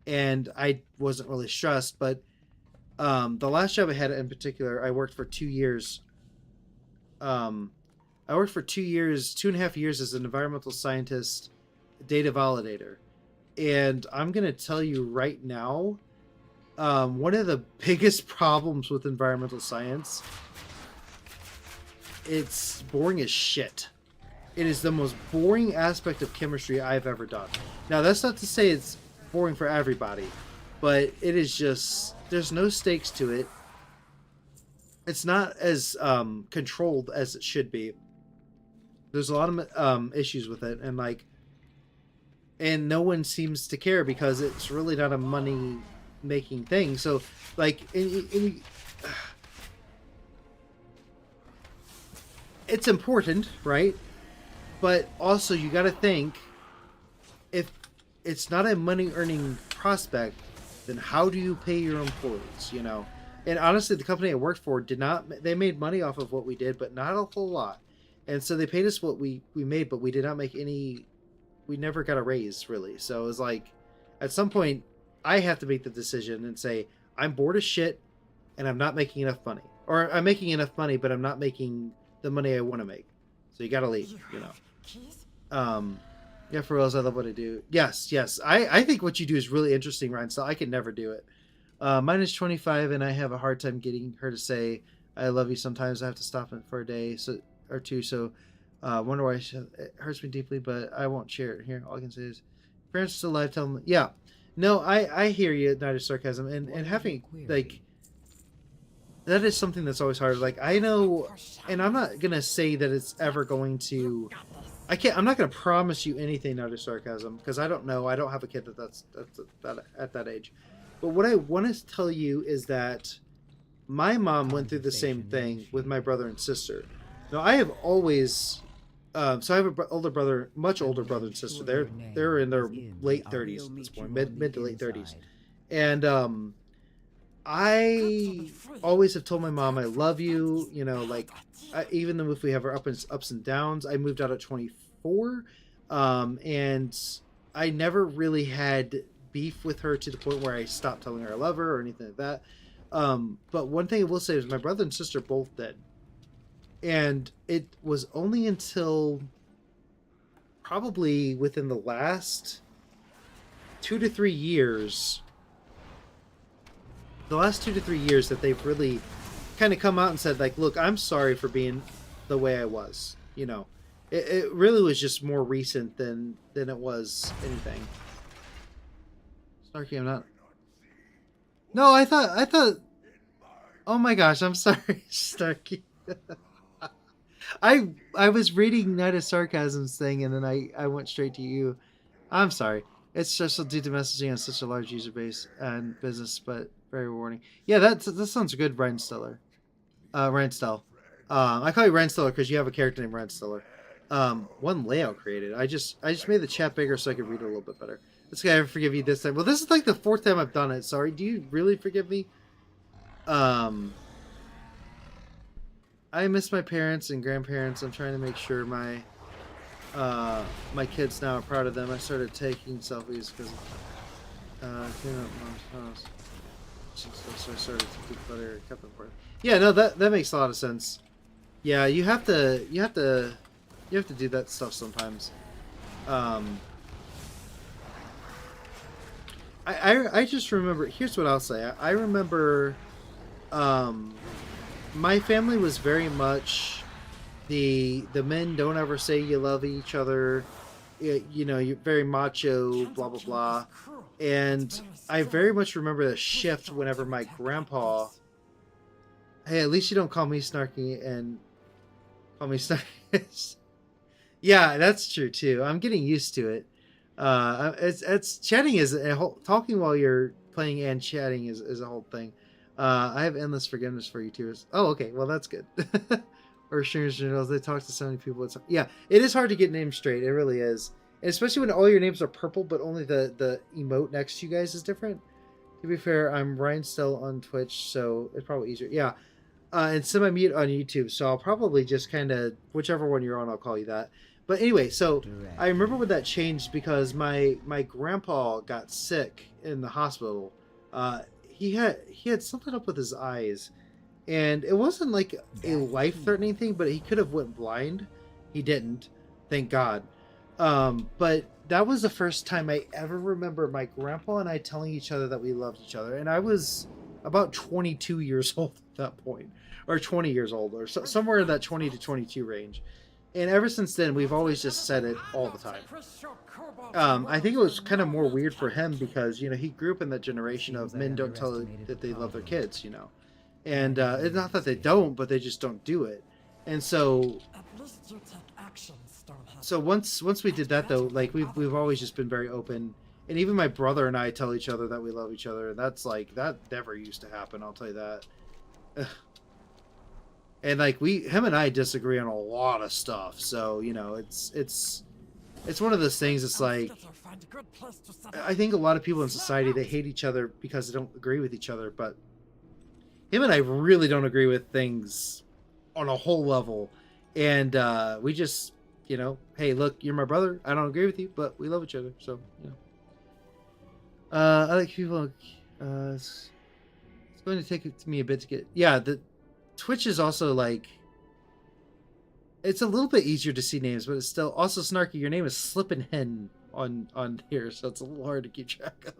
and I wasn't really stressed. But the last job I had in particular, I worked for 2 years. I worked for 2 years, 2.5 years as an environmental scientist, data validator. And I'm going to tell you right now, one of the biggest problems with environmental science, it's boring as shit. It is the most boring aspect of chemistry I've ever done. Now, that's not to say it's boring for everybody, but it is just, there's no stakes to it. It's not as controlled as it should be. There's a lot of issues with it, and and no one seems to care because it's really not a money making thing. So it's important, right? But also you got to think, if it's not a money earning prospect, then how do you pay your employees, you know? And honestly, the company I worked for they made money off of what we did, but not a whole lot. And so they paid us what we made, but we did not make we never got a raise, really. So it was like, at some point, I have to make the decision and say, I'm bored as shit, and I'm not making enough money. Or I'm making enough money, but I'm not making the money I want to make. So you gotta leave, you know. Yeah, for reals, I love what I do. Yes. I think what you do is really interesting, Ryan. So I could never do it. Mine is 25, and I have a hard time getting her to say, I love you. Sometimes I have to stop it for a day or two. So wonder why it hurts me deeply, but I won't share it here. All I can say is, parents still alive, tell them. Yeah. No, I hear you, not as sarcasm. And having, that is something that's always hard. Like, I know, and I'm not going to say that it's ever going to, I'm not going to promise you anything out of sarcasm, because I don't know. I don't have a kid that's at that age. But what I want to tell you is that my mom went through the same thing with my brother and sister. Now, I have always, so I have an older brother, much older brother and sister. They're in their late 30s at this point, mid to late 30s. And I always have told my mom, I love you, you know, even though if we have our ups and downs. I moved out at 24, and I never really had beef with her to the point where I stopped telling her I love her or anything like that. But one thing I will say is my brother and sister both dead. And it was only until probably within the last 2 to 3 years, that they've really kind of come out and said, like, look, I'm sorry for being the way I was. You know, it really was just more recent than it was anything. Snarky, I'm not. No, I thought. Oh my gosh, I'm sorry, Snarky. I was reading Night of Sarcasm's thing, and then I went straight to you. I'm sorry. It's stressful due to messaging on such a large user base and business, but very rewarding. Yeah, that sounds good, Ryan Steller. Ryan Stell. I call you Ryan Steller because you have a character named Ryan Steller. One layout created. I just made the chat bigger so I could read it a little bit better. This guy, I forgive you this time. Well, this is like the 4th time I've done it. Sorry. Do you really forgive me? I miss my parents and grandparents. I'm trying to make sure my kids now are proud of them. I started taking selfies because clean up mom's house. So I started to keep clutter, kept them for. Yeah, no, that makes a lot of sense. Yeah, you have to do that stuff sometimes. I just remember. Here's what I'll say. I remember. My family was very much the men don't ever say you love each other. You know, you're very macho, blah blah blah. And I very much remember the shift whenever my grandpa. Hey, at least you don't call me snarky and call me snarky. Yeah, that's true too. I'm getting used to it. It's chatting is a whole, talking while you're playing and chatting is a whole thing. I have endless forgiveness for YouTubers. Oh, okay. Well, that's good. Or streamers journals. They talk to so many people. It's, yeah, it is hard to get names straight. It really is. And especially when all your names are purple, but only the emote next to you guys is different. To be fair, I'm Ryan still on Twitch, so it's probably easier. Yeah. And semi-mute on YouTube, so I'll probably just kind of, whichever one you're on, I'll call you that. But anyway, so I remember when that changed because my grandpa got sick in the hospital. He had something up with his eyes, and it wasn't like a life-threatening thing, but he could have went blind. He didn't, thank God. But that was the first time I ever remember my grandpa and I telling each other that we loved each other, and I was about 22 years old at that point, or 20 years old, or somewhere in that 20 to 22 range. And ever since then, we've always just said it all the time. I think it was kind of more weird for him because, you know, he grew up in that generation of men don't tell that they love their kids, you know. And it's not that they don't, but they just don't do it. And so once we did that, though, like we've always just been very open. And even my brother and I tell each other that we love each other. And that's like, that never used to happen, I'll tell you that. And like him and I disagree on a lot of stuff, so you know it's one of those things. It's like I think a lot of people in society, they hate each other because they don't agree with each other, but him and I really don't agree with things on a whole level, and we just, you know, hey, look, you're my brother. I don't agree with you, but we love each other, so you know. I like people. It's going to take me a bit to get. Yeah, the Twitch is also like, it's a little bit easier to see names, but it's still also Snarky. Your name is Slippin' Hen on here, so it's a little hard to keep track of.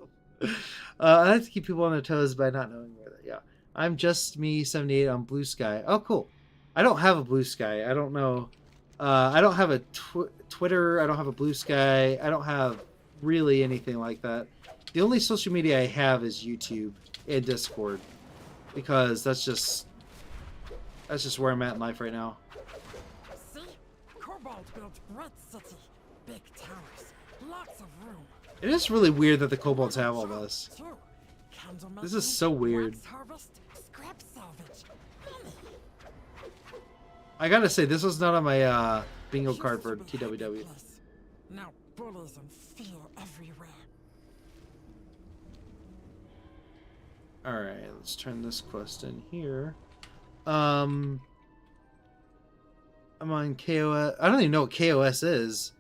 I like to keep people on their toes by not knowing where that. Yeah, I'm just me 78 on Blue Sky. Oh, cool. I don't have a Blue Sky. I don't know. I don't have a Twitter. I don't have a Blue Sky. I don't have really anything like that. The only social media I have is YouTube and Discord, because that's just where I'm at in life right now. See? Cobalt built great city, big towers, lots of room. It is really weird that the kobolds have all this. This is so weird. I gotta say, this was not on my bingo card for TWW. Now bullies and fear everywhere. Alright, let's turn this quest in here. I'm on KOS. I don't even know what KOS is.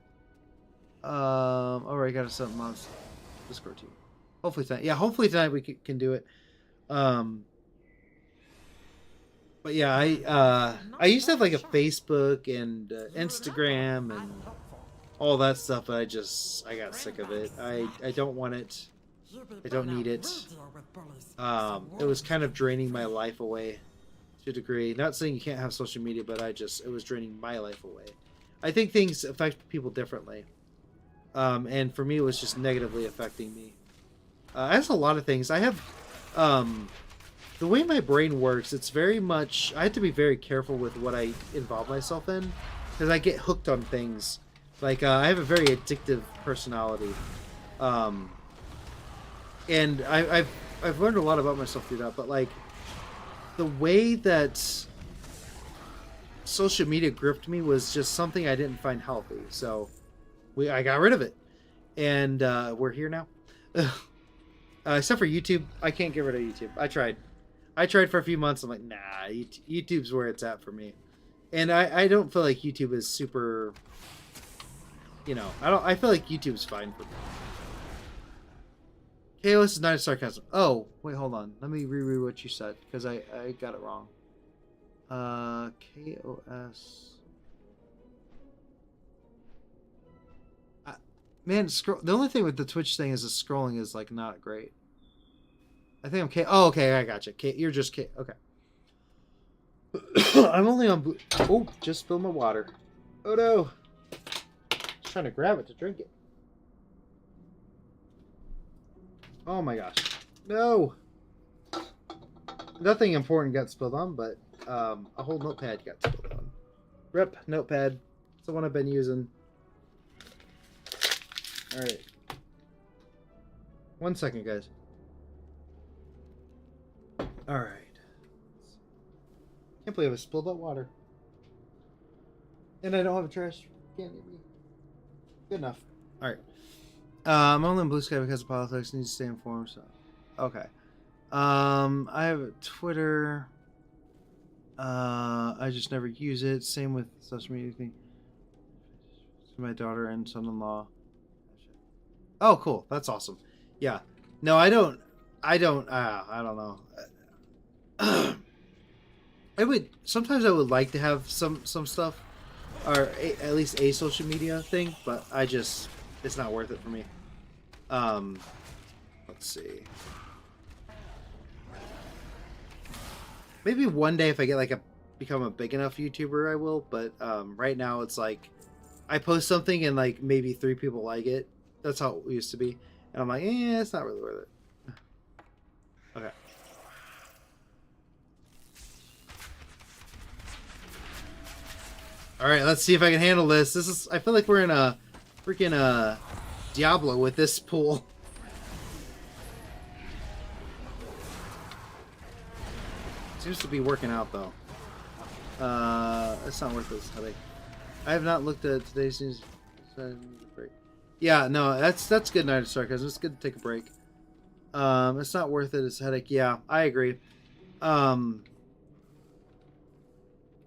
Alright, got something on Discord too. Hopefully tonight. Yeah, hopefully tonight we can do it. But yeah, I used to have like a Facebook and Instagram and all that stuff, but I got sick of it. I don't want it. I don't need it. It was kind of draining my life away to a degree. Not saying you can't have social media, but it was draining my life away. I think things affect people differently. And for me, it was just negatively affecting me. As a lot of things, I have, the way my brain works, it's very much, I have to be very careful with what I involve myself in, because I get hooked on things. Like, I have a very addictive personality. And I've learned a lot about myself through that, but like, the way that social media gripped me was just something I didn't find healthy. So I got rid of it, and we're here now. Except for YouTube, I can't get rid of YouTube. I tried for a few months. I'm like, nah, YouTube's where it's at for me, and I don't feel like YouTube is super. You know, I feel like YouTube's fine for me. KOS is not a sarcasm. Oh, wait, hold on. Let me reread what you said, because I got it wrong. KOS. Man, the only thing with the Twitch thing is the scrolling is, like, not great. I think I'm K. Oh, okay, I gotcha. You're just K. Okay. I'm only on blue. Oh, just spilled my water. Oh, no. Just trying to grab it to drink it. Oh my gosh. No! Nothing important got spilled on, but a whole notepad got spilled on. Rip notepad. It's the one I've been using. Alright. 1 second, guys. All right. Can't believe I spilled that water. And I don't have a trash can near me. Good enough. All right. I'm only in Blue Sky because of politics. Need to stay informed. So, okay. I have a Twitter. I just never use it. Same with social media thing. My daughter and son-in-law. Oh, cool. That's awesome. Yeah. No, I don't. I don't know. I would sometimes I would like to have some stuff, or at least a social media thing, but it's not worth it for me. Let's see. Maybe one day if I get become a big enough YouTuber, I will. But right now it's like I post something and like maybe 3 people like it. That's how it used to be, and I'm like, it's not really worth it. Okay. All right, let's see if I can handle this. I feel like we're in a freaking Diablo with this pool. Seems to be working out though. It's not worth this headache. I have not looked at today's news. Break. Yeah, no, that's good night of sarcasm. It's good to take a break. It's not worth it. It's a headache. Yeah, I agree.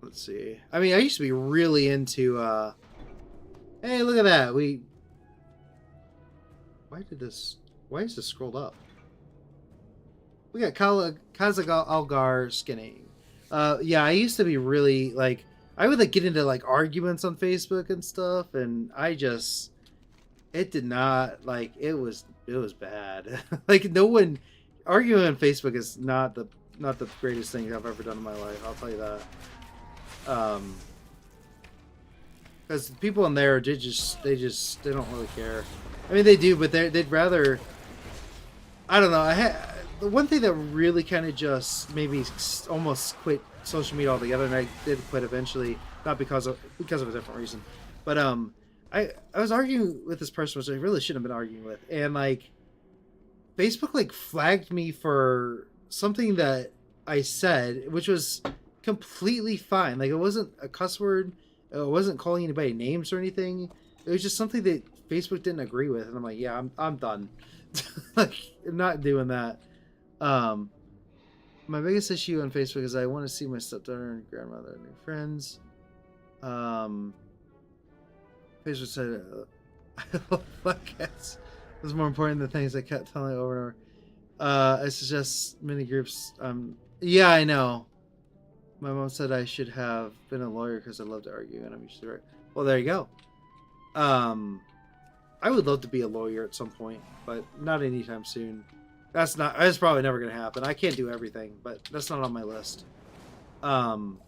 Let's see. I mean, I used to be really into, hey, look at that. Why is this scrolled up? We got Kazak skinning. Yeah, I used to be really, like, I would, like, get into, like, arguments on Facebook and stuff, and it did not, like, it was bad. Like, no one, arguing on Facebook is not the greatest thing I've ever done in my life, I'll tell you that. Because people in there, they don't really care. I mean, they do, but they'd rather. I don't know. The one thing that really kind of just made me almost quit social media altogether, and I did quit eventually, not because of a different reason, but I was arguing with this person, which I really shouldn't have been arguing with, and like Facebook like flagged me for something that I said, which was completely fine. Like, it wasn't a cuss word. It wasn't calling anybody names or anything. It was just something that Facebook didn't agree with, and I'm like, yeah, I'm done. Like, I'm not doing that. My biggest issue on Facebook is I want to see my stepdaughter and grandmother and new friends. Facebook said, it was more important than things I kept telling over and over. I suggest many groups. Yeah, I know. My mom said I should have been a lawyer because I love to argue and I'm usually right. Well, there you go. I would love to be a lawyer at some point, but not anytime soon. That's probably never going to happen. I can't do everything, but that's not on my list. Ooh.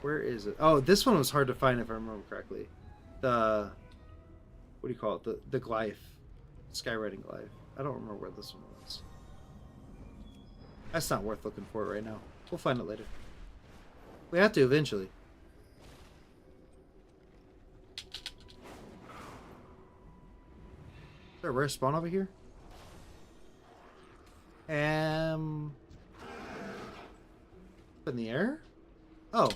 Where is it? Oh, this one was hard to find if I remember correctly. What do you call it? The Glyph. Skywriting Glyph. I don't remember where this one was. That's not worth looking for right now. We'll find it later. We have to eventually. Is there a rare spawn over here? Up in the air? Oh.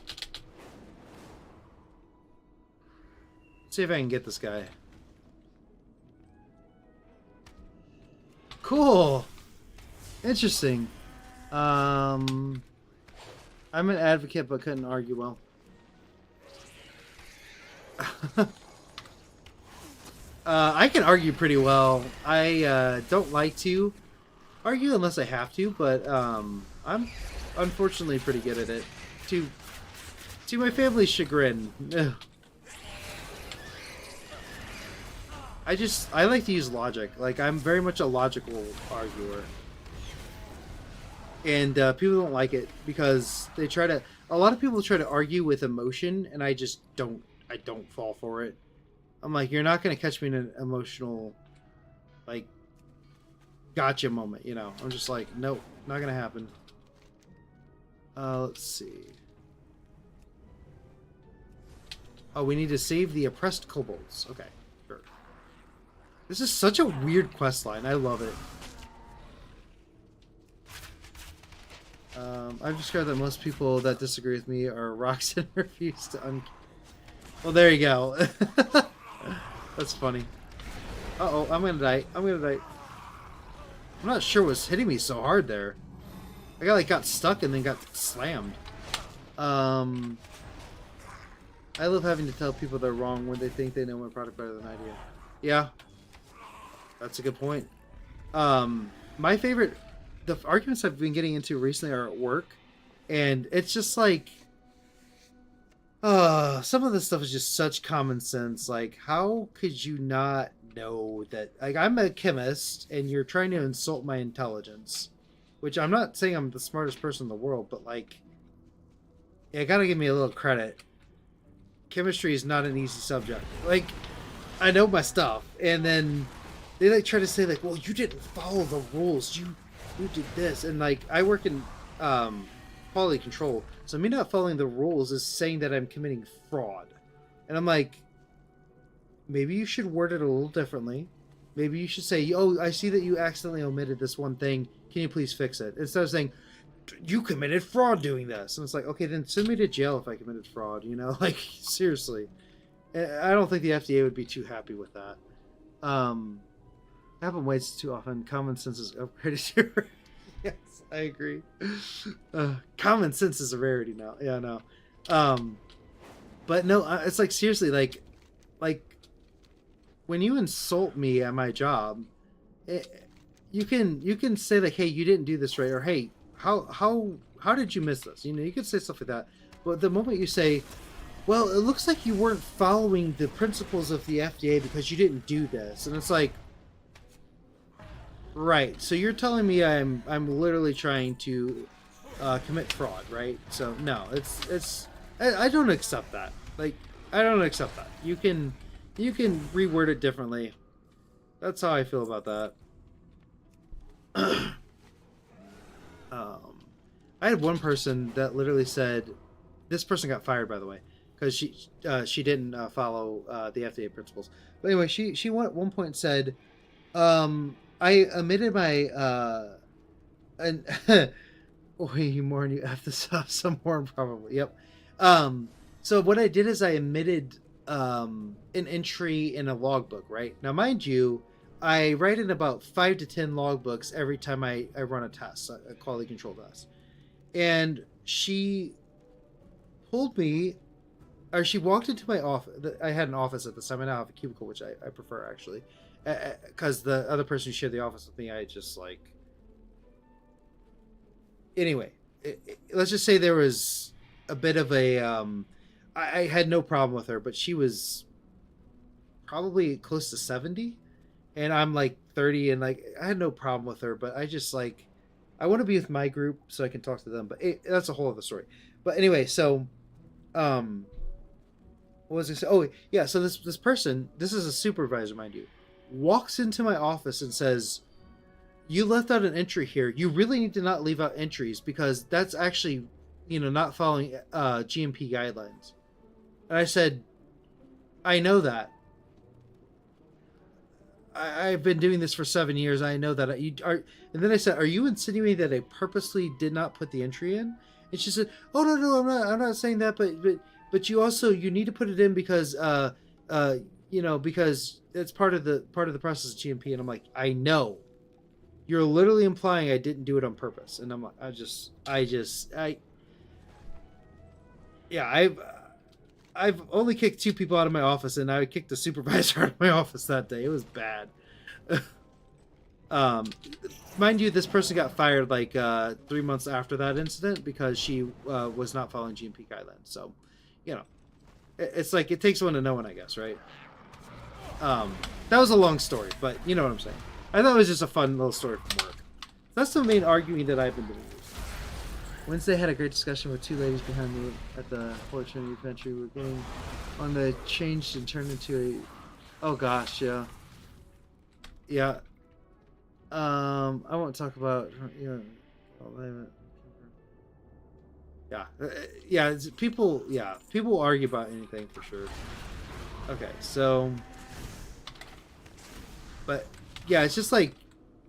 Let's see if I can get this guy. Cool. Interesting. I'm an advocate, but couldn't argue well. I can argue pretty well. I don't like to argue unless I have to, but I'm unfortunately pretty good at it. To my family's chagrin. I like to use logic. Like, I'm very much a logical arguer. And people don't like it because a lot of people try to argue with emotion, and I just don't fall for it. I'm like, you're not going to catch me in an emotional, like, gotcha moment, you know. I'm just like, nope, not going to happen. Let's see. Oh, we need to save the oppressed kobolds. Okay, sure. This is such a weird quest line. I love it. I've discovered that most people that disagree with me are rocks and refuse to Well, there you go. That's funny. Uh-oh, I'm gonna die. I'm gonna die. I'm not sure what's hitting me so hard there. I got stuck and then got slammed. I love having to tell people they're wrong when they think they know my product better than I do. Yeah. That's a good point. My favorite... The arguments I've been getting into recently are at work. And it's just like... some of this stuff is just such common sense. Like, how could you not know that... Like, I'm a chemist, and you're trying to insult my intelligence. Which I'm not saying I'm the smartest person in the world, but, like... You gotta give me a little credit. Chemistry is not an easy subject. Like, I know my stuff, and then they like try to say like, well, you didn't follow the rules. You did this, and like I work in quality control, so me not following the rules is saying that I'm committing fraud, and I'm like, maybe you should word it a little differently. Maybe you should say, oh, I see that you accidentally omitted this one thing. Can you please fix it? Instead of saying, you committed fraud doing this. And it's like, okay, then send me to jail if I committed fraud, you know? Like, seriously. I don't think the FDA would be too happy with that. Happen waits too often. Common sense is upgraded to... Yes, I agree. Common sense is a rarity now. Yeah, no. But no, it's like, seriously, like when you insult me at my job, you can say like, hey, you didn't do this right, or hey, how did you miss this? You know, you could say stuff like that. But the moment you say, well, it looks like you weren't following the principles of the FDA because you didn't do this, and it's like, right? So you're telling me I'm literally trying to commit fraud, right? So no, I don't accept that. Like, I don't accept that. You can reword it differently. That's how I feel about that. I had one person that literally said, this person got fired, by the way, because she didn't follow the FDA principles. But anyway, she at one point said, I omitted my and way more, and you have to have some more probably. Yep. So what I did is I omitted an entry in a logbook, right? Now, mind you, I write in about 5 to 10 logbooks every time I run a test, a quality control test. And she pulled me, or she walked into my office. I had an office at this time. I now have a cubicle, which I prefer, actually. Because the other person who shared the office with me, I just like... Anyway, let's just say there was a bit of a... I had no problem with her, but she was probably close to 70. And I'm like 30, and like I had no problem with her, but I just like, I want to be with my group so I can talk to them. But that's a whole other story. But anyway, so what was I saying? Oh yeah, so this person, this is a supervisor, mind you, walks into my office and says, you left out an entry here. You really need to not leave out entries because that's actually, you know, not following GMP guidelines. And I said, I know that. I've been doing this for 7 years. I know that you are. And then I said, "Are you insinuating that I purposely did not put the entry in?" And she said, "Oh no, I'm not. I'm not saying that. But you need to put it in because you know, because it's part of the process of GMP." And I'm like, "I know. You're literally implying I didn't do it on purpose." And I'm like, yeah, I've only kicked 2 people out of my office, and I kicked the supervisor out of my office that day. It was bad. Mind you, this person got fired like 3 months after that incident because she was not following GMP guidelines. So, you know, it's like it takes one to know one, I guess, right? That was a long story, but you know what I'm saying. I thought it was just a fun little story from work. That's the main arguing that I've been doing. Wednesday had a great discussion with 2 ladies behind me at the Holy Trinity Adventure. We were getting on the changed and turned into a... Oh gosh, yeah. Yeah. I won't talk about... You know, yeah. Yeah, people argue about anything for sure. Okay, so... But, yeah, it's just like...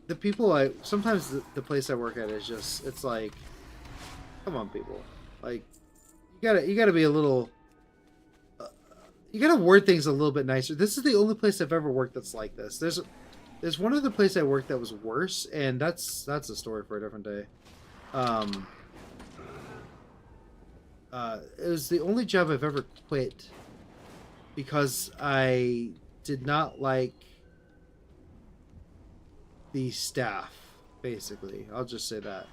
The people sometimes the place I work at is just... It's like... Come on, people. Like, you gotta be a little. You gotta word things a little bit nicer. This is the only place I've ever worked that's like this. There's one other place I worked that was worse, and that's a story for a different day. It was the only job I've ever quit because I did not like the staff, basically. I'll just say that.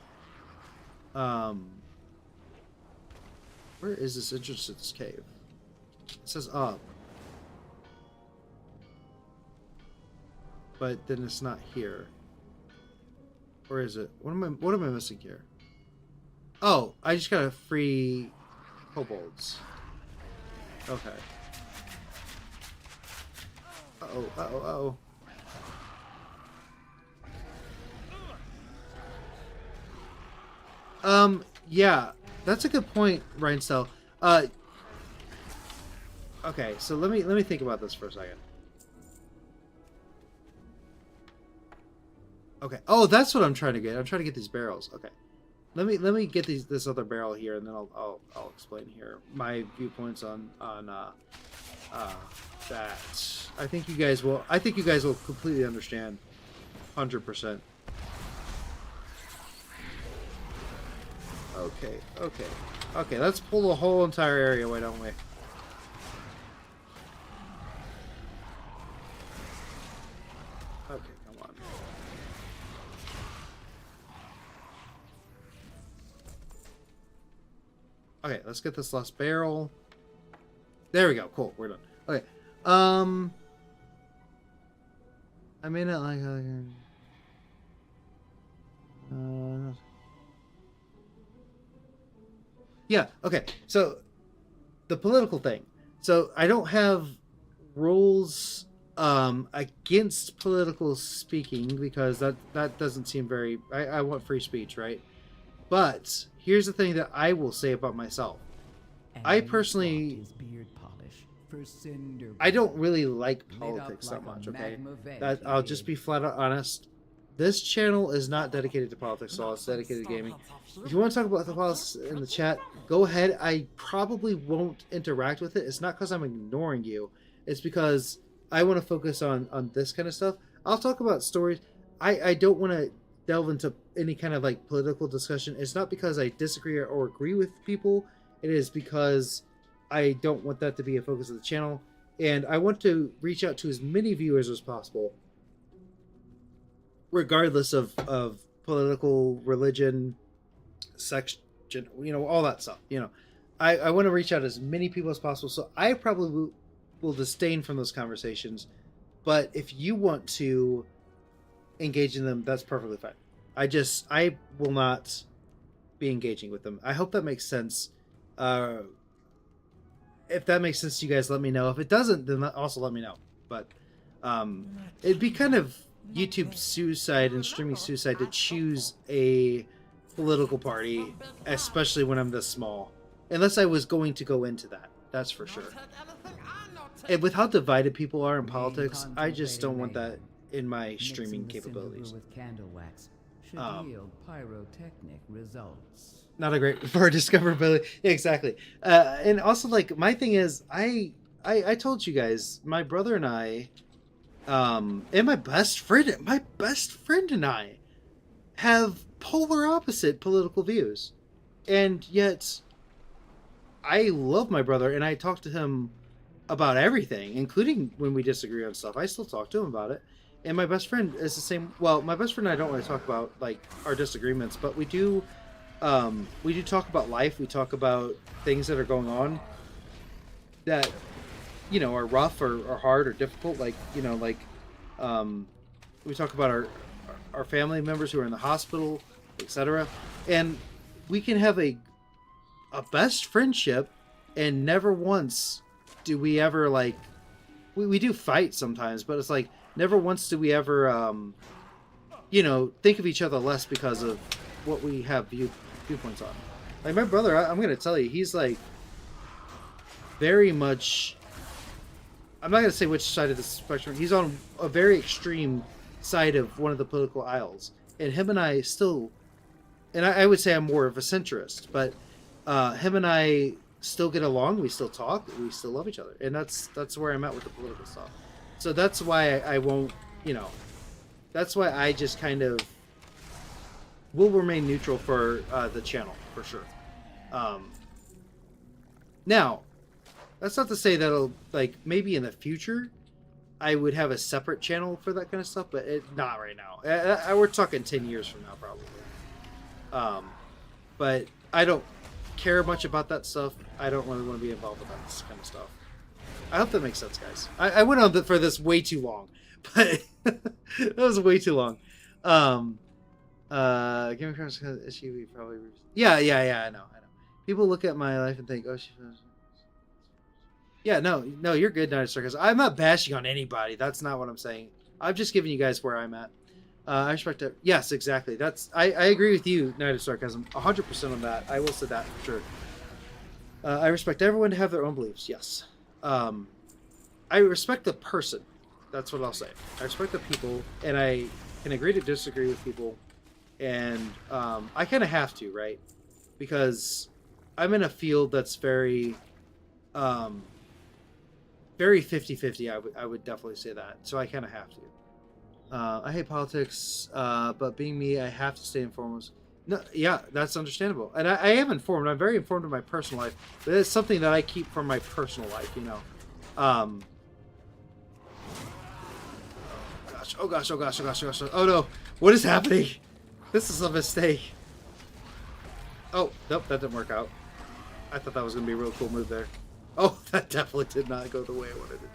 Where is this entrance to this cave? It says up. But then it's not here. Or is it? What am I missing here? Oh, I just got a free kobolds. Okay. Uh-oh, uh-oh, uh-oh. Yeah, that's a good point, Rhinestell. Okay, so let me think about this for a second. Okay. Oh, that's what I'm trying to get. I'm trying to get these barrels. Okay. Let me get this other barrel here, and then I'll explain here my viewpoints on that. I think you guys will completely understand, 100%. Okay. Let's pull the whole entire area away, don't we? Okay, come on. Okay, let's get this last barrel. There we go. Cool. We're done. Okay. I may not like how yeah, okay. So the political thing. So I don't have rules against political speaking because that doesn't seem very I want free speech, right? But here's the thing that I will say about myself. I personally I don't really like politics that much, okay? I'll just be flat out honest. This channel is not dedicated to politics at all. It's dedicated to gaming. If you want to talk about the politics in the chat, go ahead. I probably won't interact with it. It's not because I'm ignoring you. It's because I want to focus on this kind of stuff. I'll talk about stories. I don't want to delve into any kind of like political discussion. It's not because I disagree or agree with people. It is because I don't want that to be a focus of the channel. And I want to reach out to as many viewers as possible, regardless of political, religion, sex, all that stuff. I want to reach out to as many people as possible. So I probably will disdain from those conversations. But if you want to engage in them, that's perfectly fine. I will not be engaging with them. I hope that makes sense. If that makes sense to you guys, let me know. If it doesn't, then also let me know. But it'd be kind of YouTube suicide and streaming suicide to choose a political party, especially when I'm this small. Unless I was going to go into that. That's for sure. And with how divided people are in politics, I just don't want that in my streaming capabilities. With candle wax should yield pyrotechnic results. Not a great for discoverability. Yeah, exactly. And also, like, my thing is, I told you guys, my brother and I, and my best friend and I have polar opposite political views, and yet I love my brother, and I talk to him about everything, including when we disagree on stuff. I still talk to him about it. And my best friend is the same. Well, my best friend and I don't really talk about like our disagreements, but we do talk about life. We talk about things that are going on that are rough or hard or difficult. Like we talk about our family members who are in the hospital, etc. And we can have a best friendship, and never once do we ever like we do fight sometimes, but it's like never once do we ever think of each other less because of what we have viewpoints on. Like my brother, I'm gonna tell you, he's like very much, I'm not gonna say which side of the spectrum, he's on a very extreme side of one of the political aisles, and him and I still and I would say I'm more of a centrist, but him and I still get along. We still talk. We still love each other, and that's where I'm at with the political stuff. So that's why I won't, you know, that's why I just kind of will remain neutral for the channel for sure. Now, that's not to say that'll, like, maybe in the future I would have a separate channel for that kind of stuff, but not right now. We're talking 10 years from now, probably. But I don't care much about that stuff. I don't really want to be involved with that kind of stuff. I hope that makes sense, guys. I went on for this way too long, but that was way too long. Game of Thrones issue probably. Yeah. I know. People look at my life and think, "Oh, she." Yeah, no, you're good, Night of Sarcasm. I'm not bashing on anybody. That's not what I'm saying. I'm just giving you guys where I'm at. I respect it. Yes, exactly. I agree with you, Night of Sarcasm, 100% on that. I will say that for sure. I respect everyone to have their own beliefs. Yes. I respect the person. That's what I'll say. I respect the people, and I can agree to disagree with people, and I kind of have to, right? Because I'm in a field that's very 50-50. I would definitely say that. So I kind of have to. I hate politics, but being me, I have to stay informed. No, yeah, that's understandable. And I am informed. I'm very informed of my personal life, but it's something that I keep from my personal life, you know. Oh gosh. Oh no, what is happening? This is a mistake. Oh, nope, that didn't work out. I thought that was going to be a real cool move there. Oh, that definitely did not go the way I wanted it to.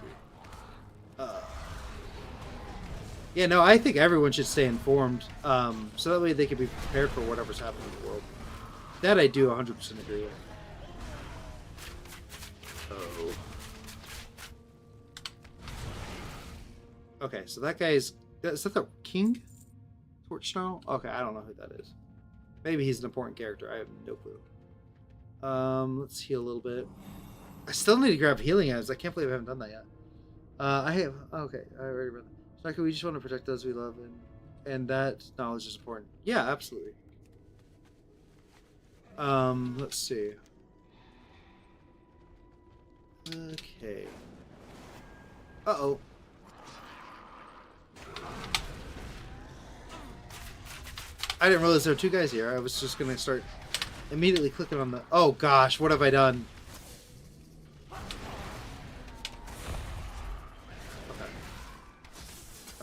Yeah, no, I think everyone should stay informed, so that way they can be prepared for whatever's happening in the world. That I do 100% agree with. Oh. Okay, so that guy's... Is that the king? Torch Snarl? Okay, I don't know who that is. Maybe he's an important character. I have no clue. Let's heal a little bit. I still need to grab healing items. I can't believe I haven't done that yet. I have... Okay, I already read that. Like, we just want to protect those we love, and that knowledge is important. Yeah, absolutely. Let's see. Okay. Uh-oh. I didn't realize there were two guys here. I was just gonna start immediately clicking on the... Oh gosh, what have I done?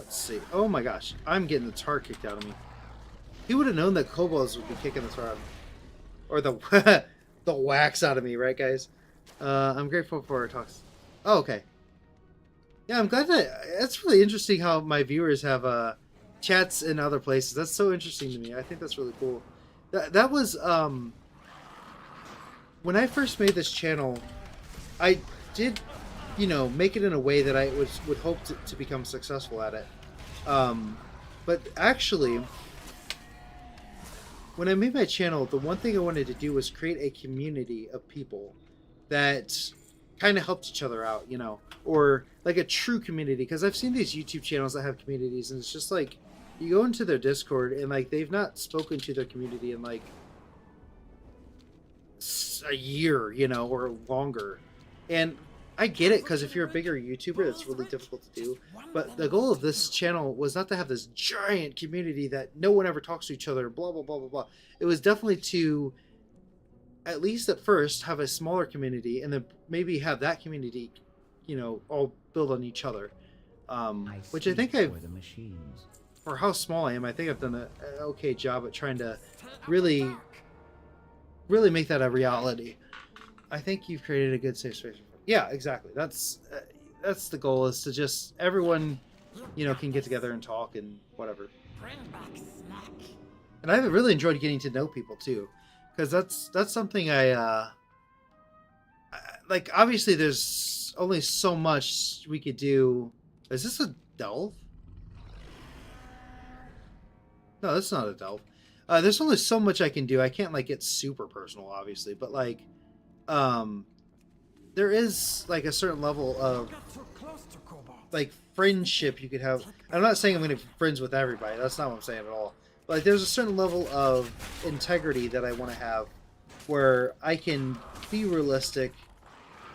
See. Oh my gosh, I'm getting the tar kicked out of me. He would have known that kobolds would be kicking the tar out of me. Or the the wax out of me, right guys? I'm grateful for our talks. Oh, okay. Yeah, I'm glad that... It's really interesting how my viewers have chats in other places. That's so interesting to me. I think that's really cool. That was... When I first made this channel, I did, you know, make it in a way that I would hope to become successful at it. But actually, when I made my channel, the one thing I wanted to do was create a community of people that kind of helped each other out, you know, or like a true community. Because I've seen these YouTube channels that have communities, and it's just like, you go into their Discord, and like they've not spoken to their community in like a year, you know, or longer. And I get it, because if you're a bigger YouTuber, it's really difficult to do. But the goal of this channel was not to have this giant community that no one ever talks to each other, blah, blah, blah, blah, blah. It was definitely to, at least at first, have a smaller community, and then maybe have that community, you know, all build on each other. Which I think for how small I am, I think I've done an okay job at trying to really make that a reality. I think you've created a good safe space. Yeah, exactly. That's the goal, is to just everyone, you know, can get together and talk and whatever. And I've really enjoyed getting to know people too, because that's something I like. Obviously, there's only so much we could do. Is this a delve? No, that's not a delve. There's only so much I can do. I can't like get super personal, obviously, but like, there is like a certain level of like friendship you could have. I'm not saying I'm going to be friends with everybody. That's not what I'm saying at all. Like, there's a certain level of integrity that I want to have where I can be realistic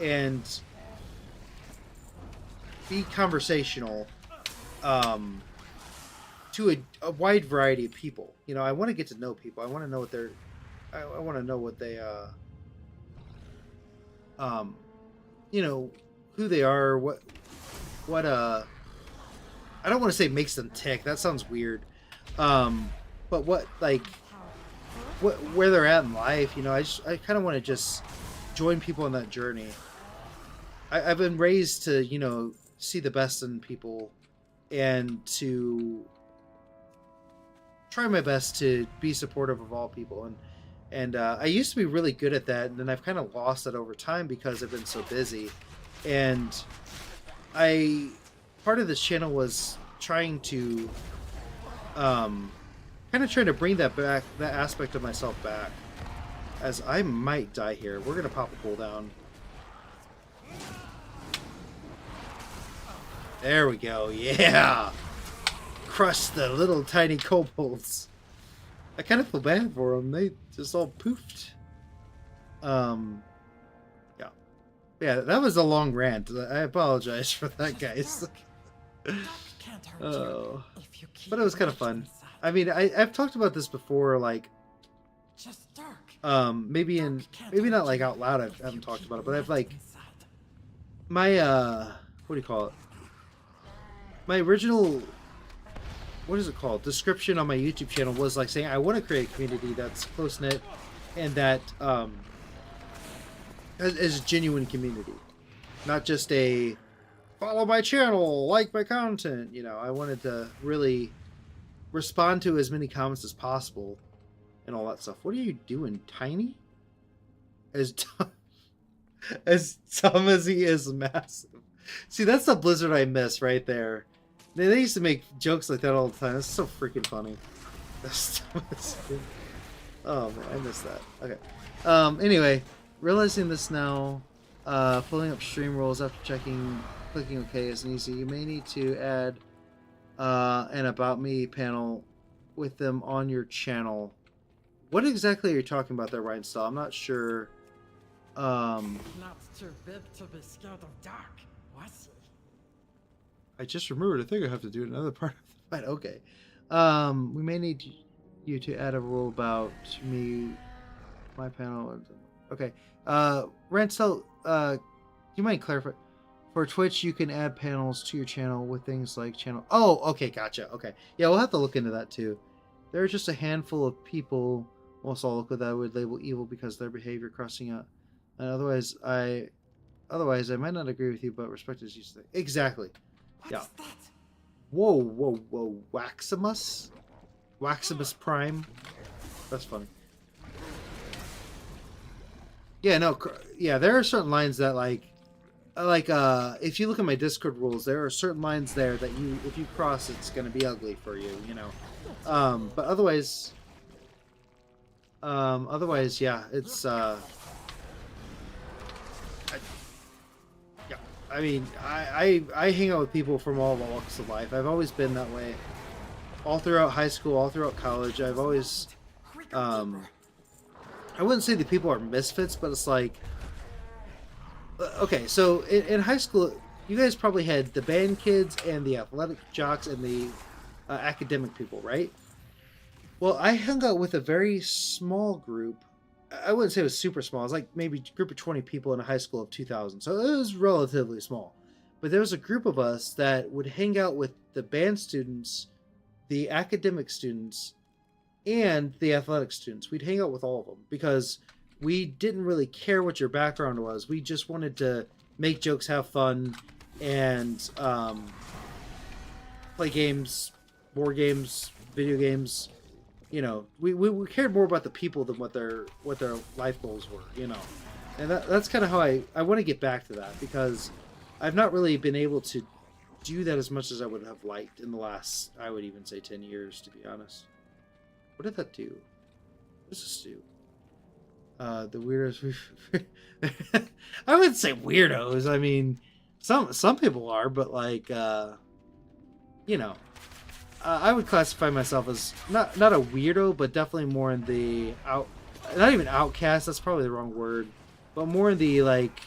and be conversational to a wide variety of people. You know, I want to get to know people. I want to know what they're... I want to know what they... you know, who they are, what I don't want to say makes them tick. That sounds weird. But what, like, where they're at in life, you know, I kind of want to just join people on that journey. I've been raised to, you know, see the best in people and to try my best to be supportive of all people. And I used to be really good at that, and then I've kind of lost that over time because I've been so busy. And part of this channel was trying to kind of trying to bring that back, that aspect of myself back. As I might die here. We're gonna pop a cooldown. There we go. Yeah, crush the little tiny kobolds. I kind of feel bad for them. They just all poofed. Yeah, that was a long rant. I apologize for that, guys. Oh, but it was kind of fun. I mean, I've talked about this before, like, maybe not like out loud. I haven't talked about it, but I've like my what do you call it? My original, what is it called? Description on my YouTube channel was like saying I want to create a community that's close knit and that is a genuine community, not just a follow my channel, like my content. You know, I wanted to really respond to as many comments as possible and all that stuff. What are you doing, Tiny? As dumb as he is massive. See, that's the Blizzard I miss right there. They used to make jokes like that all the time. That's so freaking funny. Oh man, I miss that. Okay. Anyway, realizing this now, pulling up stream roles after clicking OK isn't easy. You may need to add an About Me panel with them on your channel. What exactly are you talking about there, Ryan Stahl? I'm not sure. Not too big to be scared of dark, was he? I just remembered. I think I have to do another part of the fight. Okay. We may need you to add a rule about me, my panel. Okay. Ryan Stahl, do you mind clarifying? For Twitch, you can add panels to your channel with things like channel... Oh, okay, gotcha. Okay. Yeah, we'll have to look into that too. There are just a handful of people, almost all local, that I would label evil because of their behavior crossing out. And otherwise, I might not agree with you, but respect is used to... Exactly. Yeah. Whoa. Waximus? Waximus Prime? That's funny. Yeah, no, yeah, there are certain lines that, like, if you look at my Discord rules, there are certain lines there that if you cross, it's going to be ugly for you, you know. But otherwise, yeah, it's, I mean, I hang out with people from all walks of life. I've always been that way. All throughout high school, all throughout college, I've always, I wouldn't say that people are misfits, but it's like, okay, so in high school, you guys probably had the band kids and the athletic jocks and the academic people, right? Well, I hung out with a very small group. I wouldn't say it was super small. It was like maybe a group of 20 people in a high school of 2,000. So it was relatively small. But there was a group of us that would hang out with the band students, the academic students, and the athletic students. We'd hang out with all of them because we didn't really care what your background was. We just wanted to make jokes, have fun, and play games, board games, video games. You know, we cared more about the people than what their life goals were, you know. And that's kind of how I want to get back to that, because I've not really been able to do that as much as I would have liked in the last, I would even say 10 years, to be honest. What did that do? What does this do? The weirdos. I wouldn't say weirdos. I mean, some people are, but like, you know, I would classify myself as not a weirdo, but definitely more in the not even outcast. That's probably the wrong word, but more in the like,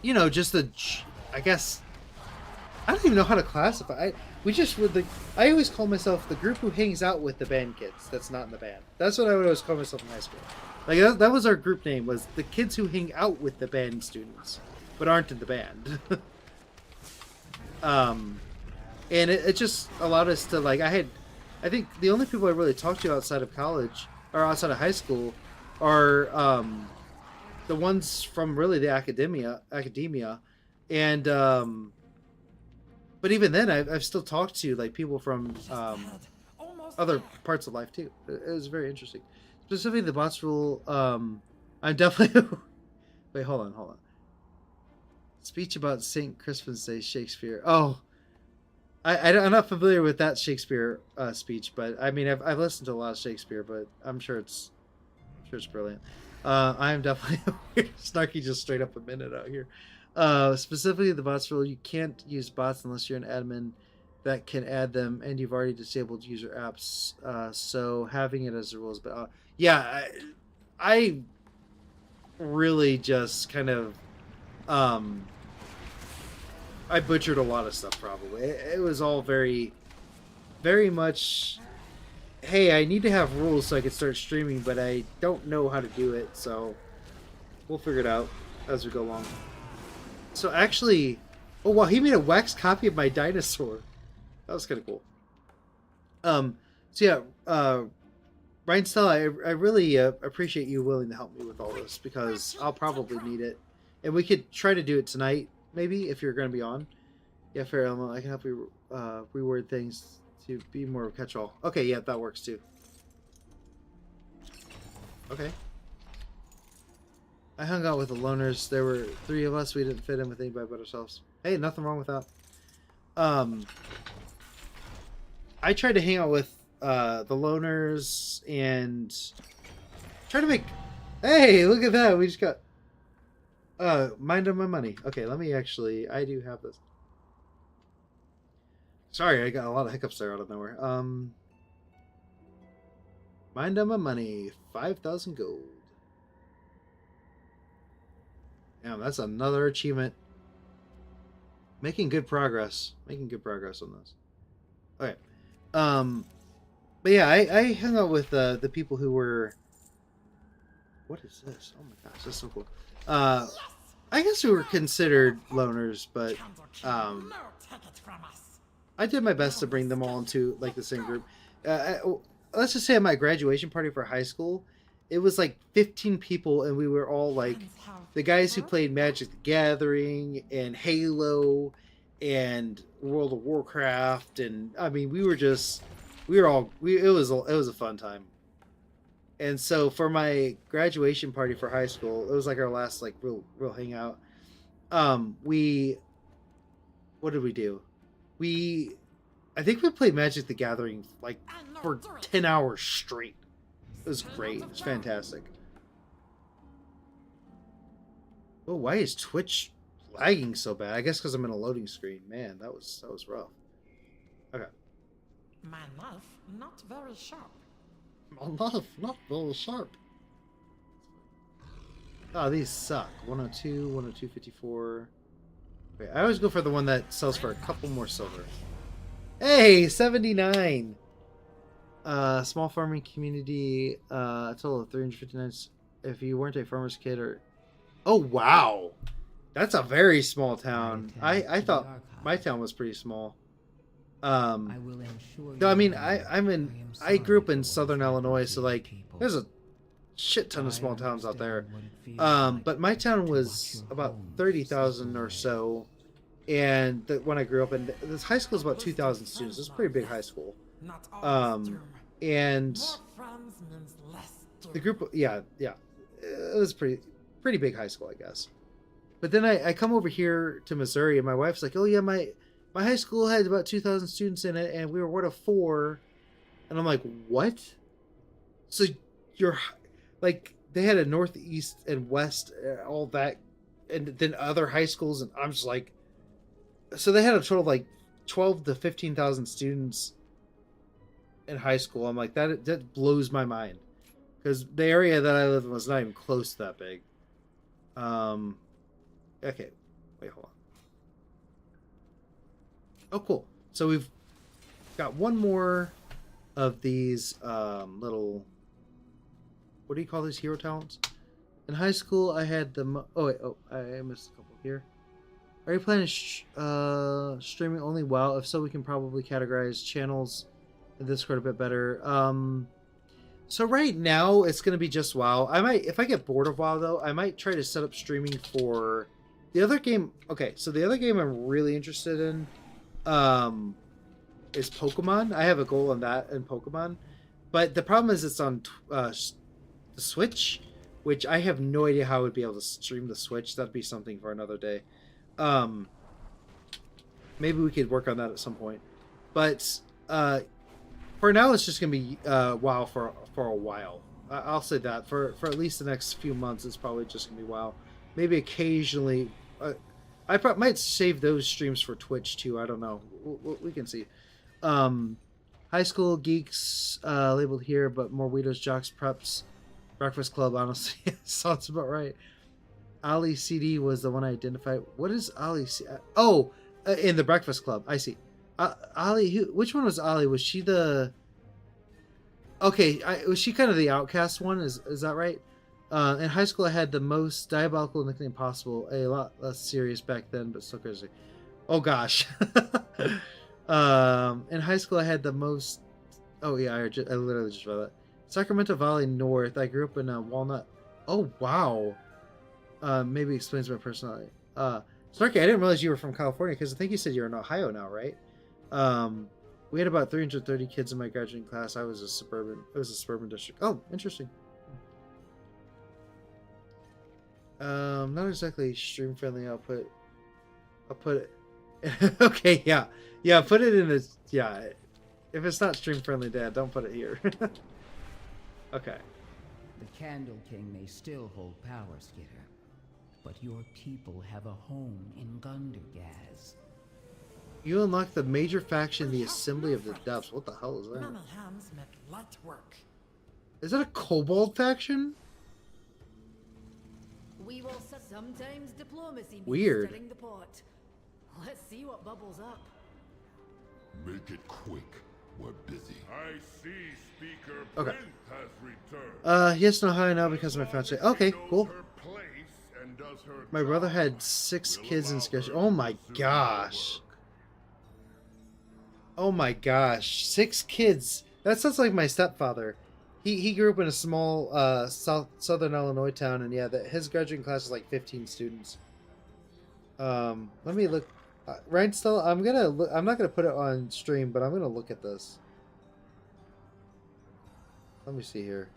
you know, just the, I guess, I don't even know how to classify. I always call myself the group who hangs out with the band kids. That's not in the band. That's what I would always call myself in high school. Like that was our group name, was the kids who hang out with the band students, but aren't in the band. And it just allowed us to, like, I think the only people I really talked to outside of college or outside of high school are the ones from really the academia, and but even then I've still talked to like people from other parts of life too. It was very interesting. Specifically the boss rule. I'm definitely wait, hold on. Speech about St. Crispin's Day, Shakespeare. Oh, I'm not familiar with that Shakespeare speech, but I mean, I've listened to a lot of Shakespeare, but I'm sure it's brilliant. I am definitely snarky, just straight up a minute out here. Specifically, the bots rule: you can't use bots unless you're an admin that can add them, and you've already disabled user apps. So having it as a rule is, but yeah, I really just kind of I butchered a lot of stuff. Probably it was all very much, hey, I need to have rules so I can start streaming, but I don't know how to do it, so we'll figure it out as we go along. So actually, oh wow, he made a wax copy of my dinosaur. That was kind of cool. So yeah, Ryan Stella, I really appreciate you willing to help me with all this, because I'll probably need it. And we could try to do it tonight, maybe, if you're going to be on. Yeah, fair, Elmo. I can help you reword things to be more of a catch-all. Okay, yeah, that works too. Okay. I hung out with the loners. There were 3 of us. We didn't fit in with anybody but ourselves. Hey, nothing wrong with that. I tried to hang out with the loners and try to make... Hey, look at that. We just got... mind on my money. Okay, let me actually... I do have this. Sorry, I got a lot of hiccups there out of nowhere. Mind on my money. 5,000 gold. Damn, that's another achievement. Making good progress. Making good progress on this. Okay. But yeah, I hung out with the people who were... What is this? Oh my gosh, that's so cool. I guess we were considered loners, but I did my best to bring them all into like the same group. Let's just say at my graduation party for high school, it was like 15 people, and we were all like the guys who played Magic the Gathering and Halo and World of Warcraft, and I mean it was a fun time. And so for my graduation party for high school, it was like our last like real hangout. What did we do? I think we played Magic the Gathering like for 10 hours straight. It was great. It was fantastic. Oh, why is Twitch lagging so bad? I guess because I'm in a loading screen. Man, that was rough. Okay. My knife, not very sharp. My knife, not very sharp. Oh, these suck. 102, 102.54. Wait, I always go for the one that sells for a couple more silver. Hey, 79. Small farming community. A total of 359. If you weren't a farmer's kid or... Oh, wow. That's a very small town. I thought my town was pretty small. I will ensure. No, I mean, I grew up in Southern Illinois, so like, there's a shit ton of small towns out there. But my town was about 30,000 or so, and when I grew up, and this high school is about 2,000 students. It's a pretty big high school. And the group, yeah, it was pretty big high school, I guess. But then I come over here to Missouri, and my wife's like, "Oh yeah, my high school had about 2,000 students in it, and we were one of 4." And I'm like, "What?" So you're like, they had a northeast and west, all that, and then other high schools, and I'm just like, so they had a total of like 12 to 15,000 students in high school. I'm like, that blows my mind, because the area that I lived in was not even close to that big. Okay, wait, hold on. Oh, cool. So we've got one more of these little, what do you call these hero talents? In high school, I had the I missed a couple here. Are you planning streaming only WoW? If so, we can probably categorize channels in Discord a bit better. So right now it's gonna be just WoW. I might, if I get bored of WoW though, I might try to set up streaming for the other game. Okay, so the other game I'm really interested in is Pokemon. I have a goal on that in Pokemon, but the problem is it's on the Switch, which I have no idea how I would be able to stream the Switch. That'd be something for another day. Maybe we could work on that at some point, but for now it's just gonna be WoW for a while. I'll say that for at least the next few months it's probably just gonna be WoW. Maybe occasionally I might save those streams for Twitch too. I don't know. We can see. High school geeks labeled here, but more weirdos, jocks, preps, Breakfast Club. Honestly, sounds about right. Ali CD was the one I identified. What is Ali? Oh, in the Breakfast Club. I see. Ali, which one was Ali? Was she the? Okay, was she kind of the outcast one? Is that right? In high school, I had the most diabolical nickname possible. A lot less serious back then, but still crazy. Oh gosh. In high school, I had the most. Oh yeah, I literally just read that. Sacramento Valley North. I grew up in Walnut. Oh wow. Maybe explains my personality. Snarky, I didn't realize you were from California, because I think you said you're in Ohio now, right? We had about 330 kids in my graduating class. It was a suburban district. Oh, interesting. Not exactly stream friendly. I'll put it. Okay, yeah. Put it in this. Yeah, if it's not stream friendly, Dad, don't put it here. Okay. The Candle King may still hold power, Skitter, but your people have a home in Gundergaz. You unlock the major faction, the Assembly of the Depths. What the hell is that? Many hands make light work. Is that a Kobold faction? We will sometimes diplomacy means Weird. stirring the pot. Let's see what bubbles up. Make it quick. We're busy. I see Speaker Okay. Brent has returned. Yes, no, hi now because of my fiance. Okay, cool. Her place and does her My brother job. had 6 We'll kids in allow sketch. her Oh to my resume her gosh. work. Oh my gosh. 6 kids. That sounds like my stepfather. He grew up in a small southern Illinois town, and yeah, his graduating class is like 15 students. Let me look. Ryan, still, I'm not gonna put it on stream, but I'm gonna look at this. Let me see here.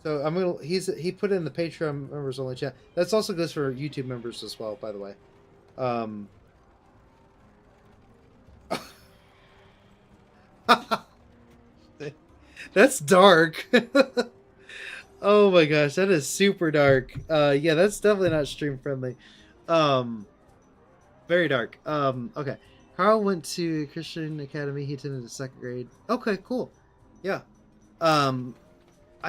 So I'm gonna. He put it in the Patreon members only chat. That's also goes for YouTube members as well, by the way. That's dark. Oh my gosh, that is super dark. Yeah, that's definitely not stream friendly. Very dark. Okay. Carl went to Christian Academy. He attended the 2nd grade. Okay, cool. Yeah. I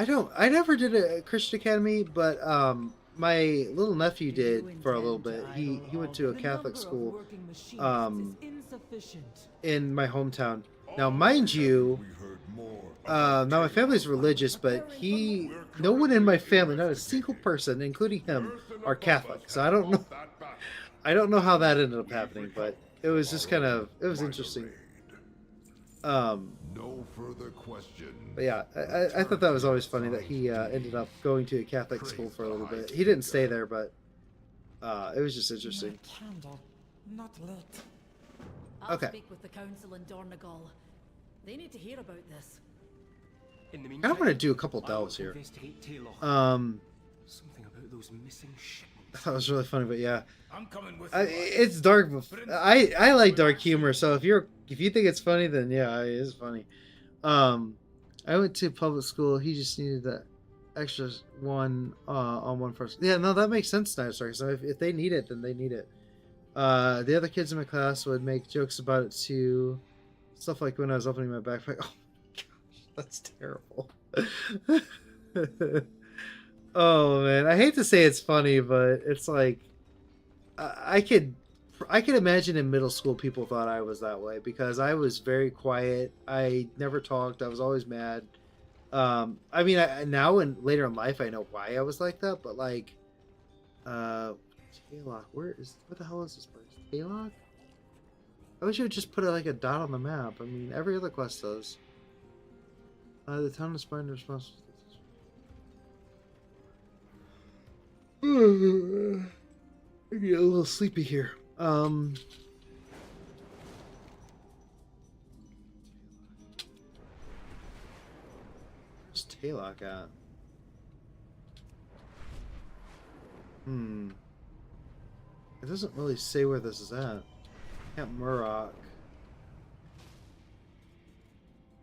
never did a Christian Academy, but my little nephew did for a little bit. He went to a Catholic school in my hometown. Now, mind you, now my family's religious, but no one in my family, not a single person, including him, are Catholic. So I don't know how that ended up happening, but it was just it was interesting. No further questions. But yeah, I thought that was always funny that he ended up going to a Catholic school for a little bit. He didn't stay there, but it was just interesting. Candle, not lit. I'll Okay. speak with the council in Dornegal. They need to hear about this. In the I meantime, want to do a couple I delves will here. investigate Taylor. Something about those missing shipments. That was really funny, but yeah, I'm coming with it's dark. I like dark humor, so if you think it's funny, then yeah, it is funny. I went to public school. He just needed that extra one on one person. Yeah, no, that makes sense, Dinosaur. So if they need it, then they need it. The other kids in my class would make jokes about it too. Stuff like when I was opening my backpack. Oh my gosh, that's terrible. Oh man, I hate to say it's funny, but it's like I could imagine in middle school people thought I was that way because I was very quiet. I never talked. I was always mad. I mean, now and later in life, I know why I was like that. But like, Taylock, what the hell is this place? Taylock? I wish I would just put like a dot on the map. I mean, every other quest does. The town is fine responsible. I get a little sleepy here. Where's Taylock at? It doesn't really say where this is at. Camp Murrock.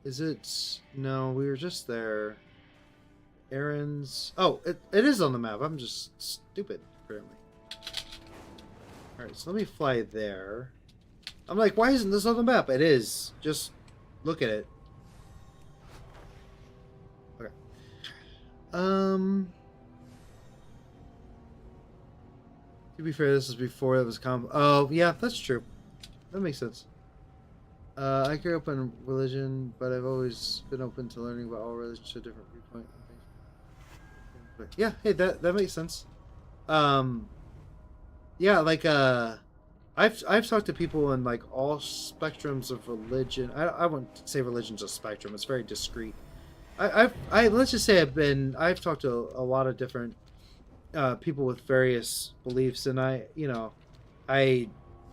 Is it? No, we were just there. Aaron's. Oh, it is on the map. I'm just stupid, apparently. Alright, so let me fly there. I'm like, why isn't this on the map? It is. Just look at it. Okay. To be fair, this is before it was Oh, yeah, that's true. That makes sense. I grew up in religion, but I've always been open to learning about all religions to a different viewpoint. Yeah, hey, that makes sense. Yeah, like I've talked to people in like all spectrums of religion. I wouldn't say religion's a spectrum. It's very discrete. I let's just say I've talked to a lot of different people with various beliefs, and I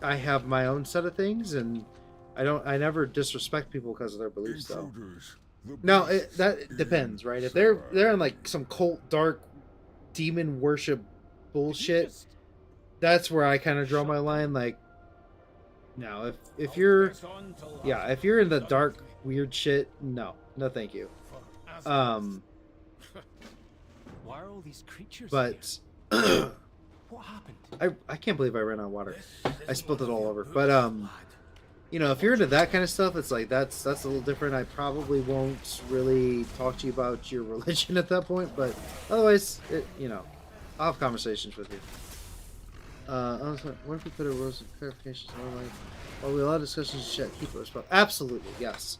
have my own set of things, and I never disrespect people because of their beliefs though. No, that depends, right? If they're in like some cult, dark, demon worship bullshit, that's where I kind of draw my line. Like, no, if you're in the dark, weird shit, no, thank you. Why are all these creatures but what happened? I can't believe I ran out of water. I spilled it all over. But you know, if you're into that kind of stuff, it's like that's a little different. I probably won't really talk to you about your religion at that point, but otherwise, I'll have conversations with you. What if we put a rules of clarifications on like while we allow discussions to keep it respectful? Absolutely, yes.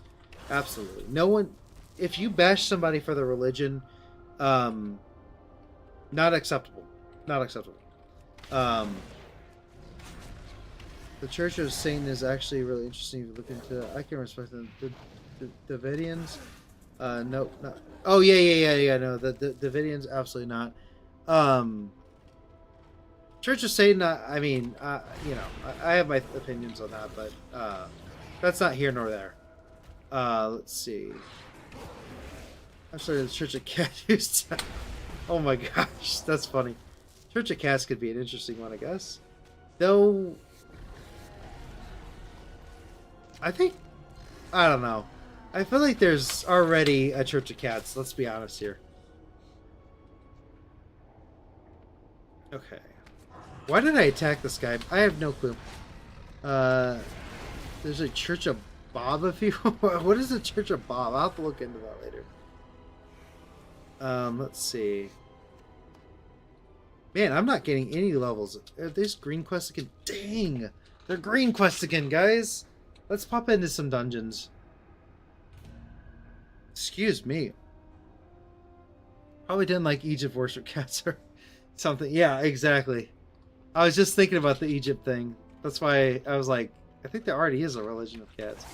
Absolutely. No one if you bash somebody for their religion, not acceptable. Not acceptable. The Church of Satan is actually really interesting if you look into it. I can respect them. The Davidians? No, not. Oh, yeah, no. The Davidians, absolutely not. Church of Satan, I mean, I have my opinions on that, but that's not here nor there. Let's see. I'm sorry, the Church of Cats. Oh my gosh, that's funny. Church of Cats could be an interesting one, I guess. Though, I don't know. I feel like there's already a Church of Cats, let's be honest here. Okay. Why did I attack this guy? I have no clue. There's a Church of Bob, if you... What is the Church of Bob? I'll have to look into that later. Let's see. Man, I'm not getting any levels. Are these green quests again? Dang! They're green quests again, guys! Let's pop into some dungeons. Excuse me. Probably didn't like Egypt worship cats or something. Yeah, exactly. I was just thinking about the Egypt thing. That's why I was like, I think there already is a religion of cats.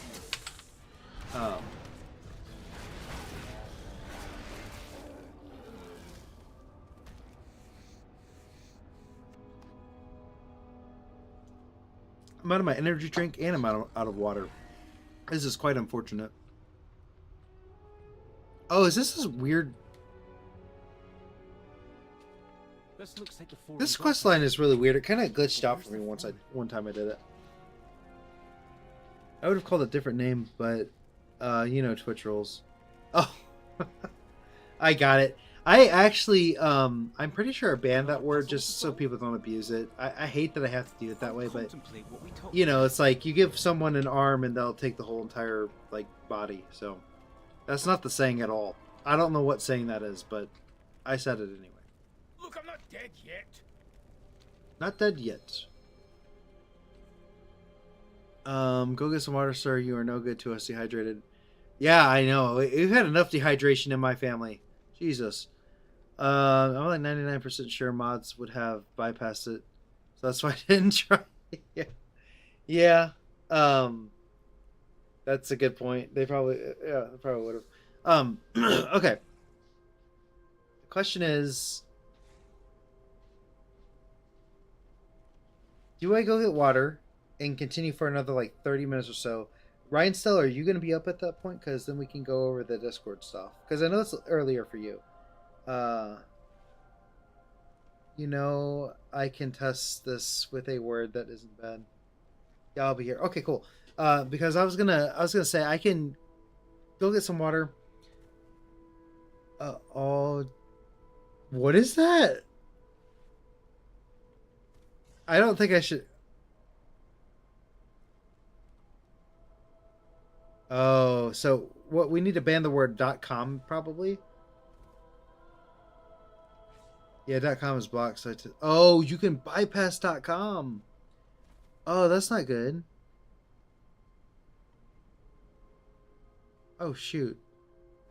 I'm out of my energy drink and I'm out of water. This is quite unfortunate. Oh, is this weird? This quest line is really weird. It kind of glitched out for me one time I did it. I would have called it a different name, but you know Twitch rules. Oh, I got it. I actually, I'm pretty sure I banned that word just so people don't abuse it. I hate that I have to do it that way, but you know, it's like you give someone an arm and they'll take the whole entire like body. So that's not the saying at all. I don't know what saying that is, but I said it anyway. Look, I'm not dead yet. Not dead yet. Go get some water, sir. You are no good to us, dehydrated. Yeah, I know. We've had enough dehydration in my family. Jesus. I'm like 99% sure mods would have bypassed it, so that's why I didn't try. Yeah, yeah. That's a good point. They probably, yeah, they probably would have. Okay. The question is, do I go get water and continue for another like 30 minutes or so? Ryan, Stella, are you going to be up at that point? Because then we can go over the Discord stuff. Because I know it's earlier for you. You know, I can test this with a word that isn't bad. Yeah, I'll be here. Okay, cool. Because I was gonna say I can go get some water. Oh, what is that? I don't think I should. Oh, so what we need to ban the word .com probably. Yeah, .com is blocked. So oh, you can bypass .com. Oh, that's not good. Oh shoot.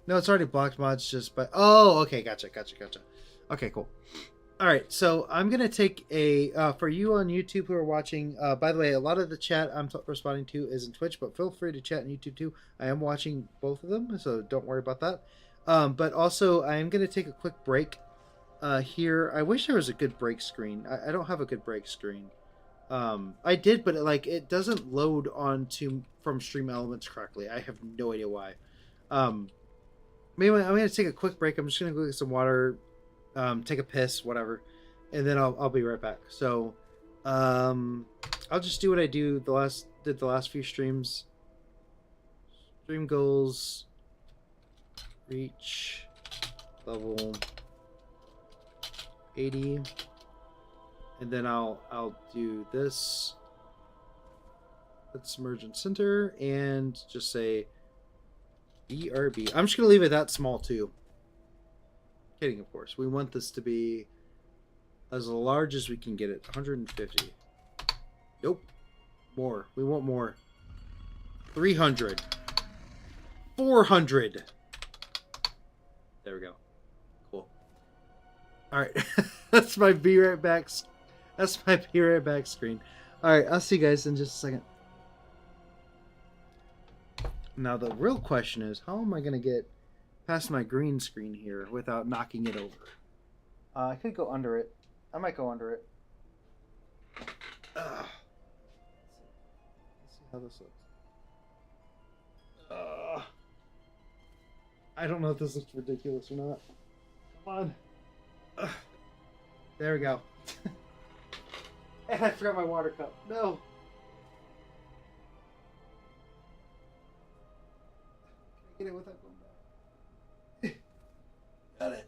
No, it's already blocked mods just by. Oh, okay, gotcha. Okay, cool. All right, so I'm gonna take a for you on YouTube who are watching. By the way, a lot of the chat I'm responding to is in Twitch, but feel free to chat on YouTube too. I am watching both of them, so don't worry about that. But also, I am gonna take a quick break here. I wish there was a good break screen. I don't have a good break screen. I did, but it doesn't load onto from Stream Elements correctly. I have no idea why. Maybe I'm gonna take a quick break. I'm just gonna go get some water, take a piss, whatever, and then I'll be right back. So, I'll just do what I did the last few streams. Stream goals, reach level 80, and then I'll do this. Let's merge and center and just say BRB. I'm just gonna leave it that small too. Kidding, of course. We want this to be as large as we can get it. 150. Nope. More. We want more. 300. 400. There we go. Cool. Alright. That's my be right back. That's my be right back screen. Alright, I'll see you guys in just a second. Now the real question is, how am I going to get past my green screen here without knocking it over? I could go under it. I might go under it. Let's see how this looks. I don't know if this looks ridiculous or not. Come on. There we go. And I forgot my water cup. No. Can I get it without going back? Got it.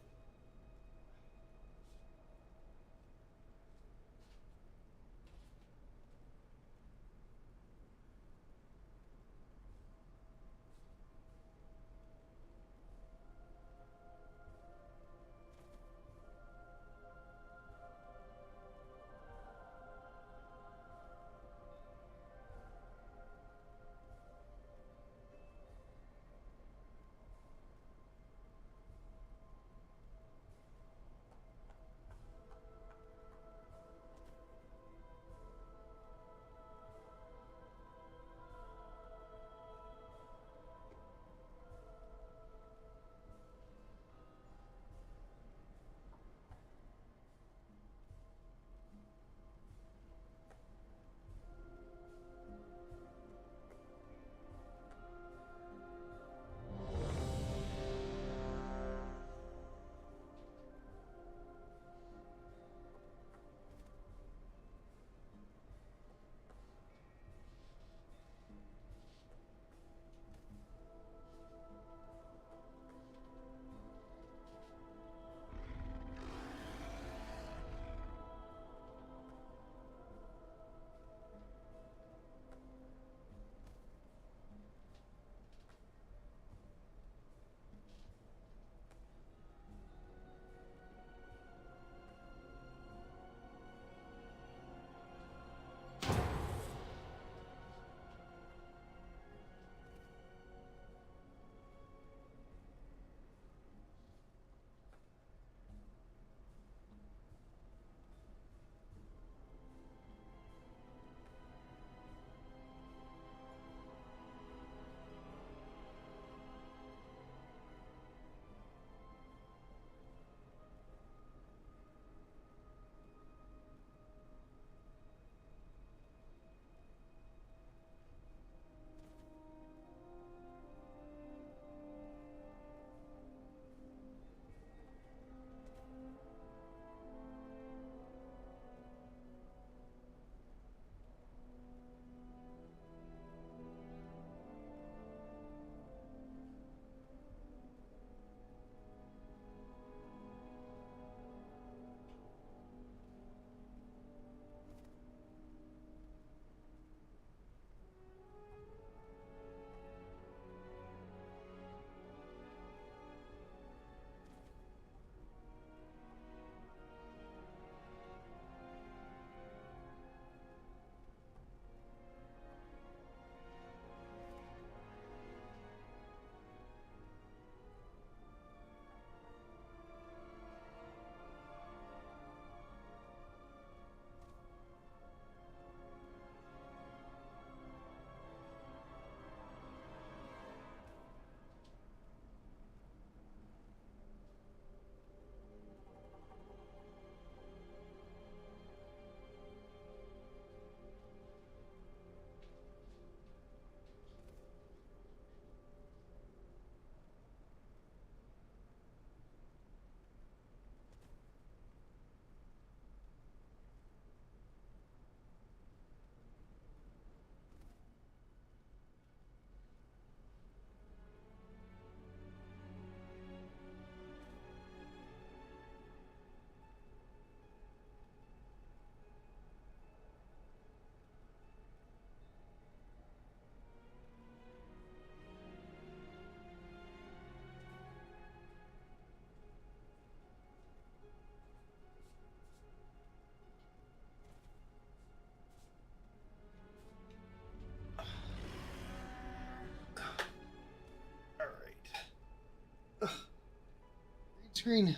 screen.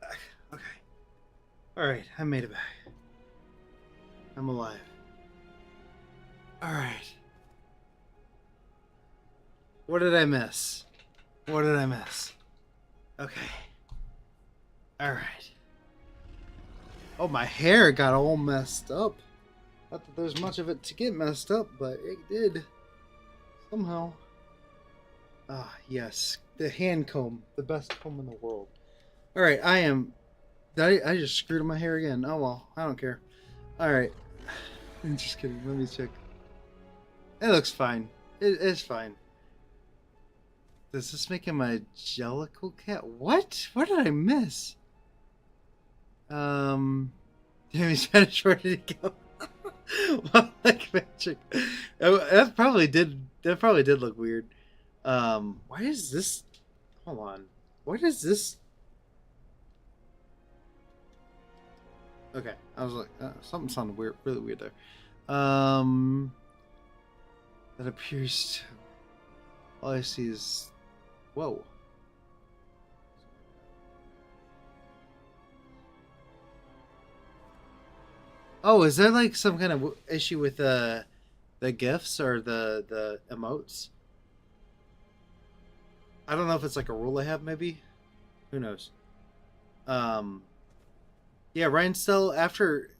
Back. Okay. Alright, I made it back. I'm alive. Alright. What did I miss? What did I miss? Okay. Alright. Oh, my hair got all messed up. Not that there's much of it to get messed up, but it did. Somehow. Ah, yes. The hand comb. The best comb in the world. Alright, I just screwed up my hair again. Oh well, I don't care. Alright. I'm just kidding. Let me check. It looks fine. It's fine. Does this make him a Jellicle cat? What? What did I miss? Damn, he's had a short did he go? Well, like magic. That probably did look weird. Why is this? Hold on. What is this? Okay, I was like, something sounded weird, really weird there. That appears to. All I see is, whoa. Oh, is there like some kind of issue with the gifs or the emotes? I don't know if it's like a rule I have, maybe. Who knows? Yeah, Ryan still after.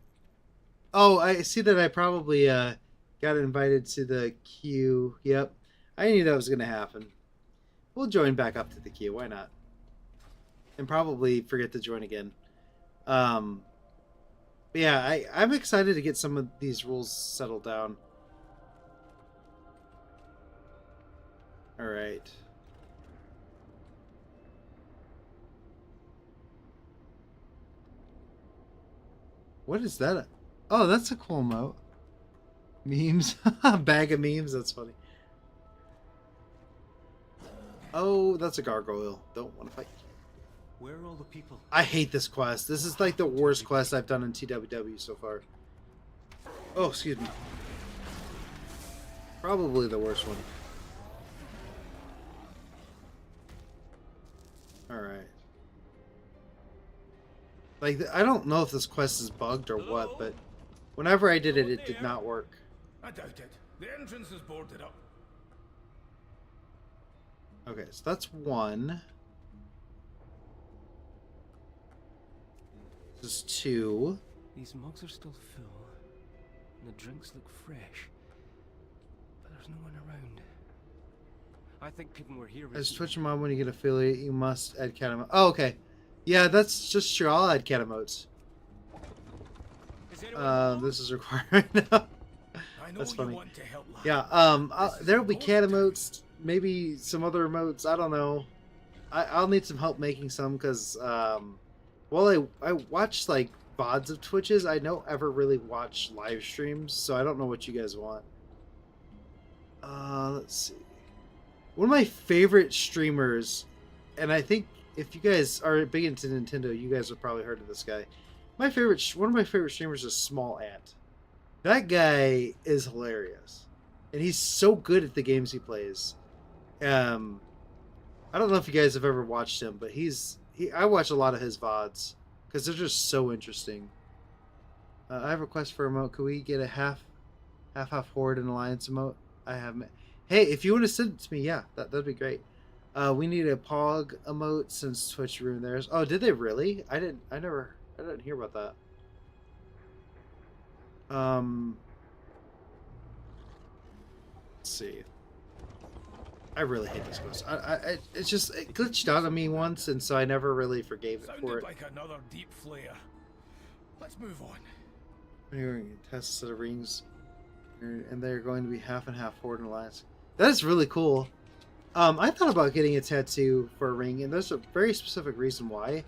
Oh, I see that I probably got invited to the queue. Yep, I knew that was gonna happen. We'll join back up to the queue. Why not? And probably forget to join again. But yeah, I'm excited to get some of these rules settled down. All right. What is that? Oh, that's a cool emote. Memes. Bag of memes. That's funny. Oh, that's a gargoyle. Don't want to fight. Where are all the people? I hate this quest. This is like the worst quest I've done in TWW so far. Oh, excuse me. Probably the worst one. Alright. Like, I don't know if this quest is bugged or what, but whenever I did it, it did not work. I doubt it. The entrance is boarded up. Okay, so that's one. This is two. These mugs are still full, and the drinks look fresh, but there's no one around. I think people were here. As Twitch Mom, when you get affiliate, you must add cat emotes. Oh, okay. Yeah, that's just true. I'll add cat emotes. This is required right now. That's funny. Yeah, there'll be cat emotes, maybe some other emotes. I don't know. I'll need some help making some because, well, I watch like VODs of Twitches. I don't ever really watch live streams, so I don't know what you guys want. Let's see. One of my favorite streamers, and I think if you guys are big into Nintendo, you guys have probably heard of this guy. One of my favorite streamers is Small Ant. That guy is hilarious, and he's so good at the games he plays. I don't know if you guys have ever watched him, but I watch a lot of his VODs because they're just so interesting. I have a request for a emote. Could we get a half Horde and Alliance emote? I have. Hey, if you want to send it to me, yeah, that'd be great. We need a Pog emote since Twitch ruined theirs. Oh, did they really? I didn't hear about that. Let's see. I really hate this quest. It glitched out on me once, and so I never really forgave it for it. Like another deep flare. Let's move on. You're going to test a set of rings, and they're going to be half and half Horde and Alliance. That is really cool. I thought about getting a tattoo for a ring, and there's a very specific reason why.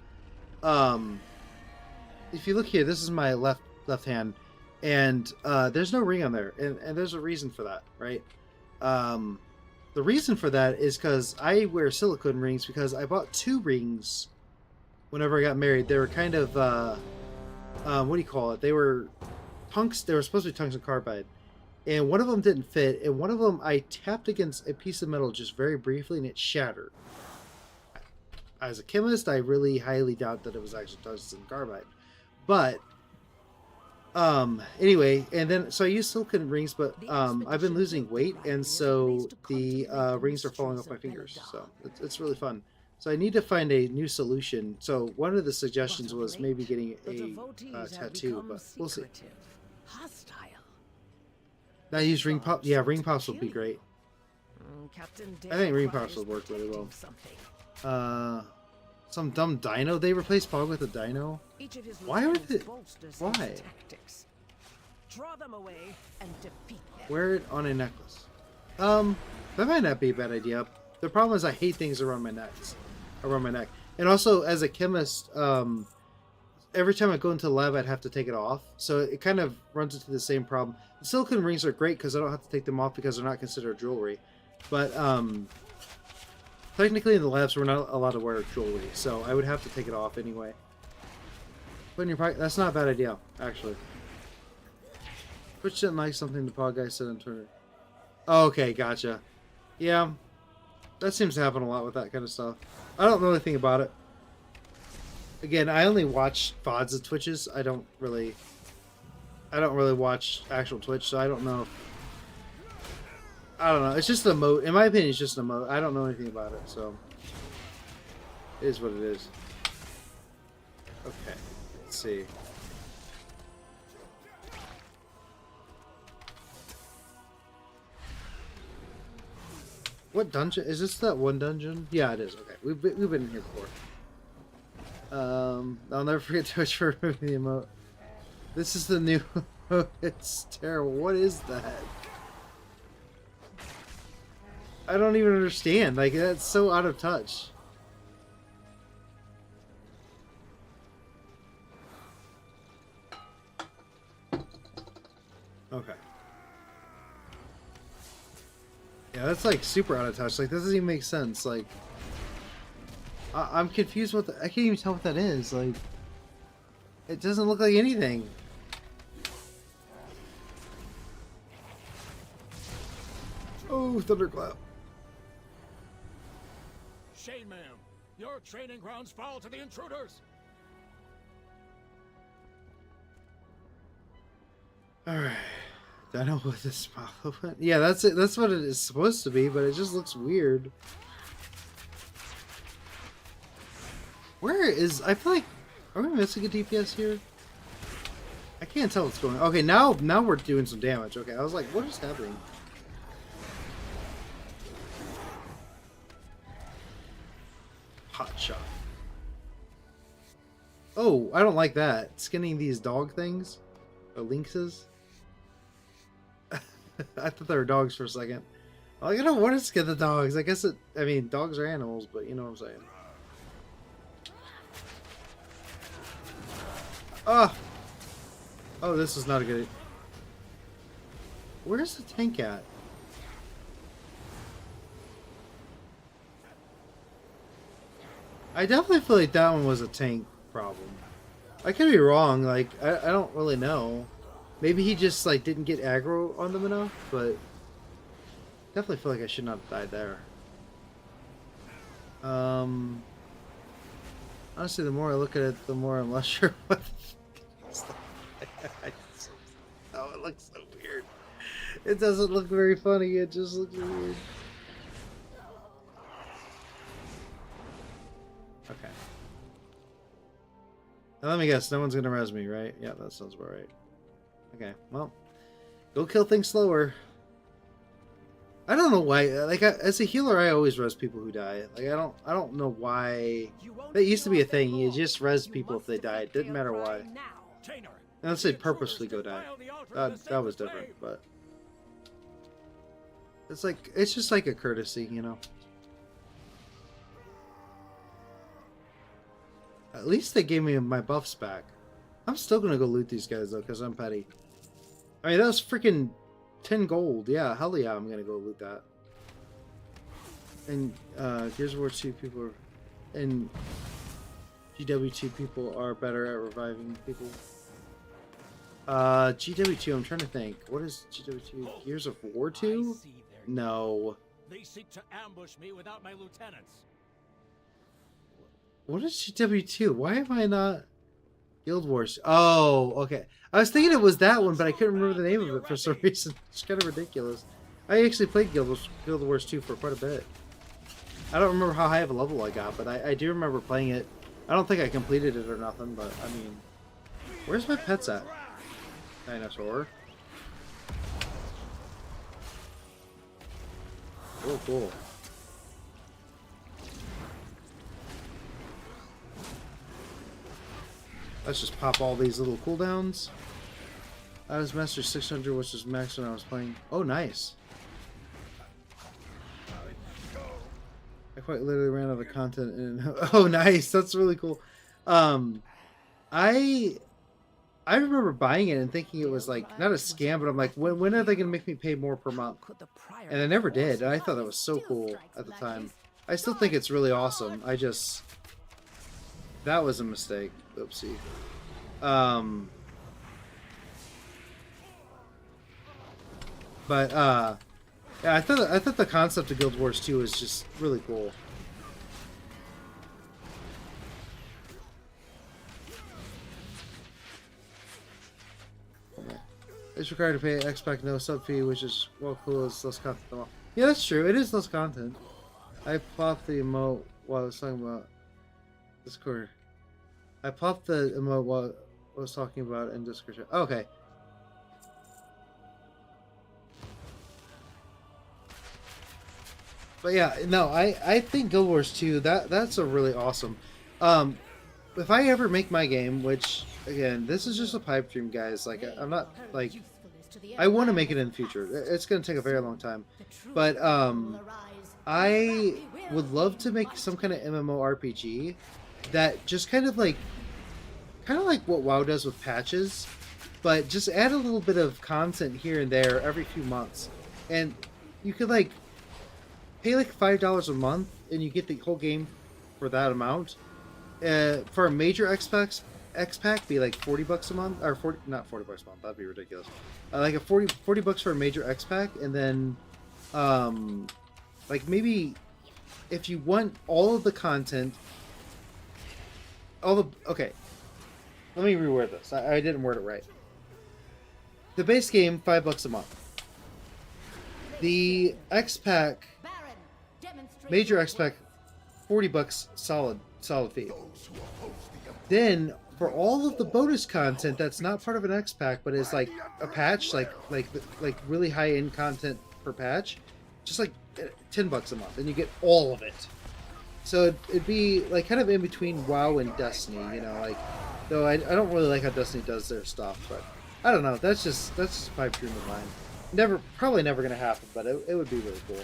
If you look here, this is my left hand, and there's no ring on there, and there's a reason for that, right? The reason for that is because I wear silicone rings because I bought 2 rings whenever I got married. They were kind of what do you call it? They were supposed to be tungsten carbide. And one of them didn't fit, and one of them I tapped against a piece of metal just very briefly, and it shattered. as a chemist, I really highly doubt that it was actually tungsten carbide. But anyway, and then so I use silicon rings, but I've been losing weight, and so the rings are falling off my fingers. So it's really fun. So I need to find a new solution. So one of the suggestions was maybe getting a tattoo, but we'll see. Now use ring pop. Yeah, ring pops will be great. I think ring pops will work really well. Some dumb dino. They replaced Pog with a dino. Why would it? Why? Draw them away and defeat them. Wear it on a necklace. That might not be a bad idea. The problem is I hate things around my neck. And also as a chemist, every time I go into the lab, I'd have to take it off. So it kind of runs into the same problem. The silicone rings are great because I don't have to take them off because they're not considered jewelry. But technically in the labs, we're not allowed to wear jewelry. So I would have to take it off anyway. But in your pocket, that's not a bad idea, actually. Twitch didn't like something the pod guy said on Twitter. Oh, okay, gotcha. Yeah, that seems to happen a lot with that kind of stuff. I don't know anything about it. Again, I only watch VODs of Twitches. I don't really watch actual Twitch, so I don't know. I don't know. It's just an emote. In my opinion, it's just an emote. I don't know anything about it, so it is what it is. Okay, let's see. What dungeon is this? That one dungeon? Yeah, it is. Okay, we've been in here before. I'll never forget Twitch for removing the emote. This is the new. It's terrible. What is that? I don't even understand. Like, that's so out of touch. Okay. Yeah, that's like super out of touch. Like, that doesn't even make sense. Like, I'm confused what I can't even tell what that is. Like, it doesn't look like anything. Oh, thunderclap. Shame, ma'am. Your training grounds fall to the intruders. Alright. I don't know what this model went. Yeah, that's it. That's what it is supposed to be, but it just looks weird. Where is... I feel like... Are we missing a DPS here? I can't tell what's going on. Okay, now we're doing some damage. Okay, I was like, what is happening? Hot shot. Oh, I don't like that. Skinning these dog things. Or lynxes. I thought they were dogs for a second. Like, I don't want to skin the dogs. I guess I mean, dogs are animals, but you know what I'm saying. Ah! Oh, this is not a good... Where's the tank at? I definitely feel like that one was a tank problem. I could be wrong. Like, I don't really know. Maybe he just, like, didn't get aggro on them enough, but... Definitely feel like I should not have died there. Honestly, the more I look at it, the more I'm less sure what... Oh, it looks so weird. It doesn't look very funny, it just looks weird. Okay. Now let me guess, no one's gonna res me, right? Yeah, that sounds about right. Okay, well, go kill things slower. I don't know why. Like, as a healer, I always res people who die. Like, I don't know why. That used to be a thing. You just res people if they died. Didn't matter why. Unless they purposely go die. That was different, but it's just like a courtesy, you know. At least they gave me my buffs back. I'm still gonna go loot these guys though, because I'm petty. I mean, that was freaking 10 gold. Yeah, hell yeah, I'm gonna go loot that. And Gears of War 2 people are, and GW2 people are better at reviving people. GW2, I'm trying to think. What is GW2? Gears of War 2? No. They seek to ambush me without my lieutenants. What is GW2? Why am I not Guild Wars? Oh, okay. I was thinking it was that one, but I couldn't remember the name of it for some reason. It's kind of ridiculous. I actually played Guild Wars 2 for quite a bit. I don't remember how high of a level I got, but I do remember playing it. I don't think I completed it or nothing, but I mean... Where's my pets at? Dinosaur. Oh, cool. Let's just pop all these little cooldowns. I was Master 600, which is max when I was playing. Oh, nice. I quite literally ran out of content. And oh, nice. That's really cool. I remember buying it and thinking it was like not a scam, but I'm like, when are they gonna make me pay more per month? And I never did. And I thought that was so cool at the time. I still think it's really awesome. That was a mistake. Oopsie. Yeah, I thought the concept of Guild Wars 2 was just really cool. It's required to pay X-Pac no sub fee, which is well cool as less content than all. Yeah, that's true. It is less content. I popped the emote while I was talking about Discord. I popped the emote while I was talking about in Discord. Okay. But yeah, no, I think Guild Wars 2, that's a really awesome. If I ever make my game, which again, this is just a pipe dream, guys. Like I'm not like I want to make it in the future. It's going to take a very long time. But I would love to make some kind of MMORPG that just kind of like what WoW does with patches, but just add a little bit of content here and there every few months. And you could like pay like $5 a month and you get the whole game for that amount. For a major X-Pack be like $40 a month, or not $40 a month, that'd be ridiculous. Like a 40 bucks for a major X-Pack, and then like maybe if you want all of the content, okay, let me reword this. I didn't word it right. The base game, $5 a month. The X-Pack, major X-Pack, $40 solid fee. Then for all of the bonus content that's not part of an X-Pack but is like a patch, like really high end content per patch, just like $10 a month, and you get all of it. So it'd be like kind of in between WoW and Destiny, you know, like though I don't really like how Destiny does their stuff, but I don't know. That's just a pipe dream of mine. Probably never gonna happen, but it would be really cool.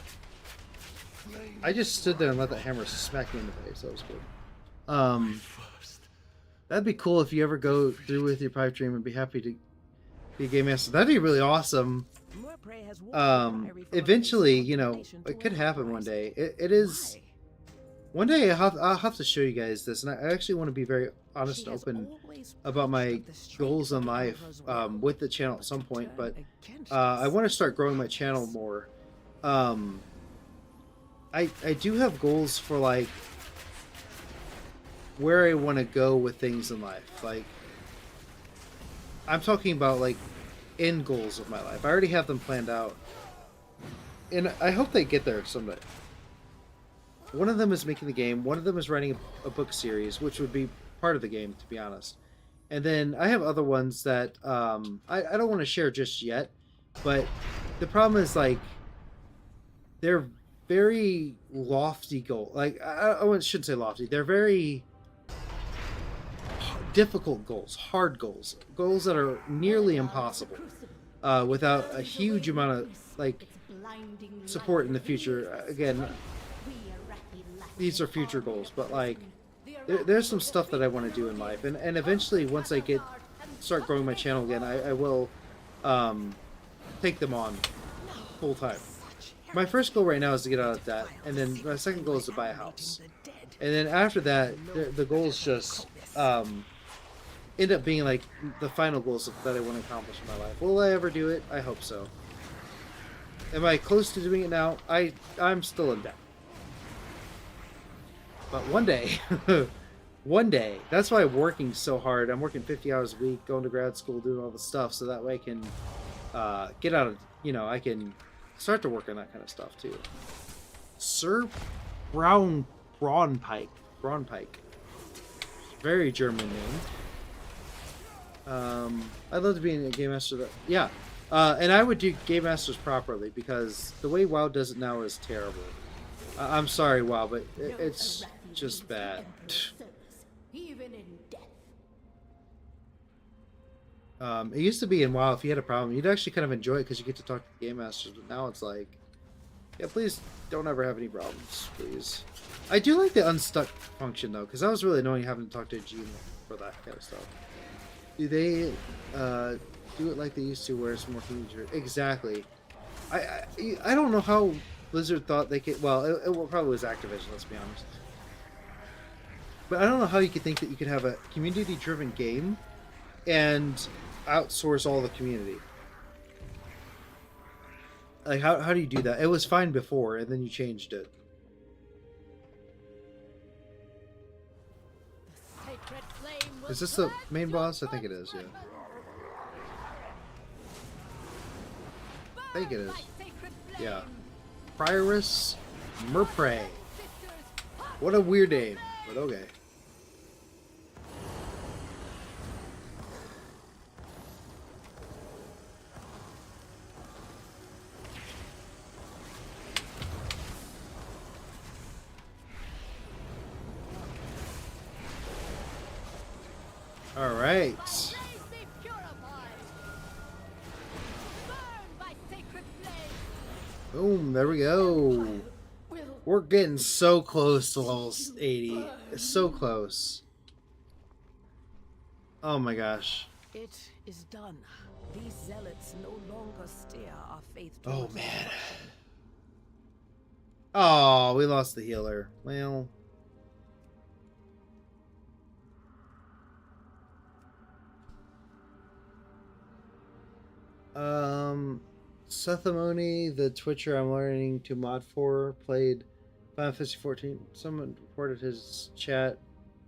I just stood there and let that hammer smack me in the face. That was cool. That'd be cool if you ever go through with your pipe dream and be happy to be a game master. That'd be really awesome. Eventually, you know, it could happen one day. It is. One day I'll have to show you guys this, and I actually want to be very honest and open about my goals in life with the channel at some point. But I want to start growing my channel more. I do have goals for like where I want to go with things in life. Like I'm talking about like end goals of my life. I already have them planned out, and I hope they get there someday. One of them is making the game. One of them is writing a book series, which would be part of the game, to be honest. And then I have other ones that I don't want to share just yet. But the problem is, like, they're very lofty goals. Like, I shouldn't say lofty. They're very difficult goals, hard goals. Goals that are nearly impossible without a huge amount of, like, support in the future. Again, these are future goals, but like there's some stuff that I want to do in life, and eventually once I start growing my channel again, I will take them on full time. My first goal right now is to get out of debt, and then my second goal is to buy a house, and then after that the goals just end up being like the final goals that I want to accomplish in my life. Will I ever do it? I hope so. Am I close to doing it now? I'm still in debt. But one day, One day. That's why I'm working so hard. I'm working 50 hours a week, going to grad school, doing all the stuff, so that way I can get out of, I can start to work on that kind of stuff too. Sir Braunpike. Very German name. I'd love to be in a Game Master that, yeah. And I would do Game Masters properly, because the way WoW does it now is terrible. I'm sorry, WoW, but it's just bad. Even in death. It used to be in WoW, if you had a problem, you'd actually kind of enjoy it because you get to talk to the Game Masters, but now it's like, yeah, please don't ever have any problems, please. I do like the unstuck function, though, because that was really annoying having to talk to a GM for that kind of stuff. Do they do it like they used to, where it's more community? Exactly. I don't know how Blizzard thought they could. Well, it probably was Activision. Let's be honest. But I don't know how you could think that you could have a community-driven game and outsource all the community. Like, how do you do that? It was fine before, and then you changed it. Is this the main boss? I think it is, yeah. I think it is. Yeah. Prioress Merprey. What a weird name, but okay. All right. Boom, there we go. We're getting so close to level 80. It's so close. Oh my gosh. It is done. These zealots no longer steer our faith. Oh man. Oh, we lost the healer. Well. Sethamoni, the Twitcher I'm learning to mod for, played Final Fantasy 14. Someone reported his chat.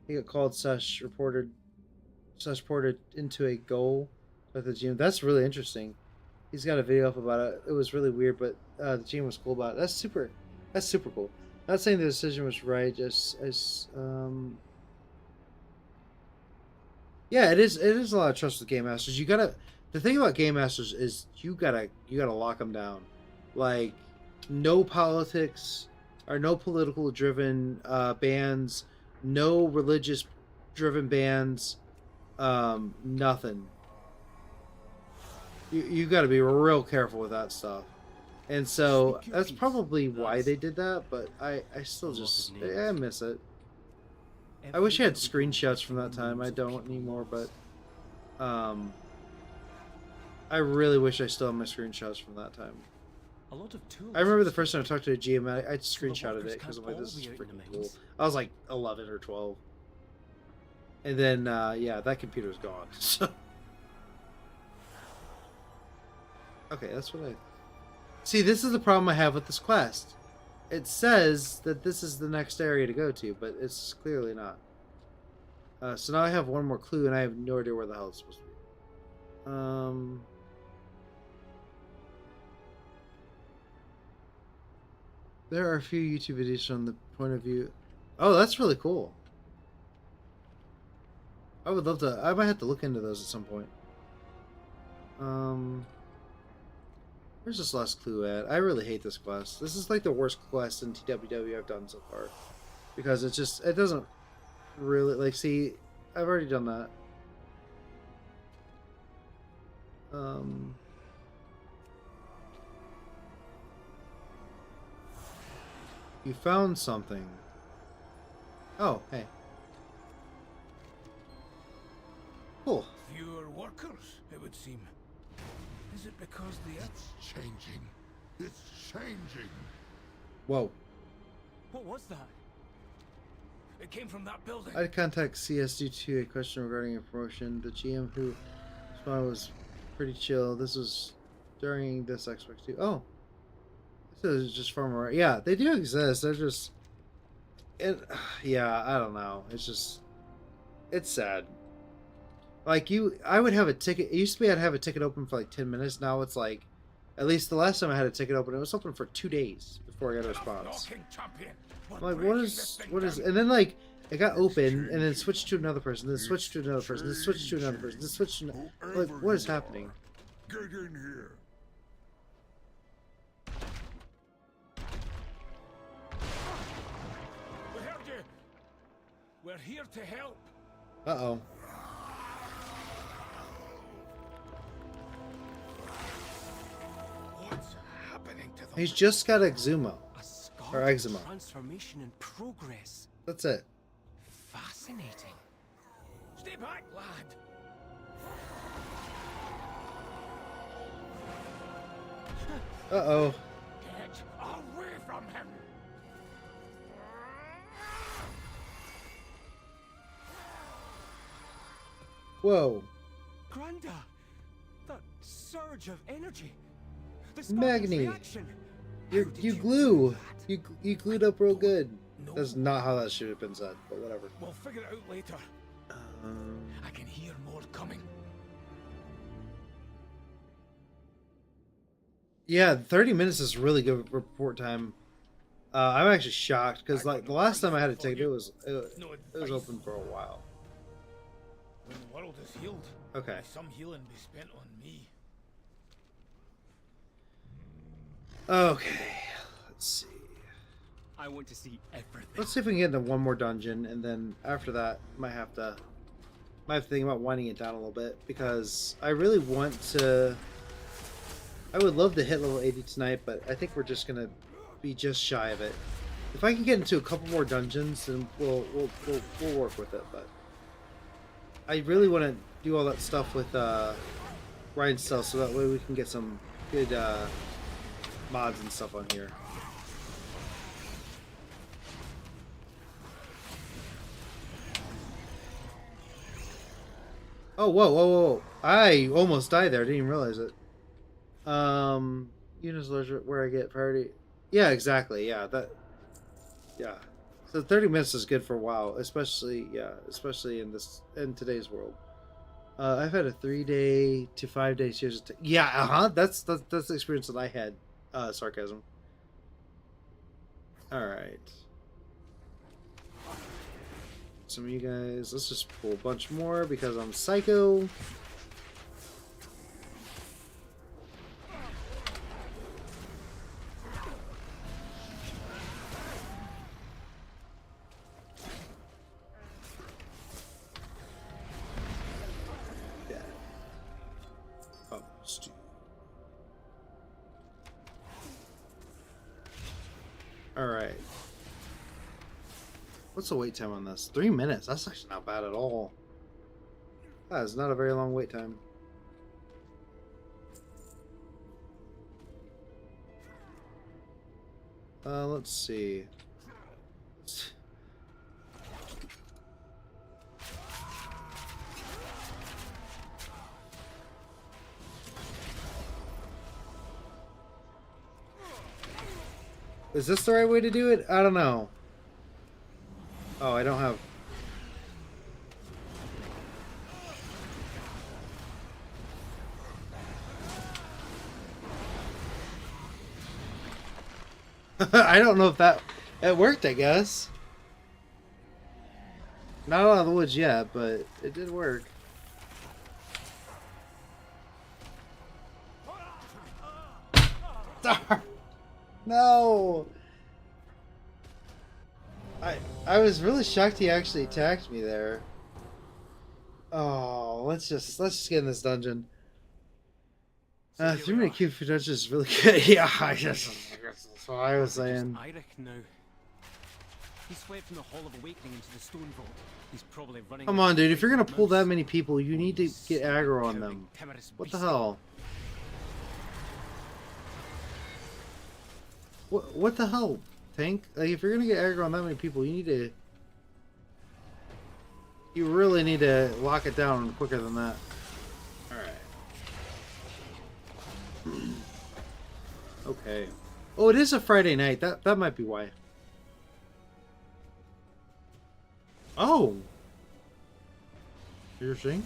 He got called ported into a goal with the GM. That's really interesting. He's got a video up about it. It was really weird, but the GM was cool about it. That's super cool. Not saying the decision was right, yeah, it is a lot of trust with Game Masters. The thing about Game Masters is you gotta lock them down. Like, no politics or no political driven bans, no religious driven bans, nothing. You got to be real careful with that stuff. And so that's probably why they did that, but I still just I miss it. I wish I had screenshots from that time. I don't anymore, but I really wish I still had my screenshots from that time. I remember the first time I talked to a GM, I screenshotted it because I'm like, this is freaking cool. I was like 11 or 12. And then, yeah, that computer's gone. So. Okay, that's what I... See, this is the problem I have with this quest. It says that this is the next area to go to, but it's clearly not. So now I have one more clue, and I have no idea where the hell it's supposed to be. There are a few YouTube videos from the point of view... Oh, that's really cool. I would love to... I might have to look into those at some point. Where's this last clue at? I really hate this quest. This is like the worst quest in TWW I've done so far. Because it doesn't really... Like, see, I've already done that. You found something. Oh, hey. Cool. Fewer workers, it would seem. Is it because the... It's changing. It's changing. Whoa. What was that? It came from that building. I'd contact CS due to a question regarding a promotion. The GM who responded was pretty chill. This was during this Xbox 2. Oh. This is just far more... Yeah, they do exist. They're just... yeah, I don't know. It's just... It's sad. Like I would have a ticket. It used to be I'd have a ticket open for like 10 minutes. Now it's like, at least the last time I had a ticket open, it was open for 2 days before I got a response. I'm like, what is, and then like, it got open and then switched to another person, then switched to another person, then switched to another person, then switched to like, what is happening? Get in here. We heard you. We're here to help. Uh-oh. What's happening to them? He's just got eczema. Or eczema. Transformation in progress. That's it. Fascinating. Stay back, lad. Uh-oh. Get away from him. Whoa. Granda, that surge of energy. Magni. You glue. You glued up real good. That's not how that should have been said, but whatever. We'll figure it out later. I can hear more coming. Yeah, 30 minutes is really good report time. I'm actually shocked because like the last time I had a ticket, it was open for a while. When the world is healed, Okay. may some healing be spent on me. Okay. Let's see. I want to see everything. Let's see if we can get into one more dungeon, and then after that, might have to think about winding it down a little bit because I really want to. I would love to hit level 80 tonight, but I think we're just gonna be just shy of it. If I can get into a couple more dungeons, then we'll work with it. But I really want to do all that stuff with Ryan stuff, so that way we can get some good mods and stuff on here. Oh, whoa. I almost died there. I didn't even realize it. Units where I get priority. Yeah, exactly. Yeah, yeah. So 30 minutes is good for WoW, especially in today's world. I've had a 3-day to 5-day series. Yeah, that's the experience that I had. Sarcasm. All right. Some of you guys, let's just pull a bunch more because I'm psycho. Yeah. Almost. All right. What's the wait time on this? 3 minutes. That's actually not bad at all. That is not a very long wait time. Let's see. Is this the right way to do it? I don't know. Oh, I don't have... I don't know if it worked, I guess. Not out of the woods yet, but it did work. No! I was really shocked he actually attacked me there. Oh, let's just get in this dungeon. 3-minute queue for dungeon is really good. Yeah, that's what I was saying. Now. He's fled from the Hall of Awakening into the Stone Vault. He's probably running. Come on, dude. If you're gonna pull that many people, you need to get aggro on them. What the hell? What the hell, Tank? Like, if you're gonna get aggro on that many people, you really need to lock it down quicker than that. Alright. Okay. Oh, it is a Friday night. That might be why. Oh! You're seeing?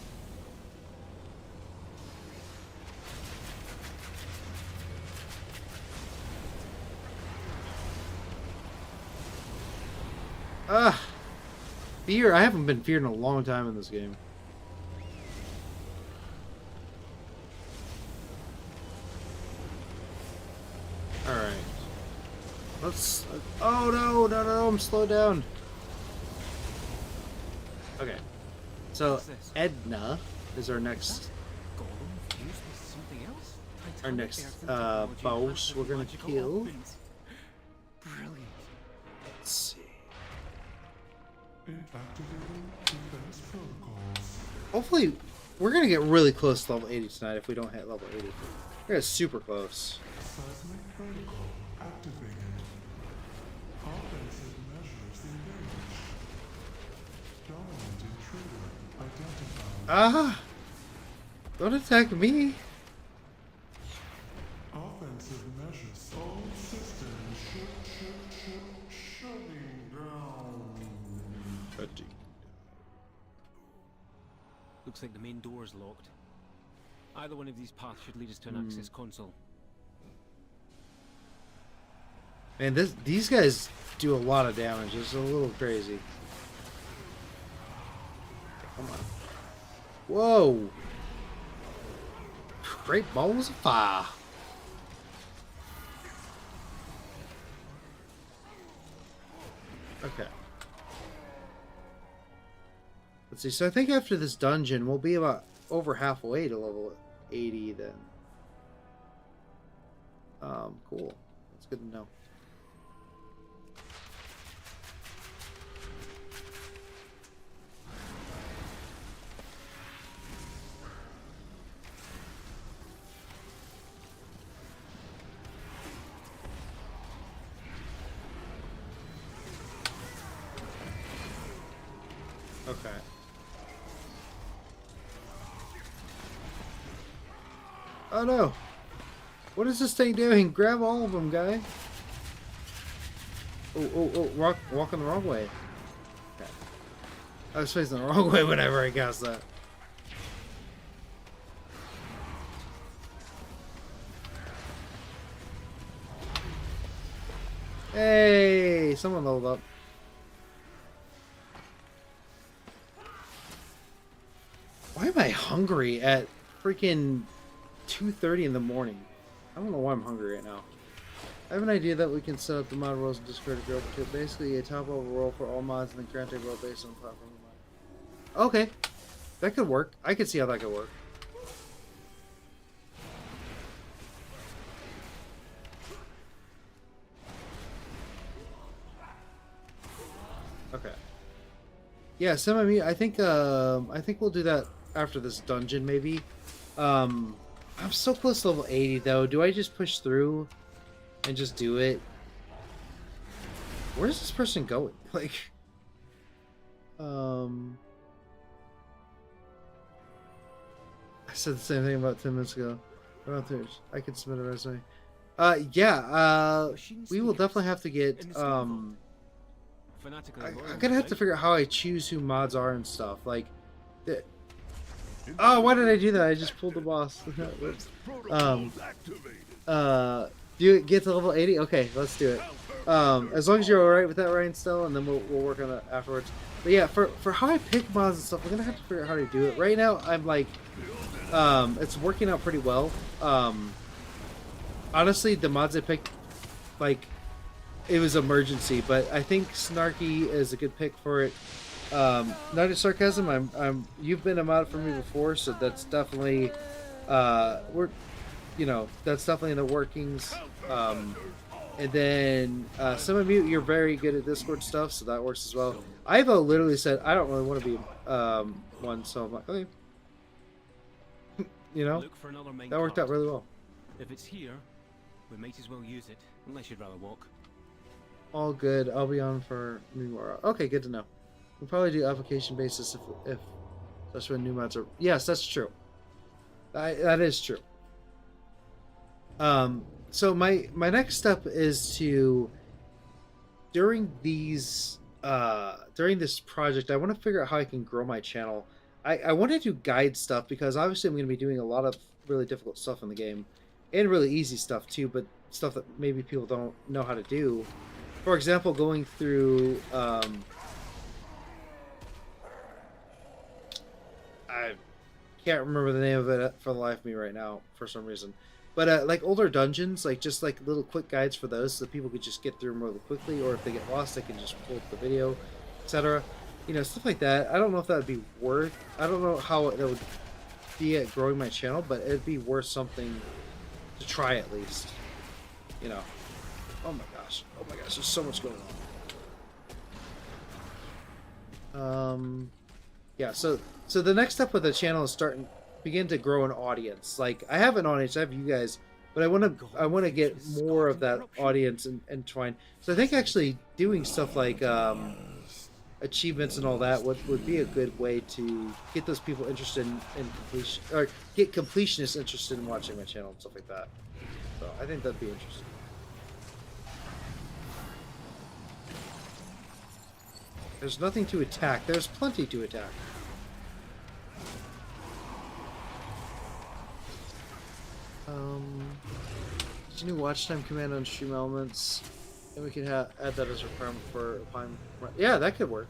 Ah! Fear. I haven't been feared in a long time in this game. Alright. Let's... Oh no, no, no, I'm slowed down. Okay. So, Edna is our next... Our next boss we're gonna kill. Brilliant. Let's see. Hopefully, we're gonna get really close to level 80 tonight if we don't hit level 80. We're gonna super close. Seismic protocol activated. Offensive measures engaged. Dominant intruder identified. Ah! Don't attack me! Offensive measures. All systems shutting down. Looks like the main door is locked. Either one of these paths should lead us to an access console. Man, these guys do a lot of damage. It's a little crazy. Come on. Whoa! Great balls of fire. Okay. Let's see. So I think after this dungeon, we'll be about over halfway to level 80 then. Cool. That's good to know. Okay. Oh no! What is this thing doing? Grab all of them, guy! Oh, walking the wrong way. Okay. I was facing the wrong way whenever I cast that. Hey! Someone leveled up. Why am I hungry at freaking 2:30 in the morning? I don't know why I'm hungry right now. I have an idea that we can set up the mod roles in Discord to go to basically a top level role for all mods and then grant a role based on platform mod. Okay. That could work. I could see how that could work. Okay. Yeah, semi-mute. I think we'll do that after this dungeon, maybe. I'm so close to level 80, though. Do I just push through and just do it? Where's this person going? Like, I said the same thing about 10 minutes ago. I could submit a resume. Yeah. We will definitely have to get. I'm gonna have to figure out how I choose who mods are and stuff. Like, oh, why did I do that? I just pulled the boss. Do you get to level 80? Okay, let's do it. As long as you're alright with that, Ryan, still, and then we'll work on that afterwards. But yeah, for how I pick mods and stuff, we're gonna have to figure out how to do it. Right now, I'm like, it's working out pretty well. Honestly, the mods I picked, like, it was emergency, but I think Snarky is a good pick for it. Not a sarcasm. You've been a mod for me before, so that's definitely that's definitely in the workings. And then Semi-Mute, you're very good at Discord stuff, so that works as well. Ivo literally said, I don't really want to be one, so I'm like, okay. That worked out really well. If it's here, we might as well use it, unless you'd rather walk. All good. I'll be on for more. Okay, good to know. We'll probably do application basis if that's when new mods are. Yes, that's true. That is true. So my next step is to during this project, I want to figure out how I can grow my channel. I want to do guide stuff because obviously I'm going to be doing a lot of really difficult stuff in the game, and really easy stuff too, but stuff that maybe people don't know how to do. For example, going through I can't remember the name of it for the life of me right now for some reason. But like older dungeons, like just like little quick guides for those, so that people could just get through them really quickly, or if they get lost, they can just pull up the video, etc. You know, stuff like that. I don't know if that would be worth. I don't know how that would be at growing my channel, but it'd be worth something to try at least. You know. Oh my gosh. Oh my gosh. There's so much going on. Yeah. So the next step with the channel is begin to grow an audience. Like I have an audience, I have you guys, but I want to get more of that audience and try and. So I think actually doing stuff like achievements and all that would be a good way to get those people interested in completion, or get completionists interested in watching my channel and stuff like that. So I think that'd be interesting. There's nothing to attack. There's plenty to attack. New watch time command on stream elements, and we can add that as a requirement for applying. Yeah, that could work.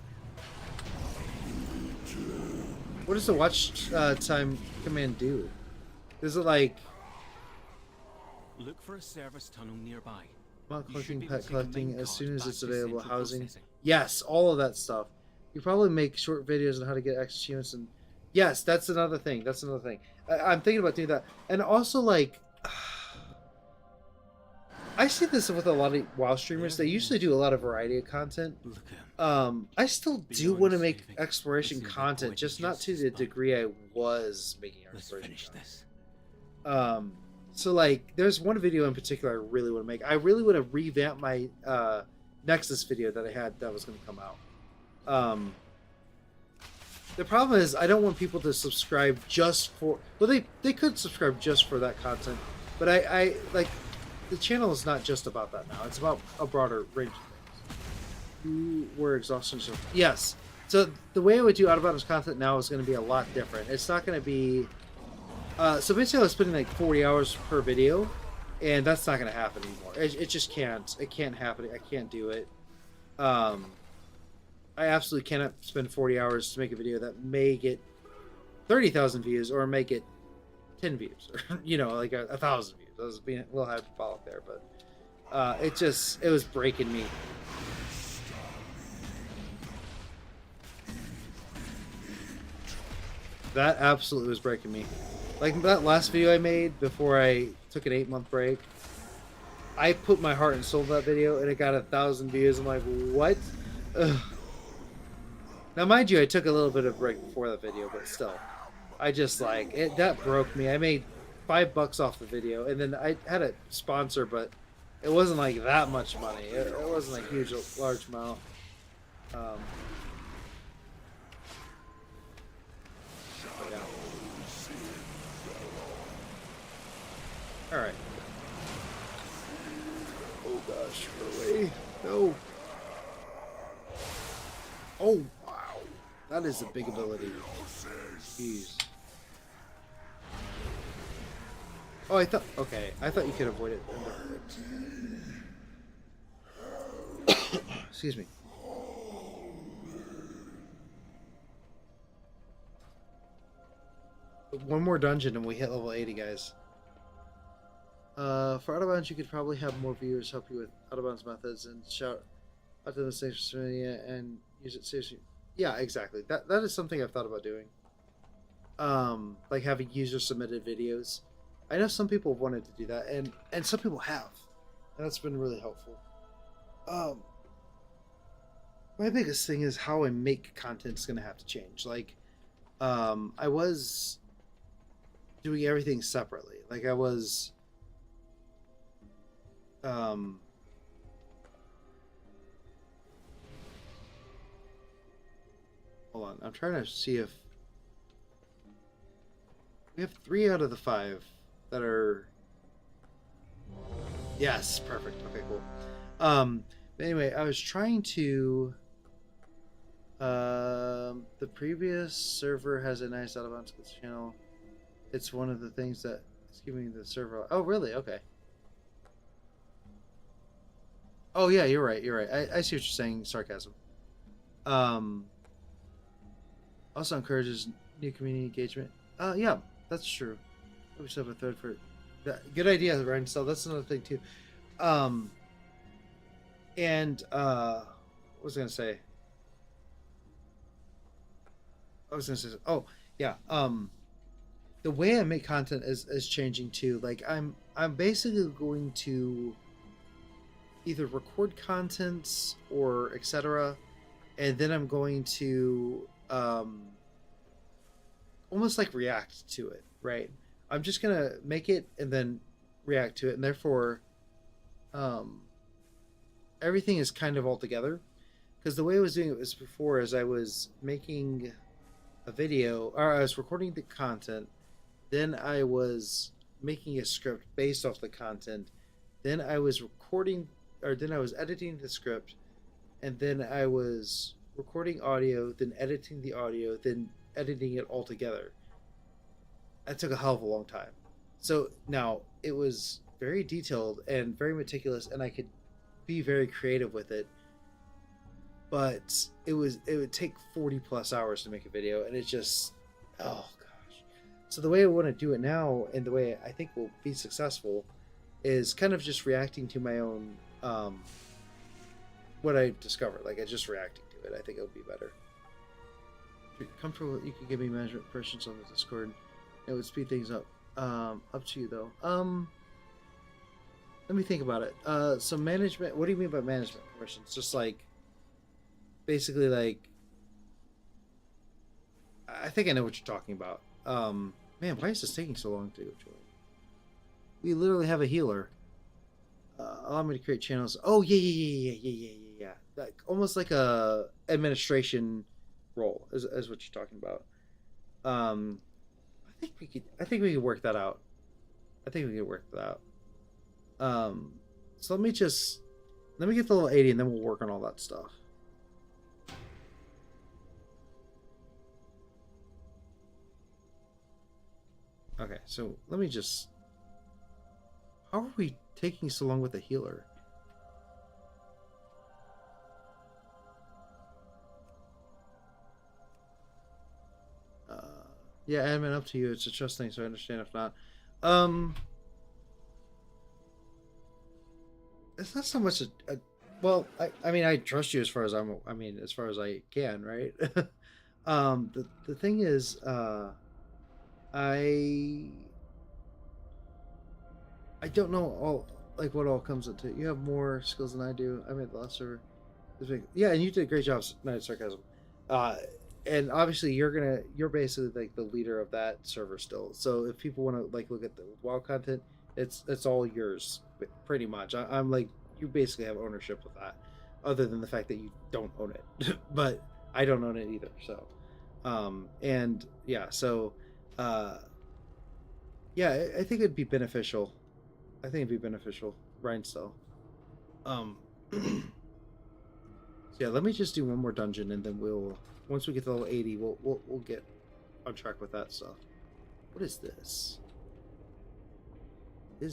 What does the watch time command do? Is it like look for a service tunnel nearby? Collecting, pet collecting as soon as it's available, housing? Yes, all of that stuff. You probably make short videos on how to get extra achievements, and yes, that's another thing. That's another thing. I'm thinking about doing that, and also like. I see this with a lot of WoW streamers. They usually do a lot of variety of content. I still do want to make exploration content, just not to the degree I was making exploration content. So like, there's one video in particular I really want to make. I really want to revamp my Nexus video that I had that was going to come out. The problem is I don't want people to subscribe just for. Well, they could subscribe just for that content, but I like. The channel is not just about that now. It's about a broader range of things. You were exhausted. Yes. So the way I would do out-of-bounds content now is going to be a lot different. It's not going to be... so basically I was spending like 40 hours per video, and that's not going to happen anymore. It just can't. It can't happen. I can't do it. I absolutely cannot spend 40 hours to make a video that may get 30,000 views or make it 10 views. Or, you know, like 1,000 views. I was being a little hyperbolic there, but it was breaking me. That absolutely was breaking me. Like that last video I made before I took an 8-month break, I put my heart and soul in that video, and it got 1,000 views. I'm like, what? Ugh. Now, mind you, I took a little bit of break before that video, but still, I just like it. That broke me. I made $5 off the video, and then I had a sponsor, but it wasn't like that much money. It wasn't a huge, large amount. Yeah. All right. Oh gosh, run away! No. Oh wow, that is a big ability. Jeez. Oh, I thought you could avoid it. Excuse me. One more dungeon and we hit level 80, guys. For out-of-bounds, you could probably have more viewers help you with out-of-bounds methods and shout out to the social media and use it seriously. Yeah, exactly. That is something I've thought about doing. Like having user-submitted videos. I know some people have wanted to do that, and some people have, and that's been really helpful. My biggest thing is how I make content is going to have to change. Like, I was doing everything separately. Like, I was, hold on, I'm trying to see if we have 3 out of the 5 that are... Yes, perfect. Okay, cool. But anyway, I was trying to The previous server has a nice out of bounds channel. It's one of the things that is keeping the server. Oh, really? Okay. Oh, yeah, you're right. You're right. I see what you're saying. Sarcasm. Also encourages new community engagement. Yeah, that's true. We should have a thread for that. Good idea, Ryan. So that's another thing too. And what was I gonna say? Oh, yeah. The way I make content is changing too. Like I'm basically going to either record contents or etc. And then I'm going to almost like react to it, right? I'm just gonna make it and then react to it, and therefore everything is kind of all together. Because the way I was doing it was before is I was making a video, or I was recording the content, then I was making a script based off the content, then I was recording, or then I was editing the script, and then I was recording audio, then editing the audio, then editing it all together. That took a hell of a long time. So now it was very detailed and very meticulous, and I could be very creative with it. But it would take 40 plus hours to make a video, and it just, oh gosh. So the way I want to do it now, and the way I think will be successful, is kind of just reacting to my own what I discovered. Like, I just reacting to it. I think it would be better. If you're comfortable, you can give me management permissions on the Discord. It would speed things up. Up to you though. Let me think about it. So management. What do you mean by management permissions? Just like, basically, like, I think I know what you're talking about. Man, why is this taking so long to join? We literally have a healer. Allow me to create channels. Oh yeah. Like, almost like a administration role is what you're talking about. I think we could work that out. So let me get the level 80 and then we'll work on all that stuff. Okay, so let me just... How are we taking so long with the healer? Yeah, admin, up to you. It's a trust thing, so I understand if not. It's not so much a well, I mean, I trust you as far as as far as I can, right? The thing is, I don't know all, like, what all comes into it. You have more skills than I do. I made the last server. Yeah, and you did a great job, Night Sarcasm. And obviously you're basically like the leader of that server still. So if people want to like look at the WoW content, it's all yours pretty much. I'm like, you basically have ownership of that, other than the fact that you don't own it. But I don't own it either. So, and yeah, so yeah, I think it'd be beneficial. Ryan still. So yeah, let me just do one more dungeon, and then once we get to level 80, we'll get on track with that stuff. What is this? What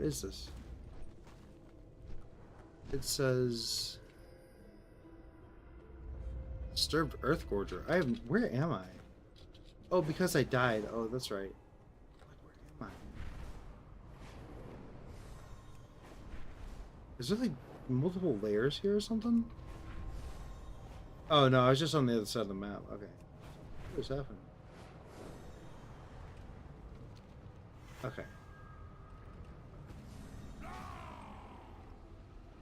is this? It says Disturbed Earth Gorger. Where am I? Oh, because I died. Oh, that's right. Where am I? Is there like multiple layers here or something? Oh no, I was just on the other side of the map. Okay. What is happening? Okay.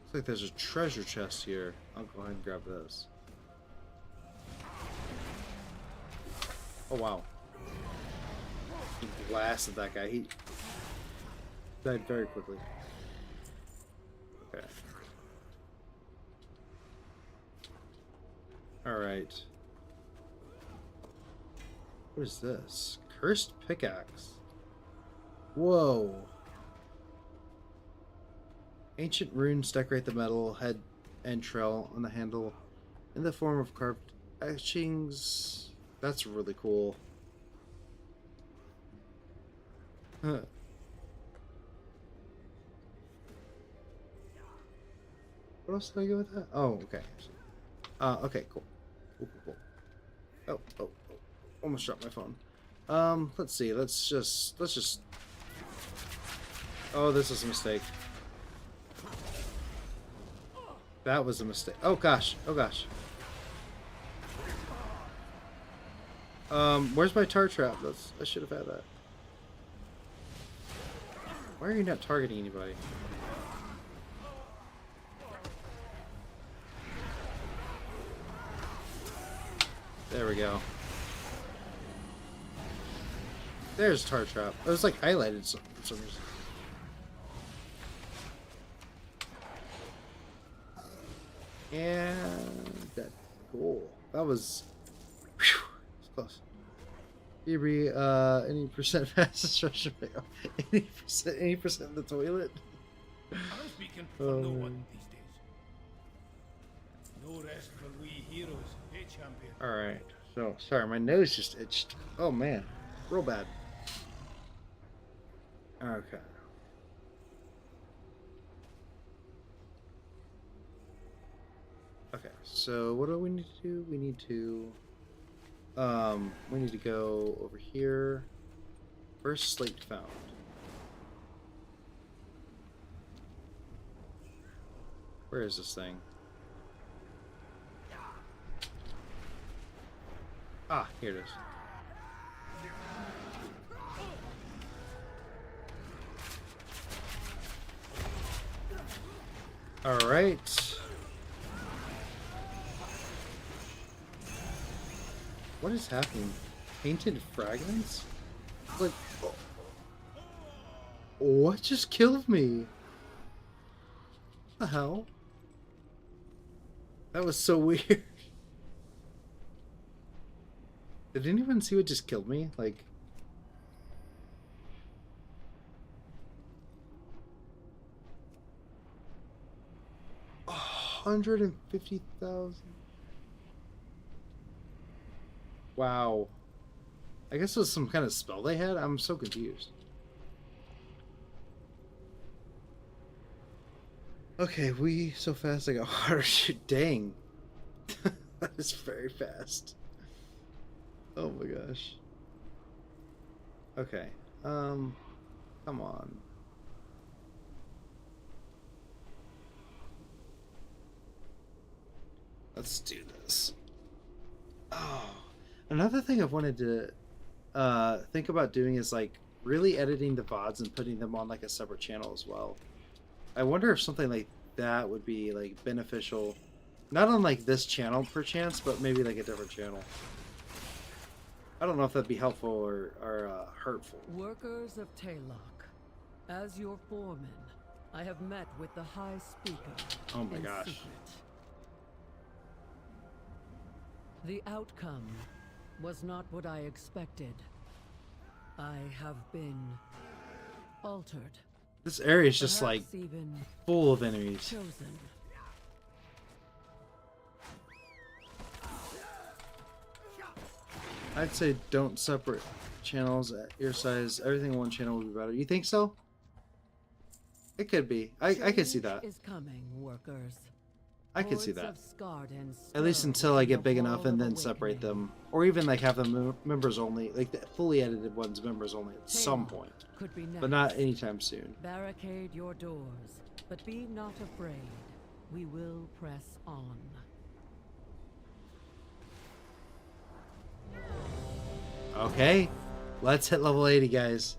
Looks like there's a treasure chest here. I'll go ahead and grab this. Oh wow. He blasted that guy. He died very quickly. Okay. Alright. What is this? Cursed pickaxe. Whoa. Ancient runes decorate the metal head and trail on the handle in the form of carved etchings. That's really cool. Huh. What else did I go with that? Oh, okay. Okay, cool. Cool. Oh, almost dropped my phone. Let's see. Let's just. Oh, this is a mistake. That was a mistake. Oh gosh. Where's my tar trap? I should have had that. Why are you not targeting anybody? There we go. There's tar trap. It was like highlighted for some reason. And that's cool. That was, whew, it's close. Any percent fast destruction fail. Any percent in the toilet. I'm speaking for no one these days. No rest for we heroes, hey champion. Alright, so sorry, my nose just itched. Oh man, real bad. Okay. Okay, so what do we need to do? We need to go over here. First slate found. Where is this thing? Ah, here it is. All right. What is happening? Painted fragments? Like, oh. What just killed me? What the hell? That was so weird. Did anyone see what just killed me? Like, $150,000. Wow. I guess it was some kind of spell they had. I'm so confused. Okay, so fast I got harder shoot. Dang. That is very fast. Oh my gosh. Okay. Come on. Let's do this. Oh. Another thing I've wanted to think about doing is like really editing the VODs and putting them on like a separate channel as well. I wonder if something like that would be like beneficial, not on like this channel perchance, but maybe like a different channel. I don't know if that'd be helpful or hurtful. Workers of Taylok, as your foreman, I have met with the High Speaker. Oh my in gosh. secret. The outcome was not what I expected. I have been altered. This area is just like Perhaps even full of enemies. chosen. I'd say don't separate channels at your size. Everything in one channel would be better. You think so? It could be. I could see that. Is coming, workers. I could see that. Hordes of scarred and At least stirred until I within get the big Hall enough and of then separate Awakening. them. Or even like have them members only. Like the fully edited ones members only at some Taylok point. could be But not next. anytime soon. Barricade your doors, but be not afraid. We will press on. Okay. Let's hit level 80, guys.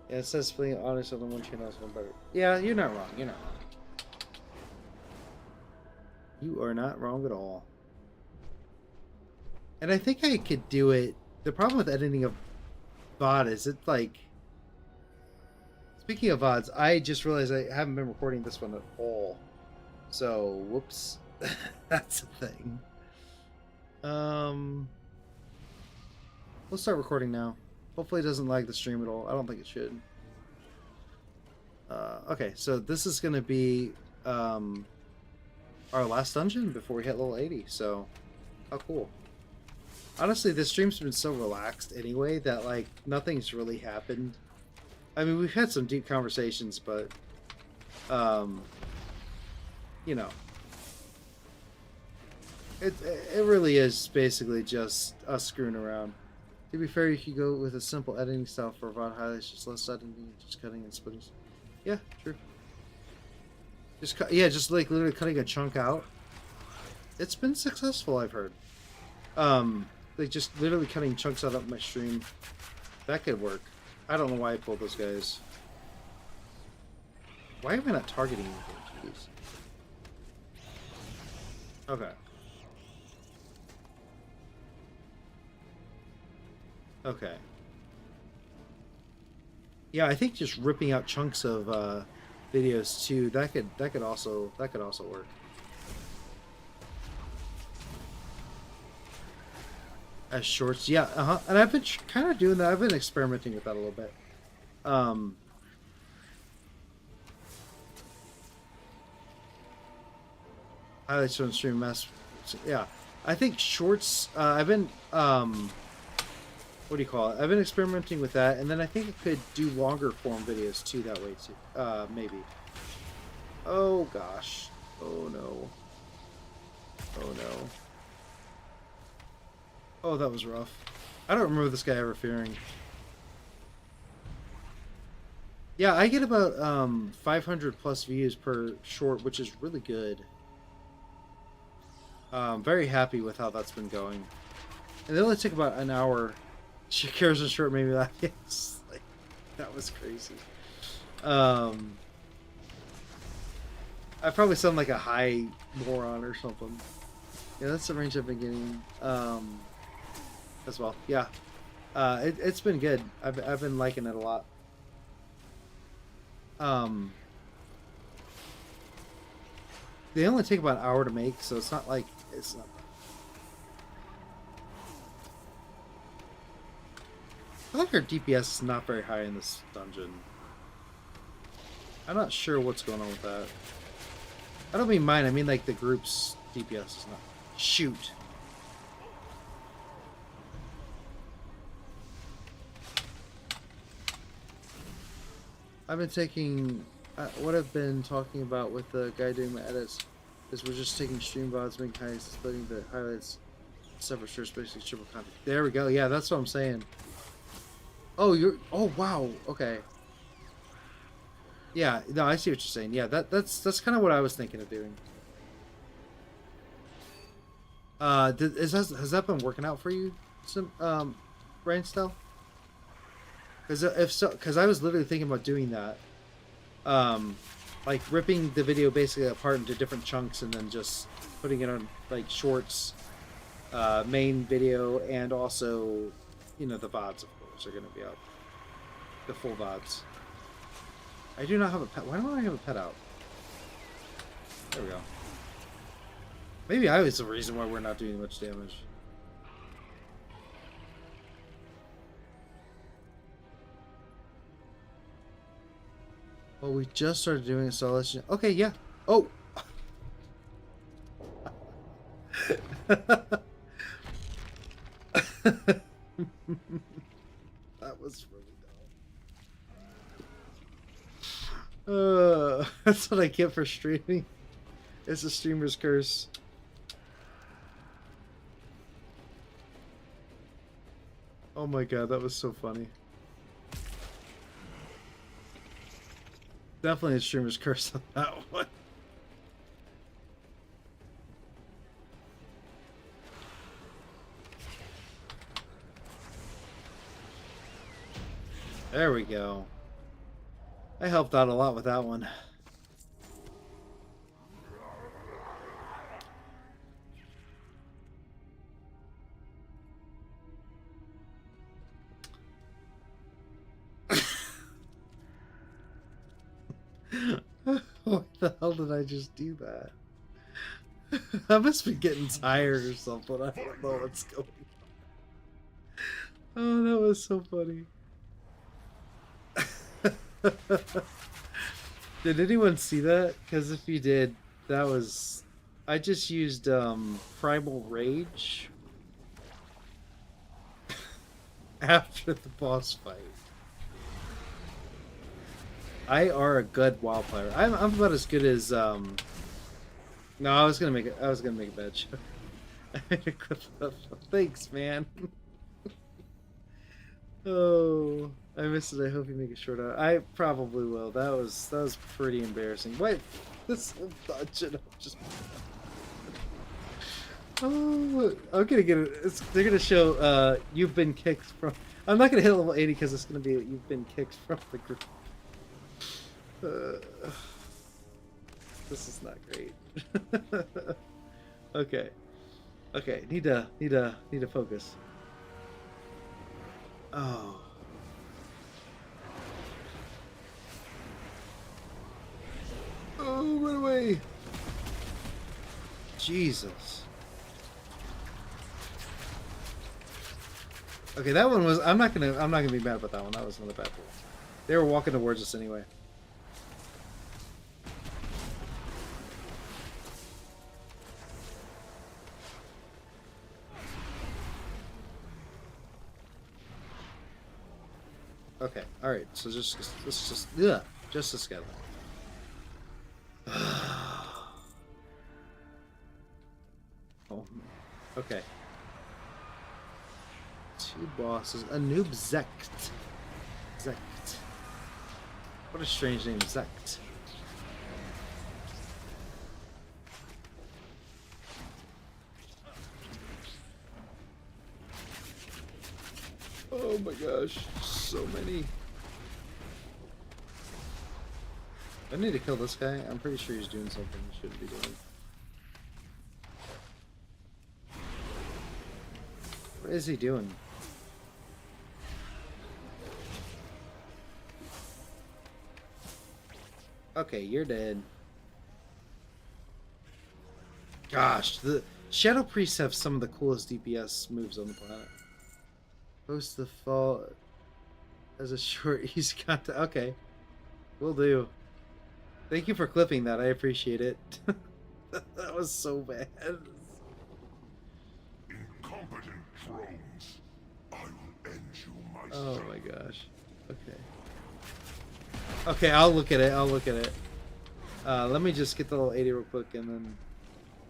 Yeah, it says splitting honest on one channel is one better. Yeah, you're not wrong. You're not wrong. You are not wrong at all. And I think I could do it. The problem with editing a VOD is it like... Speaking of VODs, I just realized I haven't been recording this one at all. So, whoops. That's a thing. We'll start recording now. Hopefully it doesn't lag the stream at all. I don't think it should. Okay, so this is gonna be our last dungeon before we hit level 80. So, how cool! Honestly, this stream's been so relaxed anyway that like nothing's really happened. I mean, we've had some deep conversations, but you know, it really is basically just us screwing around. To be fair, you could go with a simple editing style for VOD highlights, just less editing, just cutting and splitting. Yeah, true. Just cut, yeah, just like literally cutting a chunk out. It's been successful, I've heard. Like just literally cutting chunks out of my stream. That could work. I don't know why I pulled those guys. Why am I not targeting anything? Jeez. Okay. Okay. Yeah, I think just ripping out chunks of videos too. That could also work. As shorts, yeah, and I've been kind of doing that. I've been experimenting with that a little bit. Highlights from stream mess. Yeah, I think shorts. I've been what do you call it? I've been experimenting with that, and then I think I could do longer form videos too that way too. Maybe. Oh gosh. Oh no. Oh no. Oh, that was rough. I don't remember this guy ever fearing. Yeah, I get about 500 plus views per short, which is really good. Very happy with how that's been going. And they only take about an hour. Shakira's a short made me laugh. Yes, like, that was crazy. I probably sound like a high moron or something. Yeah, that's the range I've been getting. As well, yeah. It's been good. I've been liking it a lot. They only take about an hour to make, so it's not like it's not. I think our DPS is not very high in this dungeon. I'm not sure what's going on with that. I don't mean mine. I mean like the group's DPS is not. Shoot. I've been taking, what I've been talking about with the guy doing my edits is we're just taking stream VODs, making highlights, splitting the highlights, separate shirts, basically triple content. There we go. Yeah, that's what I'm saying. Oh, oh wow. Okay. Yeah, no, I see what you're saying. Yeah, that's kind of what I was thinking of doing. Has that been working out for you, Brain Style? Because if so, because I was literally thinking about doing that, like ripping the video basically apart into different chunks and then just putting it on like shorts, main video, and also, you know, the VODs of course are going to be out, the full VODs. I do not have a pet. Why don't I have a pet out? There we go. Maybe I was the reason why we're not doing much damage. Well, we just started doing it, so let's just... Okay, yeah. Oh! That was really dumb. That's what I get for streaming. It's a streamer's curse. Oh my god, that was so funny. Definitely a streamer's curse on that one. There we go. I helped out a lot with that one. What the hell did I just do that? I must be getting tired or something. I don't know what's going on. Oh, that was so funny. Did anyone see that? Because if you did, that was... I just used Primal Rage after the boss fight. I are a good WoW player. I'm about as good as no, I was gonna make it. I was gonna make a bad joke. I made a good level. Thanks, man. Oh, I missed it. I hope you make it short out. I probably will. That was pretty embarrassing. Wait, this whole dungeon. I'm just. Oh, I'm gonna get it. They're gonna show. You've been kicked from. I'm not gonna hit level 80 because it's gonna be. You've been kicked from the group. This is not great. Okay. Okay. Need to focus. Oh. Oh, run away. Jesus. Okay, that one was. I'm not gonna be mad about that one. That was another bad one. They were walking towards us anyway. Okay, alright, so just this guy. Oh, okay. 2 bosses, a noob Zect. Zect. What a strange name, Zect. Oh my gosh, so many. I need to kill this guy. I'm pretty sure he's doing something he shouldn't be doing. What is he doing? Okay, you're dead. Gosh, the Shadow Priests have some of the coolest DPS moves on the planet. Post the fall as a short, easy content. Okay, will do. Thank you for clipping that. I appreciate it. That was so bad. Incompetent drones. I will end you myself. Oh my gosh. Okay. Okay, I'll look at it. I'll look at it. Let me just get the little 80 real quick and then...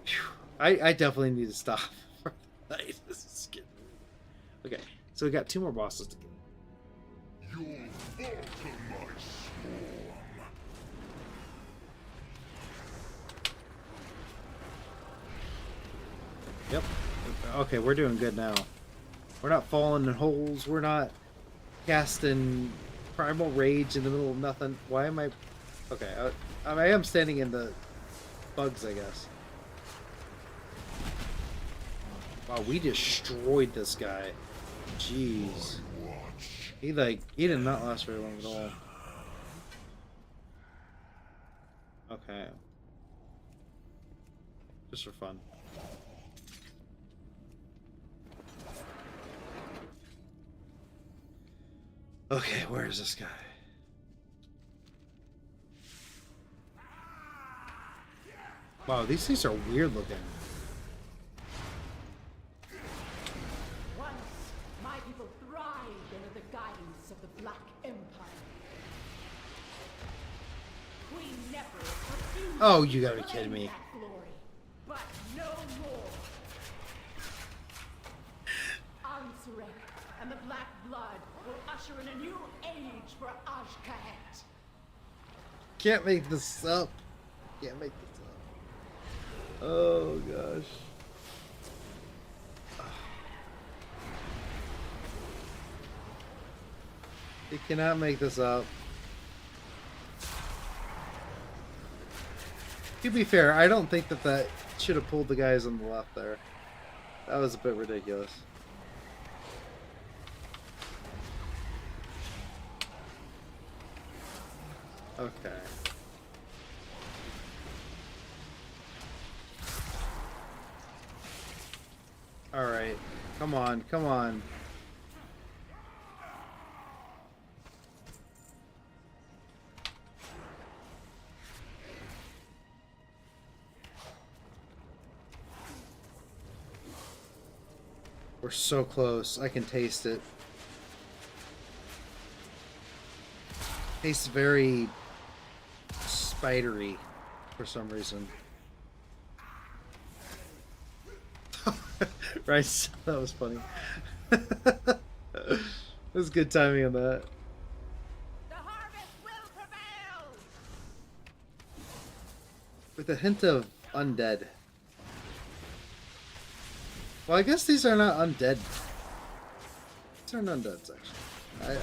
Whew, I definitely need to stop for the night. This is getting... Okay, so we got 2 more bosses to kill. You'll fall to my swarm. Yep. Okay, we're doing good now. We're not falling in holes. We're not casting Primal Rage in the middle of nothing. Why am I... Okay, I am standing in the bugs, I guess. Wow, we destroyed this guy. Jeez. He did not last very long at all. Okay. Just for fun. Okay, where is this guy? Wow, these things are weird looking. Once, my people thrived under the guidance of the Black Empire. Queen Nephros refused Oh, you gotta be to kidding claim me. that glory, but no more. Ansurek and the Black Blood will usher in a new age for Ashkahet. Can't make this up. Can't make this up. Oh gosh. You cannot make this up. To be fair, I don't think that should have pulled the guys on the left there. That was a bit ridiculous. Okay. Alright. Come on, come on. We're so close. I can taste it. Tastes very spidery for some reason. Right, that was funny. That was good timing on that. The harvest will prevail. With a hint of undead. Well, I guess these are not undead. These aren't undeads, actually.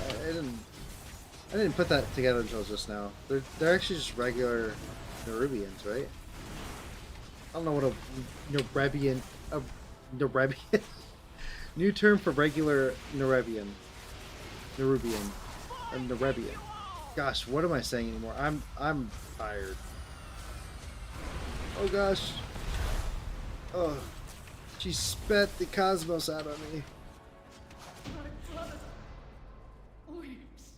I didn't put that together until just now. They're actually just regular Nerubians, right? I don't know what a Nerebian new term for regular Nerubian. A Nerebian. Gosh, what am I saying anymore? I'm tired. Oh gosh. Oh, she spat the cosmos out on me.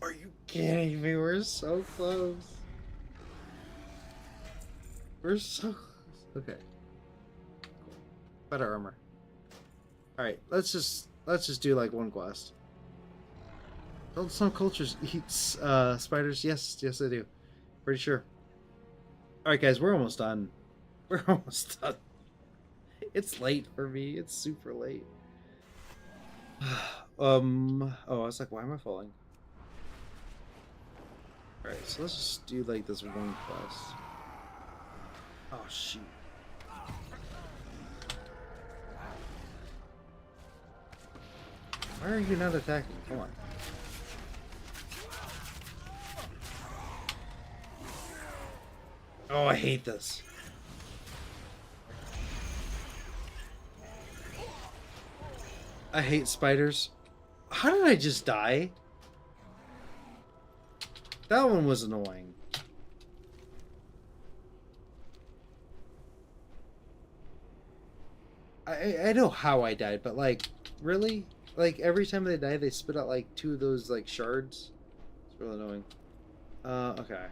Are you kidding me? We're so close. We're so close. Okay. Cool. Better armor. Alright, let's just do like one quest. Don't some cultures eat spiders? Yes, they do. Pretty sure. Alright guys, we're almost done. We're almost done. It's late for me. It's super late. Oh, I was like, why am I falling? Alright, so let's just do like this one quest. Oh shoot. Why are you not attacking? Come on. Oh, I hate this. I hate spiders. How did I just die? That one was annoying. I know how I died, but like, really? Like, every time they die, they spit out like 2 of those like shards. It's really annoying. Okay.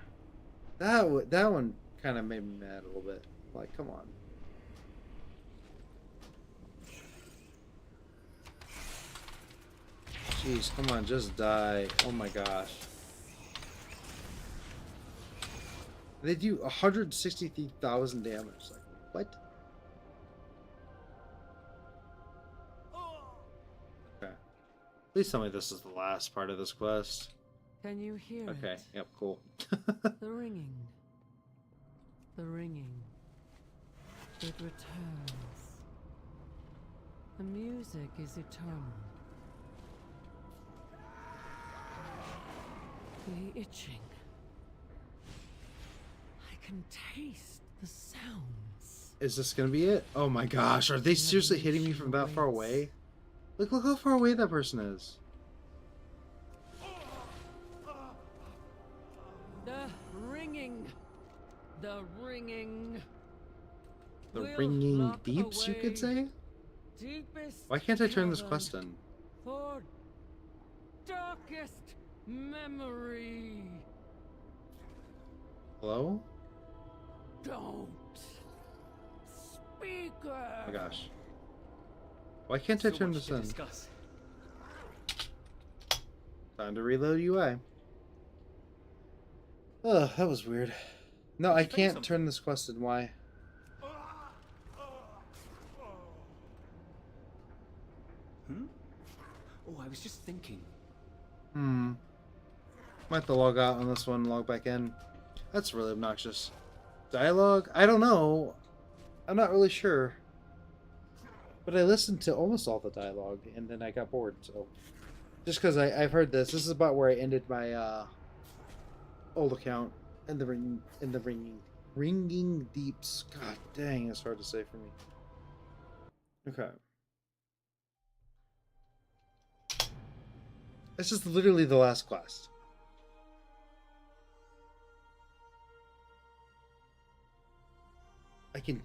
That one kind of made me mad a little bit. Like, come on. Jeez, come on, just die. Oh my gosh. They do 163,000 damage. Like, what? Okay. Please tell me this is the last part of this quest. Can you hear Okay, it? yep, cool. The ringing. The ringing. It returns. The music is eternal. The itching. I can taste the sounds. Is this gonna be it? Oh my gosh, are they seriously hitting me from that far away? Look how far away that person is. The ringing. The ringing. The will ringing lock beeps, you could say? deepest Why can't I turn this cavern quest in? For darkest memory. Hello? Don't speak. Oh my gosh. Why can't I turn this in? Time to reload UI. Ugh, that was weird. No, I can't turn this quest in. Why? Oh, I was just thinking. Might have to log out on this one, log back in. That's really obnoxious. Dialogue? I don't know. I'm not really sure. But I listened to almost all the dialogue, and then I got bored, so... Just because I've heard this. This is about where I ended my, old account. In the ringing deeps. God dang, it's hard to say for me. Okay. This is literally the last quest. I can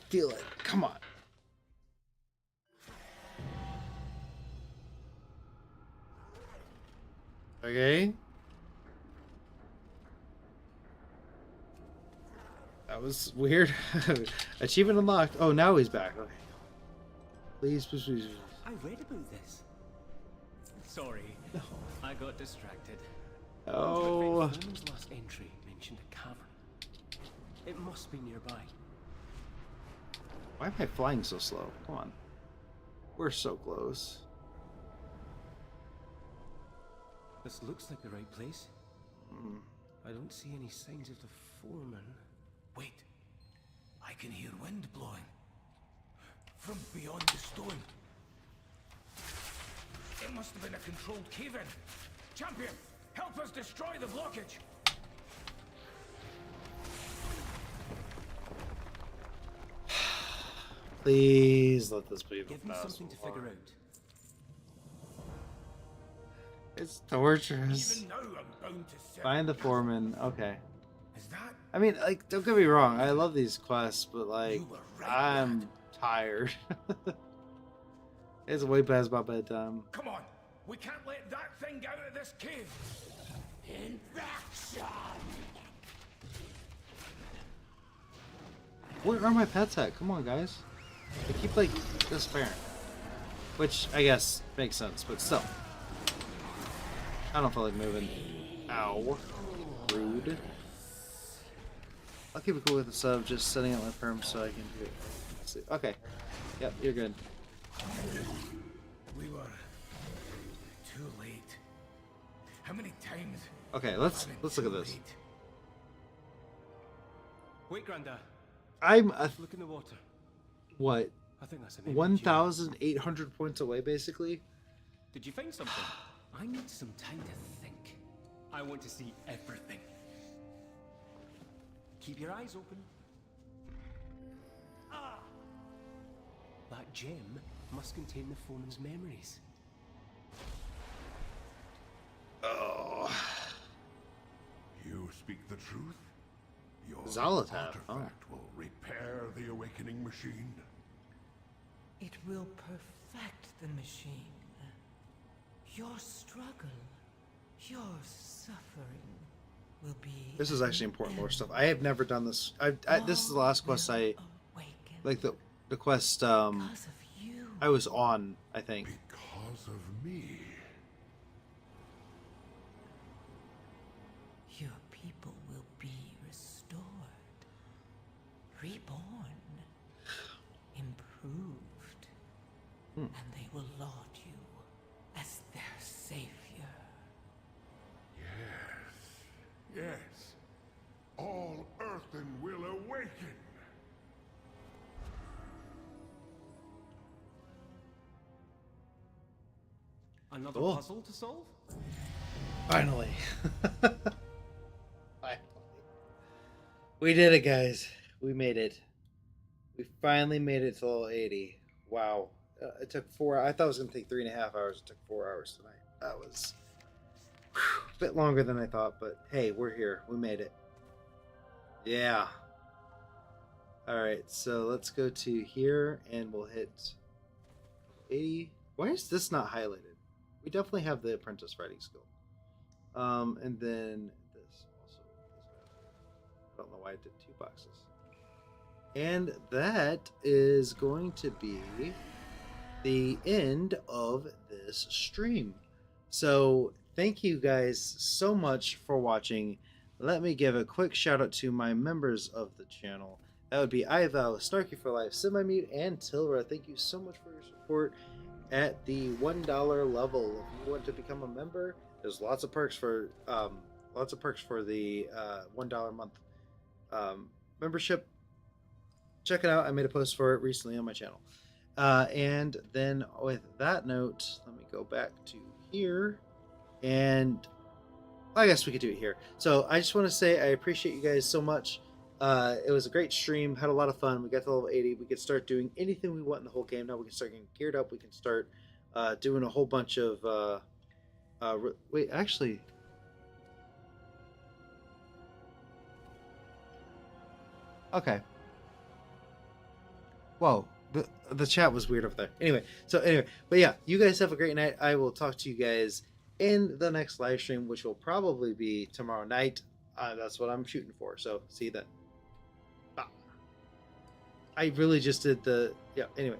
feel it. Come on. Okay. That was weird. Achievement unlocked. Oh, now he's back. Okay. Please, please, please. I read about this. Sorry, I got distracted. Oh. Foreman's last entry mentioned a cavern. It must be nearby. Why am I flying so slow? Come on. We're so close. This looks like the right place. I don't see any signs of the foreman. Wait. I can hear wind blowing. From beyond the stone. It must have been a controlled cave-in. Champion, help us destroy the blockage. Please let this be the Give me something to figure out. It's torturous. Even now I'm bound to set. Find the foreman. Okay. Is that? I mean, like, don't get me wrong. I love these quests, but like, You were right, I'm tired. It's way past my bedtime. Come on, we can't let that thing out of this cave. Infection. Where are my pets at? Come on, guys. They keep like disappearing, which I guess makes sense, but still, I don't feel like moving. Ow, rude. I'll keep it cool with the sub, just setting up my perm so I can do it. Let's see. Okay, yep, you're good. We were too late. How many times? Okay, let's look at this. Wait, Granda. I'm Look in the water. what? I think that's an 1,800 points away, basically. Did you find something? I need some time to think. I want to see everything. Keep your eyes open. Ah! That gem must contain the foreman's memories. Oh. You speak the truth? Your Zolotav, artifact will repair the awakening machine. It will perfect the machine. Your struggle, your suffering will be. This is actually important lore stuff. I have never done this. This is the last quest I like the quest I was on, I think. Because of me. Your people will be restored, reborn, improved, and they will laud you as their savior. Yes. All earthen will awaken. Another Cool. puzzle to solve? Finally. Finally. We did it, guys. We made it. We finally made it to level 80. Wow. It took 4 hours. I thought it was going to take 3.5 hours. It took 4 hours tonight. That was a bit longer than I thought, but hey, we're here. We made it. Yeah. Alright, so let's go to here and we'll hit 80. Why is this not highlighted? We definitely have the apprentice writing skill. And then this also. I don't know why I did 2 boxes. And that is going to be the end of this stream. So thank you guys so much for watching. Let me give a quick shout out to my members of the channel. That would be Ivo, Snarky for Life, Semi-Mute, and Tilra. Thank you so much for your support at the $1 level. If you want to become a member, there's lots of perks for the $1 a month membership. Check it out. I made a post for it recently on my channel. And then with that note, let me go back to here, and I guess we could do it here. So I just want to say I appreciate you guys so much. It was a great stream, had a lot of fun. We got to level 80. We could start doing anything we want in the whole game. Now we can start getting geared up. We can start doing a whole bunch of wait, actually, okay. Whoa, the chat was weird over there. Anyway, but yeah, you guys have a great night. I will talk to you guys in the next live stream, which will probably be tomorrow night. That's what I'm shooting for. So see you then. I really just did the, yeah, anyway.